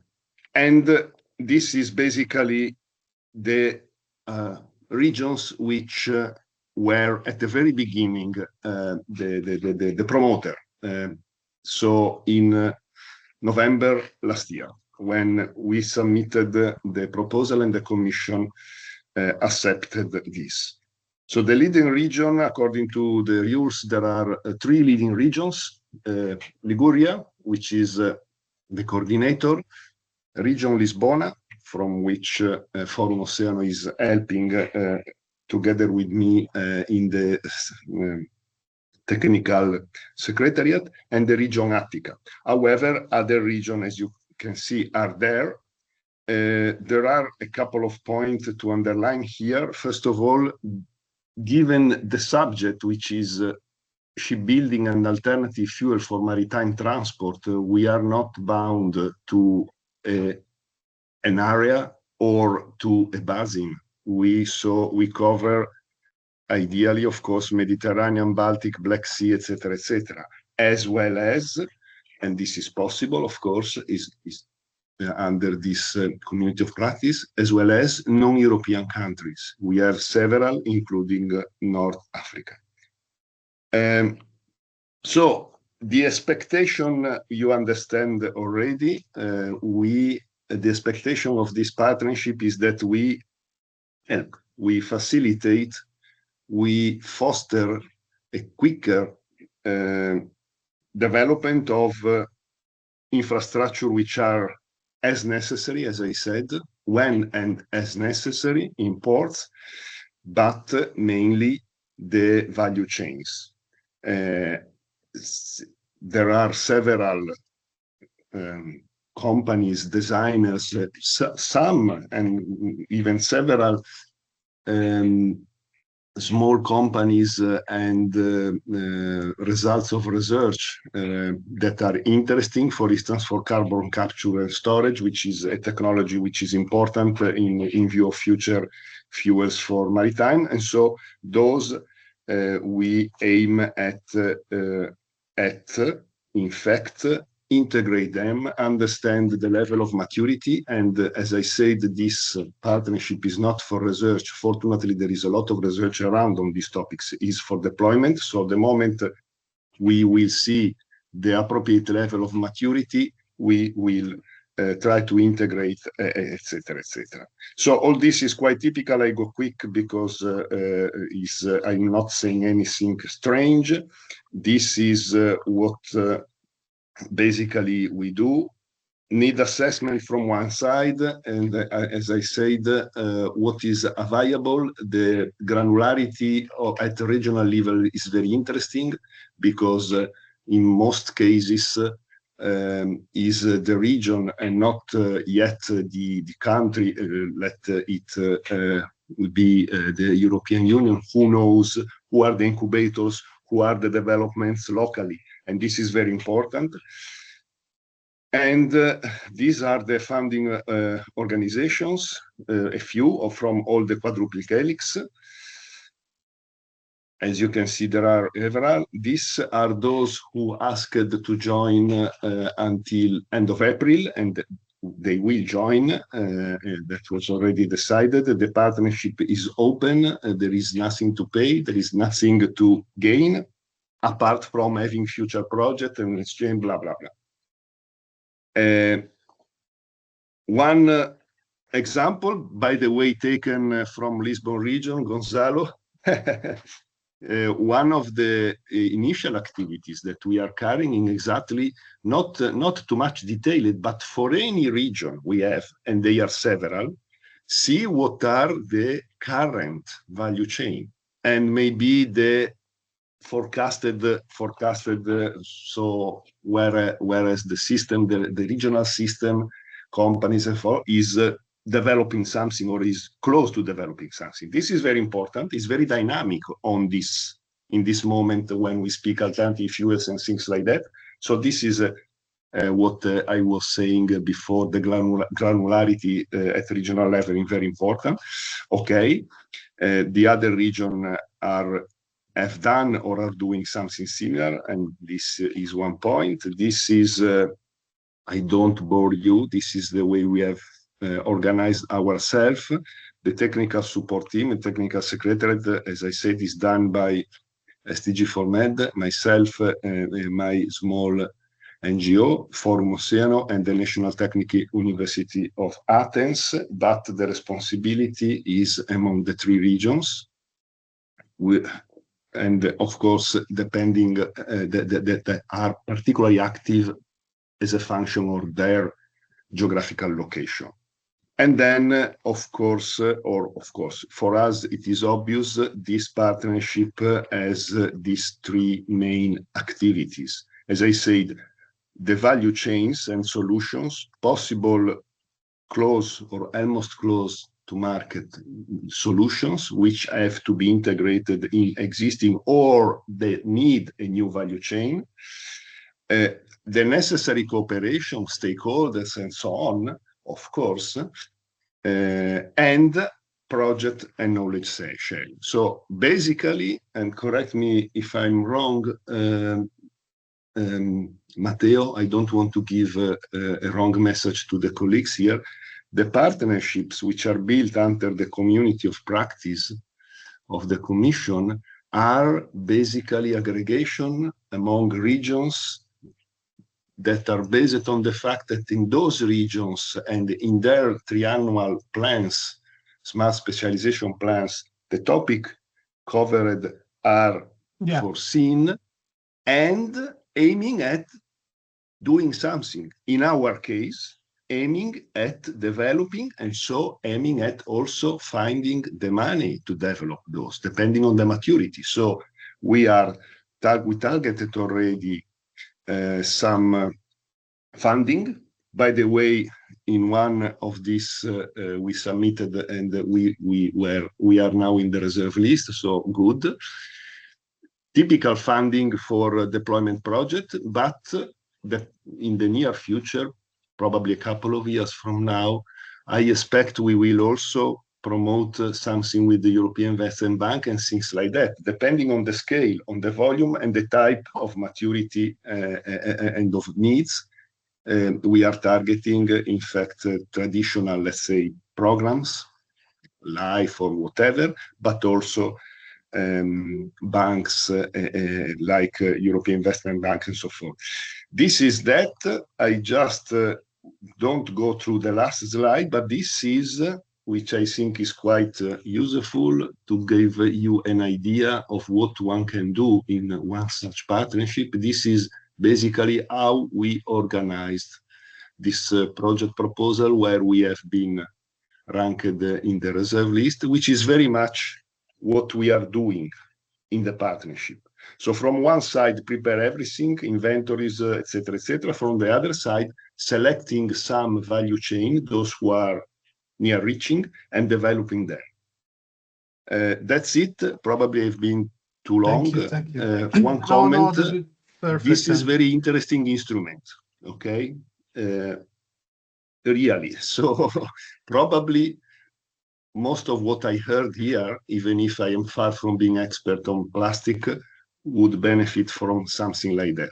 this is basically the regions which were at the very beginning the promoter. So in November last year, when we submitted the proposal and the Commission accepted this. So the leading region, according to the rules, there are 3 leading regions. Liguria, which is the coordinator, Region Lisbona, from which Forum Oceano is helping together with me in the technical secretariat, and the region Attica. However, other regions, as you can see, are there. There are a couple of points to underline here. First of all, given the subject, which is shipbuilding and alternative fuel for maritime transport, we are not bound to an area or to a basin. We cover ideally, of course, Mediterranean, Baltic, Black Sea, etc., as well as, and this is possible, of course, is under this community of practice, as well as non-European countries. We have several, including North Africa. So the expectation, you understand already, the expectation of this partnership is that we facilitate, we foster a quicker development of infrastructure which are as necessary, as I said, when and as necessary in ports, but mainly the value chains. There are several companies, designers, some and even several small companies and results of research that are interesting, for instance, for carbon capture and storage, which is a technology which is important in view of future fuels for maritime. And so those we aim at in fact, integrate them, understand the level of maturity. And as I said, this partnership is not for research. Fortunately, there is a lot of research around on these topics, is for deployment. So the moment we will see the appropriate level of maturity, we will try to integrate, etc., etc. So all this is quite typical. I go quick because I'm not saying anything strange. This is what basically we do. Need assessment from one side, and as I said, what is available, the granularity at the regional level is very interesting, because in most cases is the region and not yet the country, let it be the European Union, who knows who are the incubators, who are the developments locally, and this is very important. And these are the funding organizations, a few from all the quadruple helix. As you can see, there are several. These are those who asked to join until end of April, and they will join. That was already decided. The partnership is open. There is nothing to pay. There is nothing to gain, apart from having future project and exchange, blah, blah, blah. One example, by the way, taken from Lisbon region, Gonzalo, one of the initial activities that we are carrying exactly, not too much detailed, but for any region we have, and they are several, see what are the current value chain, and maybe the forecasted, so whereas the system, the regional system, companies and so is developing something or is close to developing something. This is very important. It's very dynamic on this, in this moment when we speak alternative fuels and things like that. So this is what I was saying before, the granularity at regional level is very important. Okay, the other region have done or are doing something similar, and this is one point. This is, I don't bore you, this is the way we have organized ourselves. The technical support team and technical secretariat, as I said, is done by SDG4Med, myself, my small NGO, Forum Oceano, and the National Technical University of Athens, but the responsibility is among the three regions. And of course, depending that are particularly active as a function of their geographical location. And then, of course, for us, it is obvious this partnership has these three main activities. As I said, the value chains and solutions, possible close or almost close to market solutions, which have to be integrated in existing or they need a new value chain, the necessary cooperation, stakeholders and so on, of course, and project and knowledge sharing. So basically, and correct me if I'm wrong, Matteo, I don't want to give a wrong message to the colleagues here. The partnerships which are built under the community of practice of the Commission are basically aggregation among regions that are based on the fact that in those regions and in their triannual plans, smart specialization plans, the topic covered are foreseen and aiming at doing something. In our case, aiming at developing, and so aiming at also finding the money to develop those, depending on the maturity. So we targeted already some funding. By the way, in one of these we submitted, and we are now in the reserve list, so good. Typical funding for deployment project, but in the near future, probably a couple of years from now, I expect we will also promote something with the European Investment Bank and things like that, depending on the scale, on the volume and the type of maturity and of needs. We are targeting, in fact, traditional, let's say, programs, life or whatever, but also banks like European Investment Bank and so forth. This is that. I just don't go through the last slide, but this is, which I think is quite useful to give you an idea of what one can do in one such partnership. This is basically how we organized this project proposal, where we have been ranked in the reserve list, which is very much what we are doing in the partnership. So from one side, prepare everything, inventories, etc., etc. From the other side, selecting some value chain, those who are near reaching, and developing them. That's it. Probably I've been too long. Thank you. One comment. No, perfect. This is very interesting instrument. Okay. Really. So probably most of what I heard here, even if I am far from being expert on plastic, would benefit from something like that.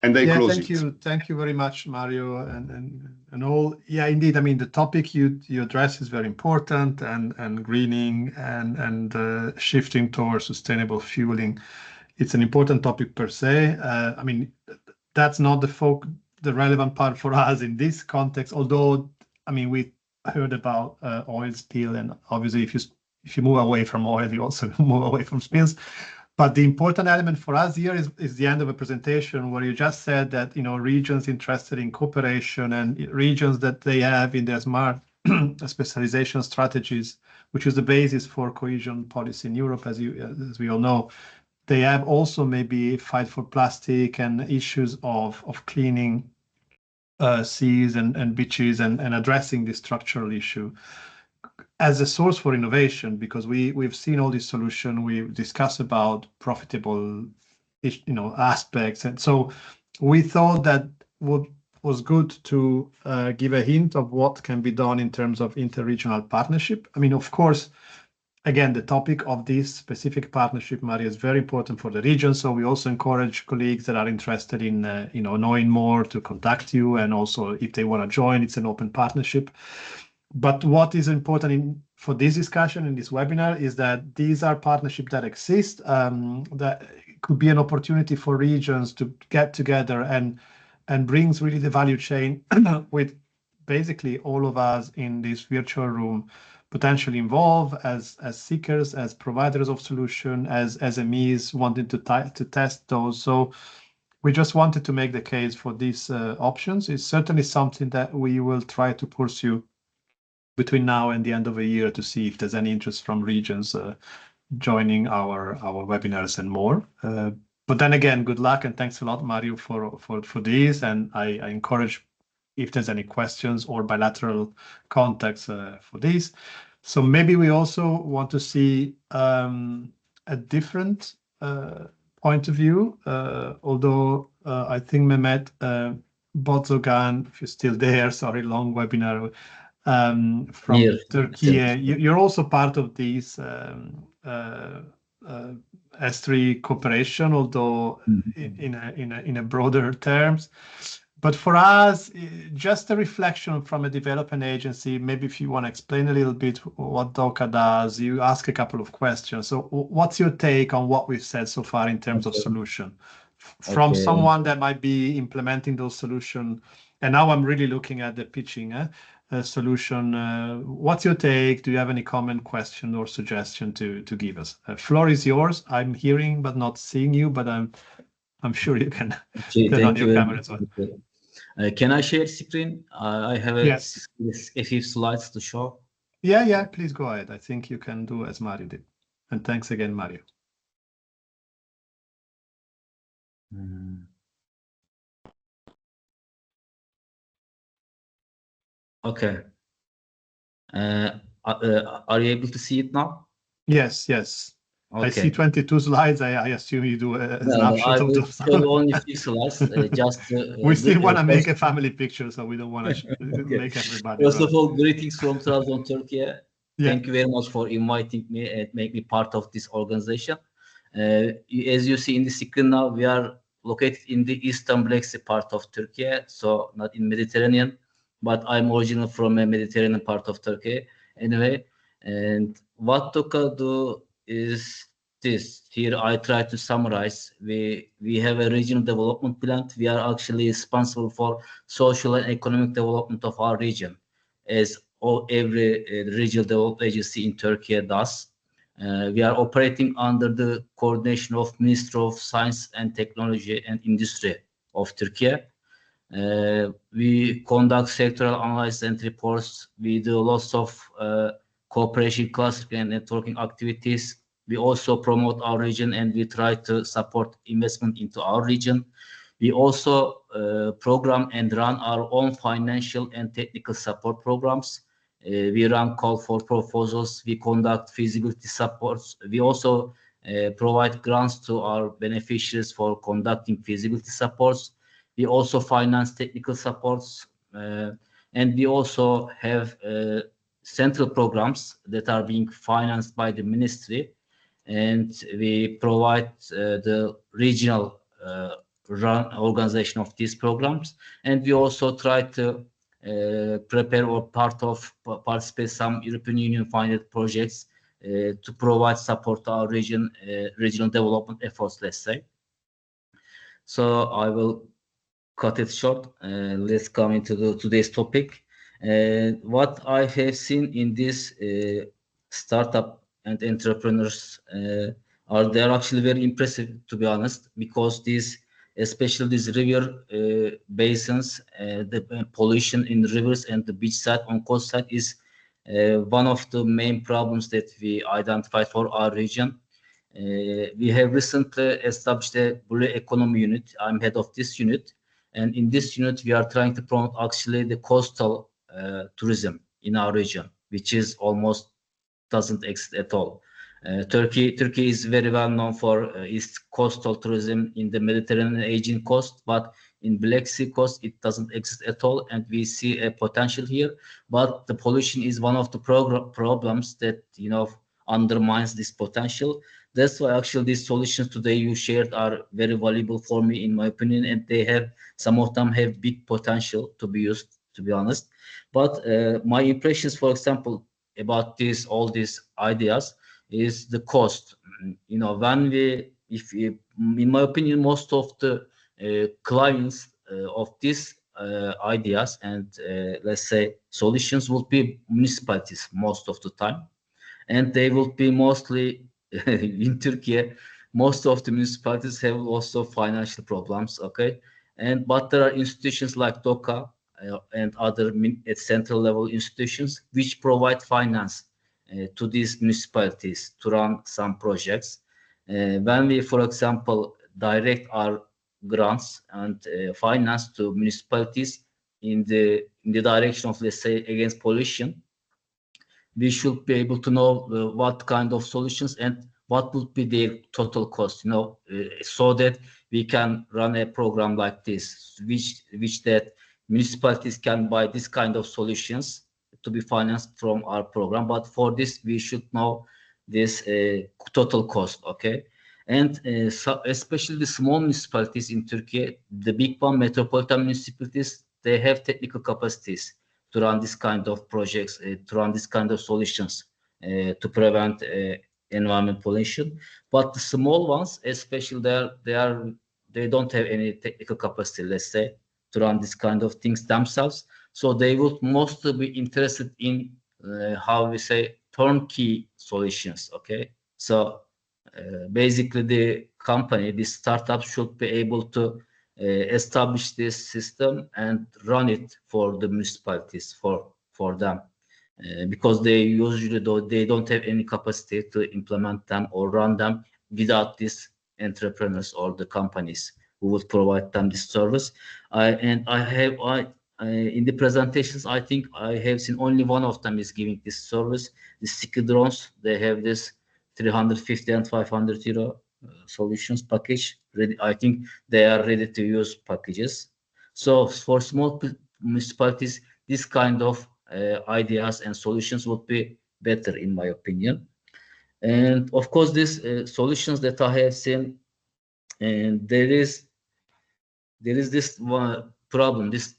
And I close it. Thank you very much, Mario, and all. Yeah, indeed. I mean, the topic you address is very important, and greening and shifting towards sustainable fueling. It's an important topic per se. I mean, that's not the relevant part for us in this context. Although, I mean, we heard about oil spill, and obviously, if you move away from oil, you also move away from spills. But the important element for us here is the end of a presentation where you just said that, you know, regions interested in cooperation and regions that they have in their smart specialization strategies, which is the basis for cohesion policy in Europe, as we all know. They have also maybe fight for plastic and issues of cleaning seas and beaches and addressing this structural issue as a source for innovation, because we've seen all these solutions, we've discussed about profitable, you know, aspects, and so we thought that what was good to give a hint of what can be done in terms of interregional partnership. I mean, of course, again, the topic of this specific partnership, Maria, is very important for the region. So we also encourage colleagues that are interested in, you know, knowing more to contact you, and also if they want to join, it's an open partnership. But what is important for this discussion in this webinar is that these are partnerships that exist, that could be an opportunity for regions to get together and brings really the value chain with basically all of us in this virtual room potentially involved as seekers, as providers of solution, as SMEs wanting to test those. So we just wanted to make the case for these options. It's certainly something that we will try to pursue between now and the end of the year to see if there's any interest from regions joining our webinars and more. But then again, good luck and thanks a lot, Mario, for this. And I encourage if there's any questions or bilateral contacts for this. So maybe we also want to see a different point of view, although I think Mehmet Bozogan, if you're still there, sorry, long webinar, from Turkey. You're also part of these S3 cooperation, although in a broader terms. But for us, just a reflection from a development agency, maybe if you want to explain a little bit what DOCA does, you ask a couple of questions. So what's your take on what we've said so far in terms of solution? From someone that might be implementing those solutions, and now I'm really looking at the pitching solution. What's your take? Do you have any comment, question, or suggestion to give us? Floor is yours. I'm hearing but not seeing you, but I'm sure you can turn on your camera as well. Can I share screen? I have a few slides to show. Yeah, please go ahead. I think you can do as Mario did. And thanks again, Mario. Okay. Are you able to see it now? Yes. Okay. I see 22 slides. I assume you do a snapshot of those. Only few slides. We still want to make a family picture, so we don't want to make everybody. First of all, greetings from Trabzon, Turkey. Thank you very much for inviting me and make me part of this organization. As you see in the screen now, we are located in the Eastern Black Sea part of Turkey, so not in Mediterranean, but I'm original from a Mediterranean part of Turkey anyway. And what DOCA do is this. Here I try to summarize. We have a regional development plan. We are actually responsible for social and economic development of our region, as every regional development agency in Turkey does. We are operating under the coordination of Ministry of Science and Technology and Industry of Turkey. We conduct sectoral analysis and reports. We do lots of cooperation, clustering, and networking activities. We also promote our region and we try to support investment into our region. We also program and run our own financial and technical support programs. We run call for proposals. We conduct feasibility supports. We also provide grants to our beneficiaries for conducting feasibility supports. We also finance technical supports, and we also have central programs that are being financed by the ministry, and we provide the regional run organization of these programs, and we also try to prepare or participate some European Union funded projects to provide support to our regional development efforts, let's say. So I will cut it short. Let's come into today's topic. What I have seen in this startup and entrepreneurs they're actually very impressive, to be honest, because especially these river basins, the pollution in the rivers and the beach side on coast side is one of the main problems that we identified for our region. We have recently established a Blue Economy unit. I'm head of this unit. And in this unit, we are trying to promote actually the coastal tourism in our region, which is almost doesn't exist at all. Turkey is very well known for its coastal tourism in the Mediterranean Aegean coast, but in Black Sea coast, it doesn't exist at all. And we see a potential here, but the pollution is one of the problems that, undermines this potential. That's why actually these solutions today you shared are very valuable for me, in my opinion, and some of them have big potential to be used, to be honest. But my impressions, for example, about all these ideas is the cost. In my opinion, most of the clients of these ideas and let's say solutions will be municipalities most of the time, and they will be mostly in Turkey. Most of the municipalities have also financial problems, okay? But there are institutions like DOCA and other at central level institutions which provide finance to these municipalities to run some projects. When we, for example, direct our grants and finance to municipalities in the direction of, let's say, against pollution, we should be able to know what kind of solutions and what would be their total cost, so that we can run a program like this, which that municipalities can buy this kind of solutions to be financed from our program. But for this, we should know this total cost, okay? And especially the small municipalities in Turkey, the big one, metropolitan municipalities, they have technical capacities to run this kind of projects, to run this kind of solutions to prevent environment pollution. But the small ones, especially they don't have any technical capacity, let's say, to run this kind of things themselves. So they would mostly be interested in how we say turnkey solutions. Okay, so basically the company, this startup, should be able to establish this system and run it for the municipalities, for them, because they usually they don't have any capacity to implement them or run them without these entrepreneurs or the companies who would provide them this service. In the presentations, I think I have seen only one of them is giving this service. The ski drones, they have this 350 and 500 euro solutions package ready. I think they are ready to use packages. So for small municipalities, this kind of ideas and solutions would be better, in my opinion. And of course, these solutions that I have seen, and there is this one problem. This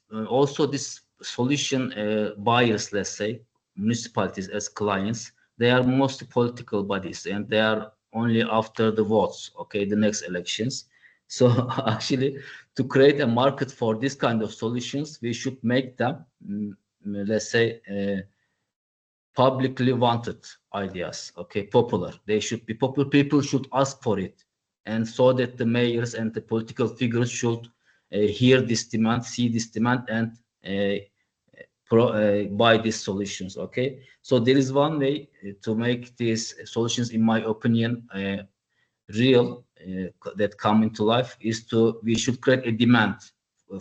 solution buyers, let's say, municipalities as clients, they are mostly political bodies, and they are only after the votes, okay, the next elections. So actually, to create a market for this kind of solutions, we should make them, let's say, publicly wanted ideas, okay, popular. They should be popular. People should ask for it, and so that the mayors and the political figures should hear this demand, see this demand, and buy these solutions. Okay, so there is one way to make these solutions, in my opinion, real, that come into life, is we should create a demand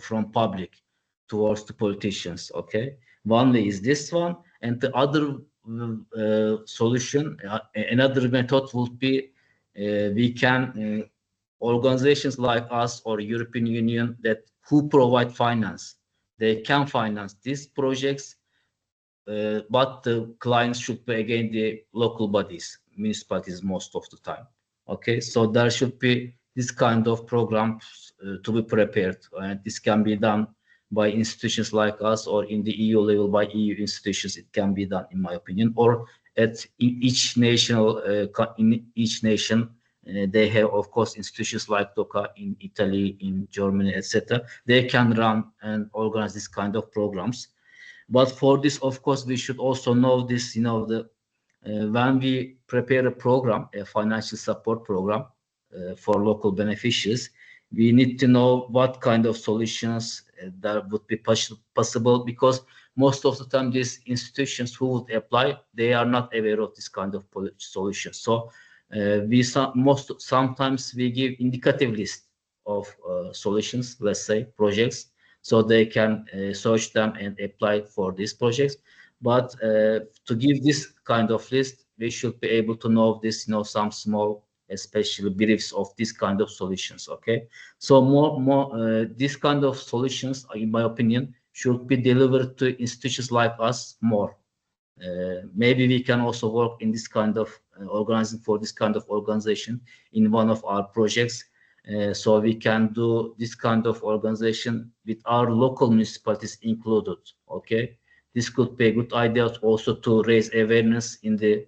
from public towards the politicians. Okay, one way is this one, and the other solution, another method would be we can organizations like us or European Union that who provide finance, they can finance these projects, but the clients should be again the local bodies, municipalities most of the time. Okay, so there should be this kind of programs to be prepared, and this can be done by institutions like us, or in the EU level by EU institutions. It can be done, in my opinion, or at each national in each nation. They have, of course, institutions like DOCA in Italy, in Germany, etc. They can run and organize this kind of programs. But for this, of course, we should also know this, when we prepare a program, a financial support program for local beneficiaries, we need to know what kind of solutions that would be possible, because most of the time these institutions who would apply, they are not aware of this kind of solutions. So sometimes we give indicative list of solutions, let's say projects, so they can search them and apply for these projects. But to give this kind of list, we should be able to know this, some small, especially briefs of this kind of solutions. Okay, so more this kind of solutions, in my opinion, should be delivered to institutions like us more. Maybe we can also work in this kind of organizing for this kind of organization in one of our projects. So we can do this kind of organization with our local municipalities included. Okay, this could be a good idea also to raise awareness in the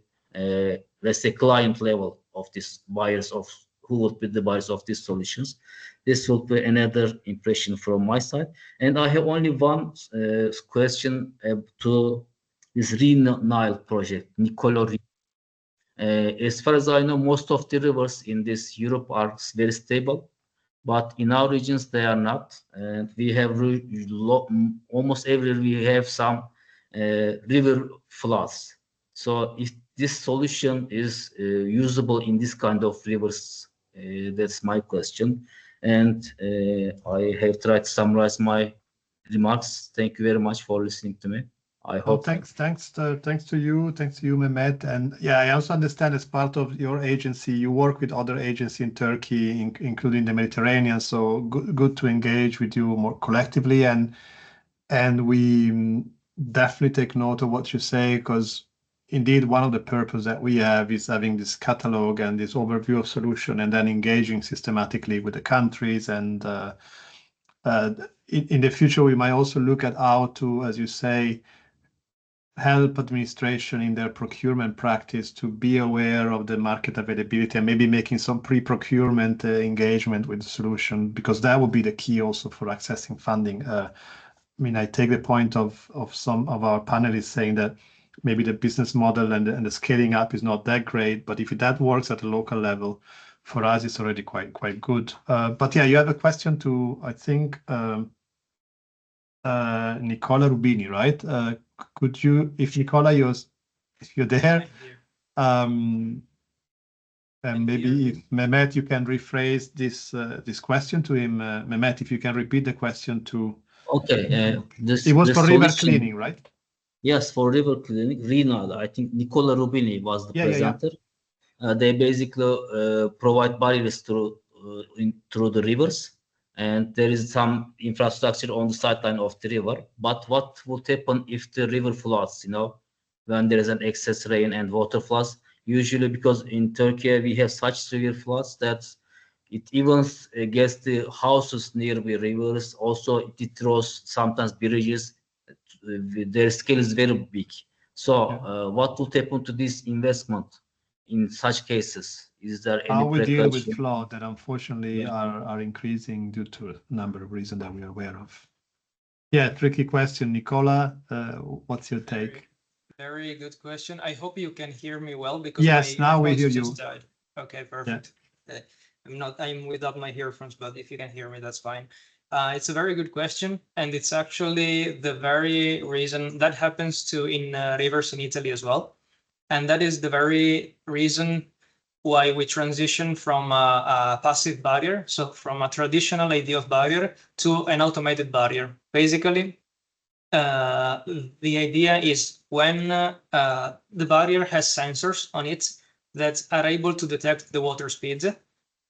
let's say client level of these buyers, of who would be the buyers of these solutions. This will be another impression from my side. And I have only one question to this Nile project, Nicola. As far as I know, most of the rivers in this Europe are very stable, but in our regions they are not. And we have almost every year we have some river floods. So if this solution is usable in this kind of rivers, that's my question. And I have tried to summarize my remarks. Thank you very much for listening to me. I hope. Thanks to you, Mehmet. And yeah, I also understand as part of your agency, you work with other agencies in Turkey, including the Mediterranean. So good to engage with you more collectively, and we definitely take note of what you say, because indeed one of the purposes that we have is having this catalog and this overview of solution, and then engaging systematically with the countries. And in the future, we might also look at how to, as you say, help administration in their procurement practice to be aware of the market availability, and maybe making some pre-procurement engagement with the solution, because that would be the key also for accessing funding. I mean, I take the point of some of our panelists saying that maybe the business model and the scaling up is not that great, but if that works at a local level, for us, it's already quite good. But yeah, you have a question to, I think, Nicola Rubini, right? Could you, if Nicola, if you're there, and maybe if Mehmet, you can rephrase this question to him. Mehmet, if you can repeat the question to. Okay. It was for river cleaning, right? Yes, for river cleaning. Rina, I think Nicola Rubini was the presenter. Yeah. They basically provide barriers through the rivers. And there is some infrastructure on the sideline of the river. But what would happen if the river floods, when there is an excess rain and water floods? Usually, because in Turkey, we have such severe floods that it even gets the houses near the rivers. Also, it throws sometimes bridges. Their scale is very big. So what would happen to this investment in such cases? Is there any How we deal with precaution? flood that unfortunately are increasing due to a number of reasons that we are aware of. Yeah, tricky question. Nicola, what's your take? Very good question. I hope you can hear me well because Yes, my now we earphones hear just you. died. Okay, perfect. I'm without my earphones, but if you can hear me, that's fine. It's a very good question, and it's actually the very reason that happens in rivers in Italy as well. And that is the very reason why we transition from a passive barrier, so from a traditional idea of barrier to an automated barrier. Basically, the idea is when the barrier has sensors on it that are able to detect the water speeds.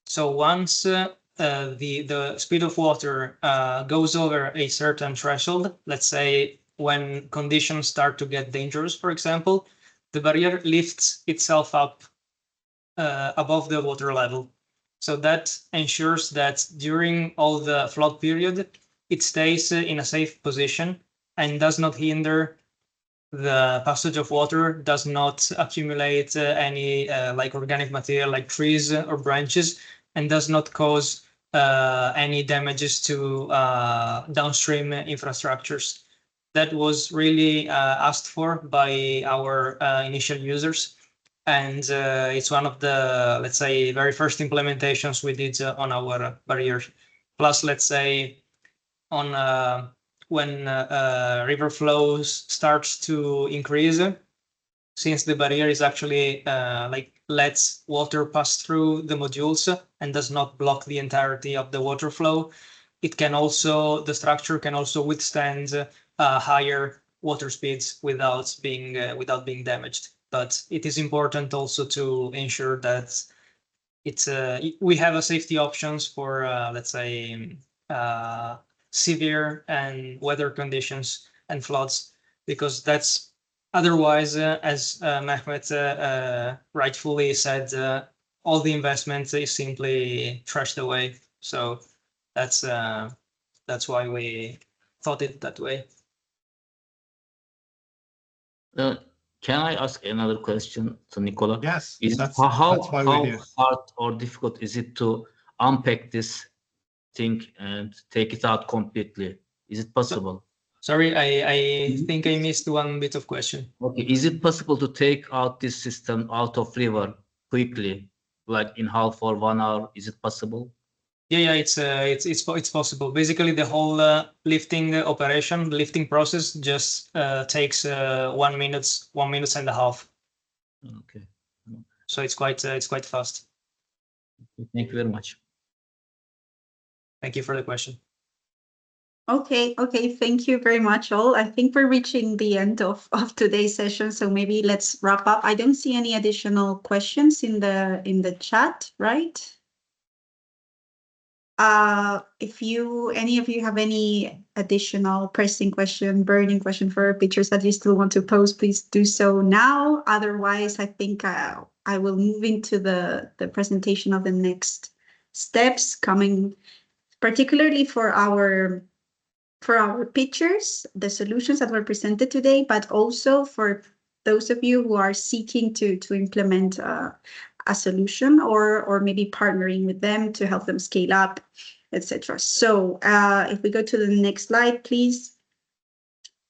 So once the speed of water goes over a certain threshold, let's say when conditions start to get dangerous, for example, the barrier lifts itself up above the water level. So that ensures that during all the flood period, it stays in a safe position and does not hinder the passage of water, does not accumulate any like organic material like trees or branches, and does not cause any damages to downstream infrastructures. That was really asked for by our initial users. And it's one of the, let's say, very first implementations we did on our barrier. Plus, let's say, on when river flows starts to increase, since the barrier is actually like lets water pass through the modules and does not block the entirety of the water flow, it can also, the structure can also withstand higher water speeds without being damaged. But it is important also to ensure that it's we have a safety options for let's say severe and weather conditions and floods, because that's otherwise, as Mehmet rightfully said, all the investment is simply trashed away. So that's why we thought it that way. Can I ask another question to Nicola? Yes. How hard or difficult is it to unpack this thing and take it out completely? Is it possible? Sorry, I think I missed one bit of question. Okay, is it possible to take out this system out of river quickly, like in half or 1 hour? Is it possible? Yeah, it's possible. Basically, the whole lifting operation, the lifting process, just takes 1 minute, 1 minute and a half. Okay. So it's quite fast. Thank you very much. Thank you for the question. Okay, thank you very much all. I think we're reaching the end of today's session, so maybe let's wrap up. I don't see any additional questions in the chat, right? If any of you have any additional pressing question, burning question for pictures that you still want to post, please do so now. Otherwise, I think I will move into the presentation of the next steps coming, particularly for our pictures, the solutions that were presented today, but also for those of you who are seeking to implement a solution or maybe partnering with them to help them scale up, etc. So if we go to the next slide, please.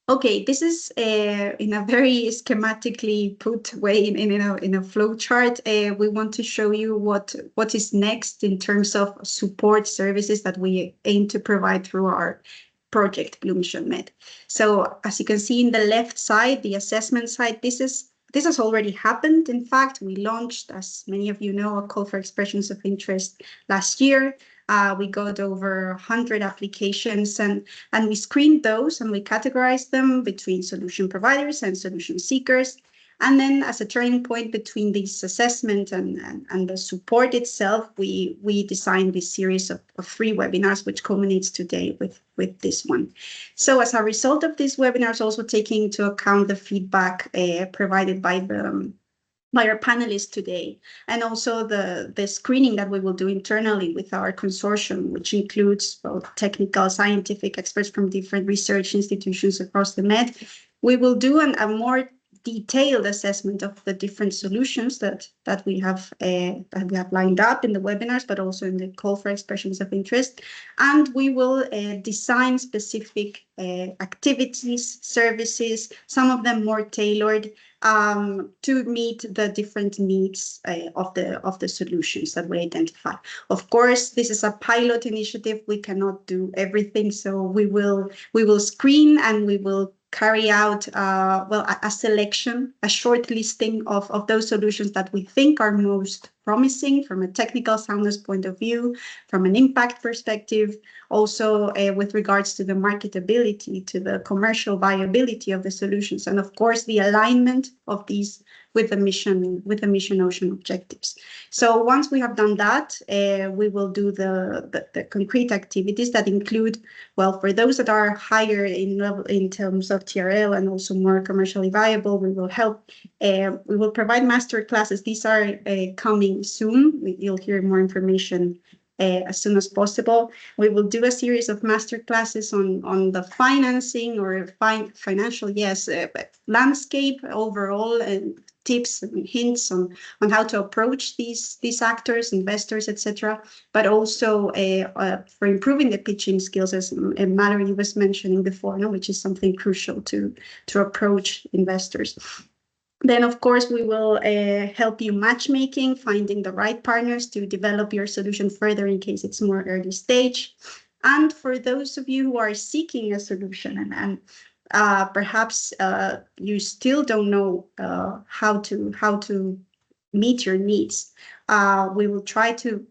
Okay, this is in a very schematically put way in a flow chart. We want to show you what is next in terms of support services that we aim to provide through our project Blue Mission Med. So as you can see in the left side, the assessment side, this has already happened. In fact, we launched, as many of you know, a call for expressions of interest last year. We got over 100 applications and we screened those and we categorized them between solution providers and solution seekers. And then as a turning point between this assessment and the support itself, we designed this series of 3 webinars, which culminates today with this one. So as a result of these webinars, also taking into account the feedback provided by our panelists today, and also the screening that we will do internally with our consortium, which includes both technical, scientific experts from different research institutions across the Med. We will do a more detailed assessment of the different solutions that we have lined up in the webinars, but also in the call for expressions of interest. And we will design specific activities, services, some of them more tailored to meet the different needs of the solutions that we identify. Of course, this is a pilot initiative. We cannot do everything, so we will screen and we will carry out a selection, a short listing of those solutions that we think are most promising from a technical soundness point of view, from an impact perspective, also with regards to the marketability, to the commercial viability of the solutions, and of course the alignment of these with the mission ocean objectives. So once we have done that, we will do the concrete activities that include, well, for those that are higher in terms of TRL and also more commercially viable, we will help. We will provide master classes. These are coming soon. You'll hear more information as soon as possible. We will do a series of master classes on the financing or financial, landscape overall, and tips and hints on how to approach these actors, investors, etc. But also for improving the pitching skills, as a matter you was mentioning before, which is something crucial to approach investors. Then, of course, we will help you matchmaking, finding the right partners to develop your solution further in case it's more early stage. And for those of you who are seeking a solution and perhaps you still don't know how to meet your needs, we will try to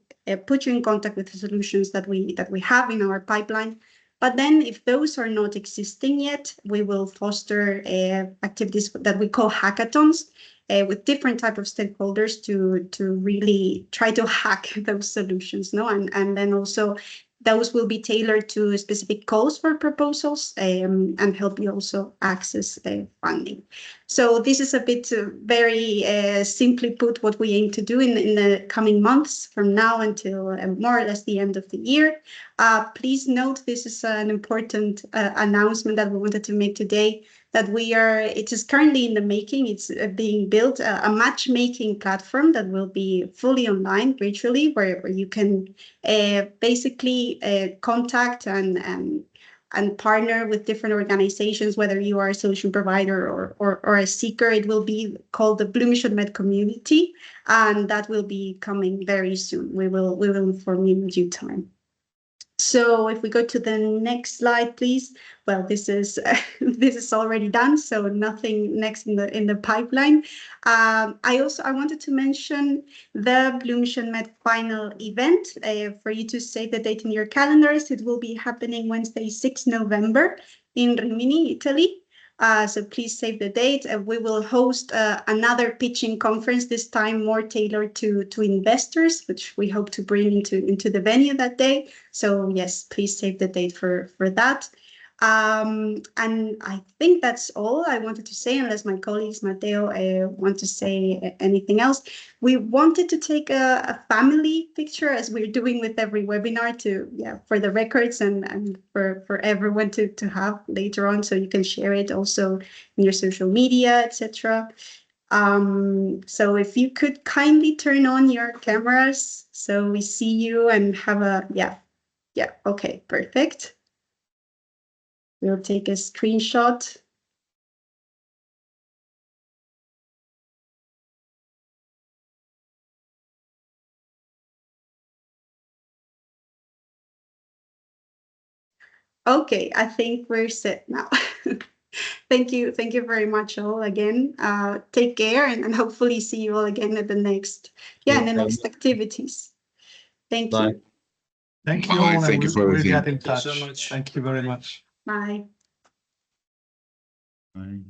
put you in contact with the solutions that we have in our pipeline. But then if those are not existing yet, we will foster activities that we call hackathons with different type of stakeholders to really try to hack those solutions. And then also those will be tailored to specific calls for proposals and help you also access funding. So this is a bit very simply put what we aim to do in the coming months from now until more or less the end of the year. Please note this is an important announcement that we wanted to make today, that it is currently in the making. It's being built, a matchmaking platform that will be fully online virtually, where you can basically contact and partner with different organizations, whether you are a solution provider or a seeker. It will be called the Blue Mission Med Community, and that will be coming very soon. We will inform you in due time. So if we go to the next slide, please. Well, this is already done, so nothing next in the pipeline. I wanted to mention the Blue Mission Med final event for you to save the date in your calendars. It will be happening Wednesday, 6 November in Rimini, Italy. So please save the date. We will host another pitching conference, this time more tailored to investors, which we hope to bring into the venue that day. So yes, please save the date for that. And I think that's all I wanted to say, unless my colleagues, Matteo, want to say anything else. We wanted to take a family picture, as we're doing with every webinar, for the records and for everyone to have later on, so you can share it also in your social media, etc. So if you could kindly turn on your cameras so we see you and have okay, perfect. We'll take a screenshot. Okay, I think we're set now. Thank you very much all again. Take care and hopefully see you all again at the next activities. Thank you. Thank you all. Thank you for everything. We'll get in touch. Thank you so much. Thank you very much. Bye. Bye.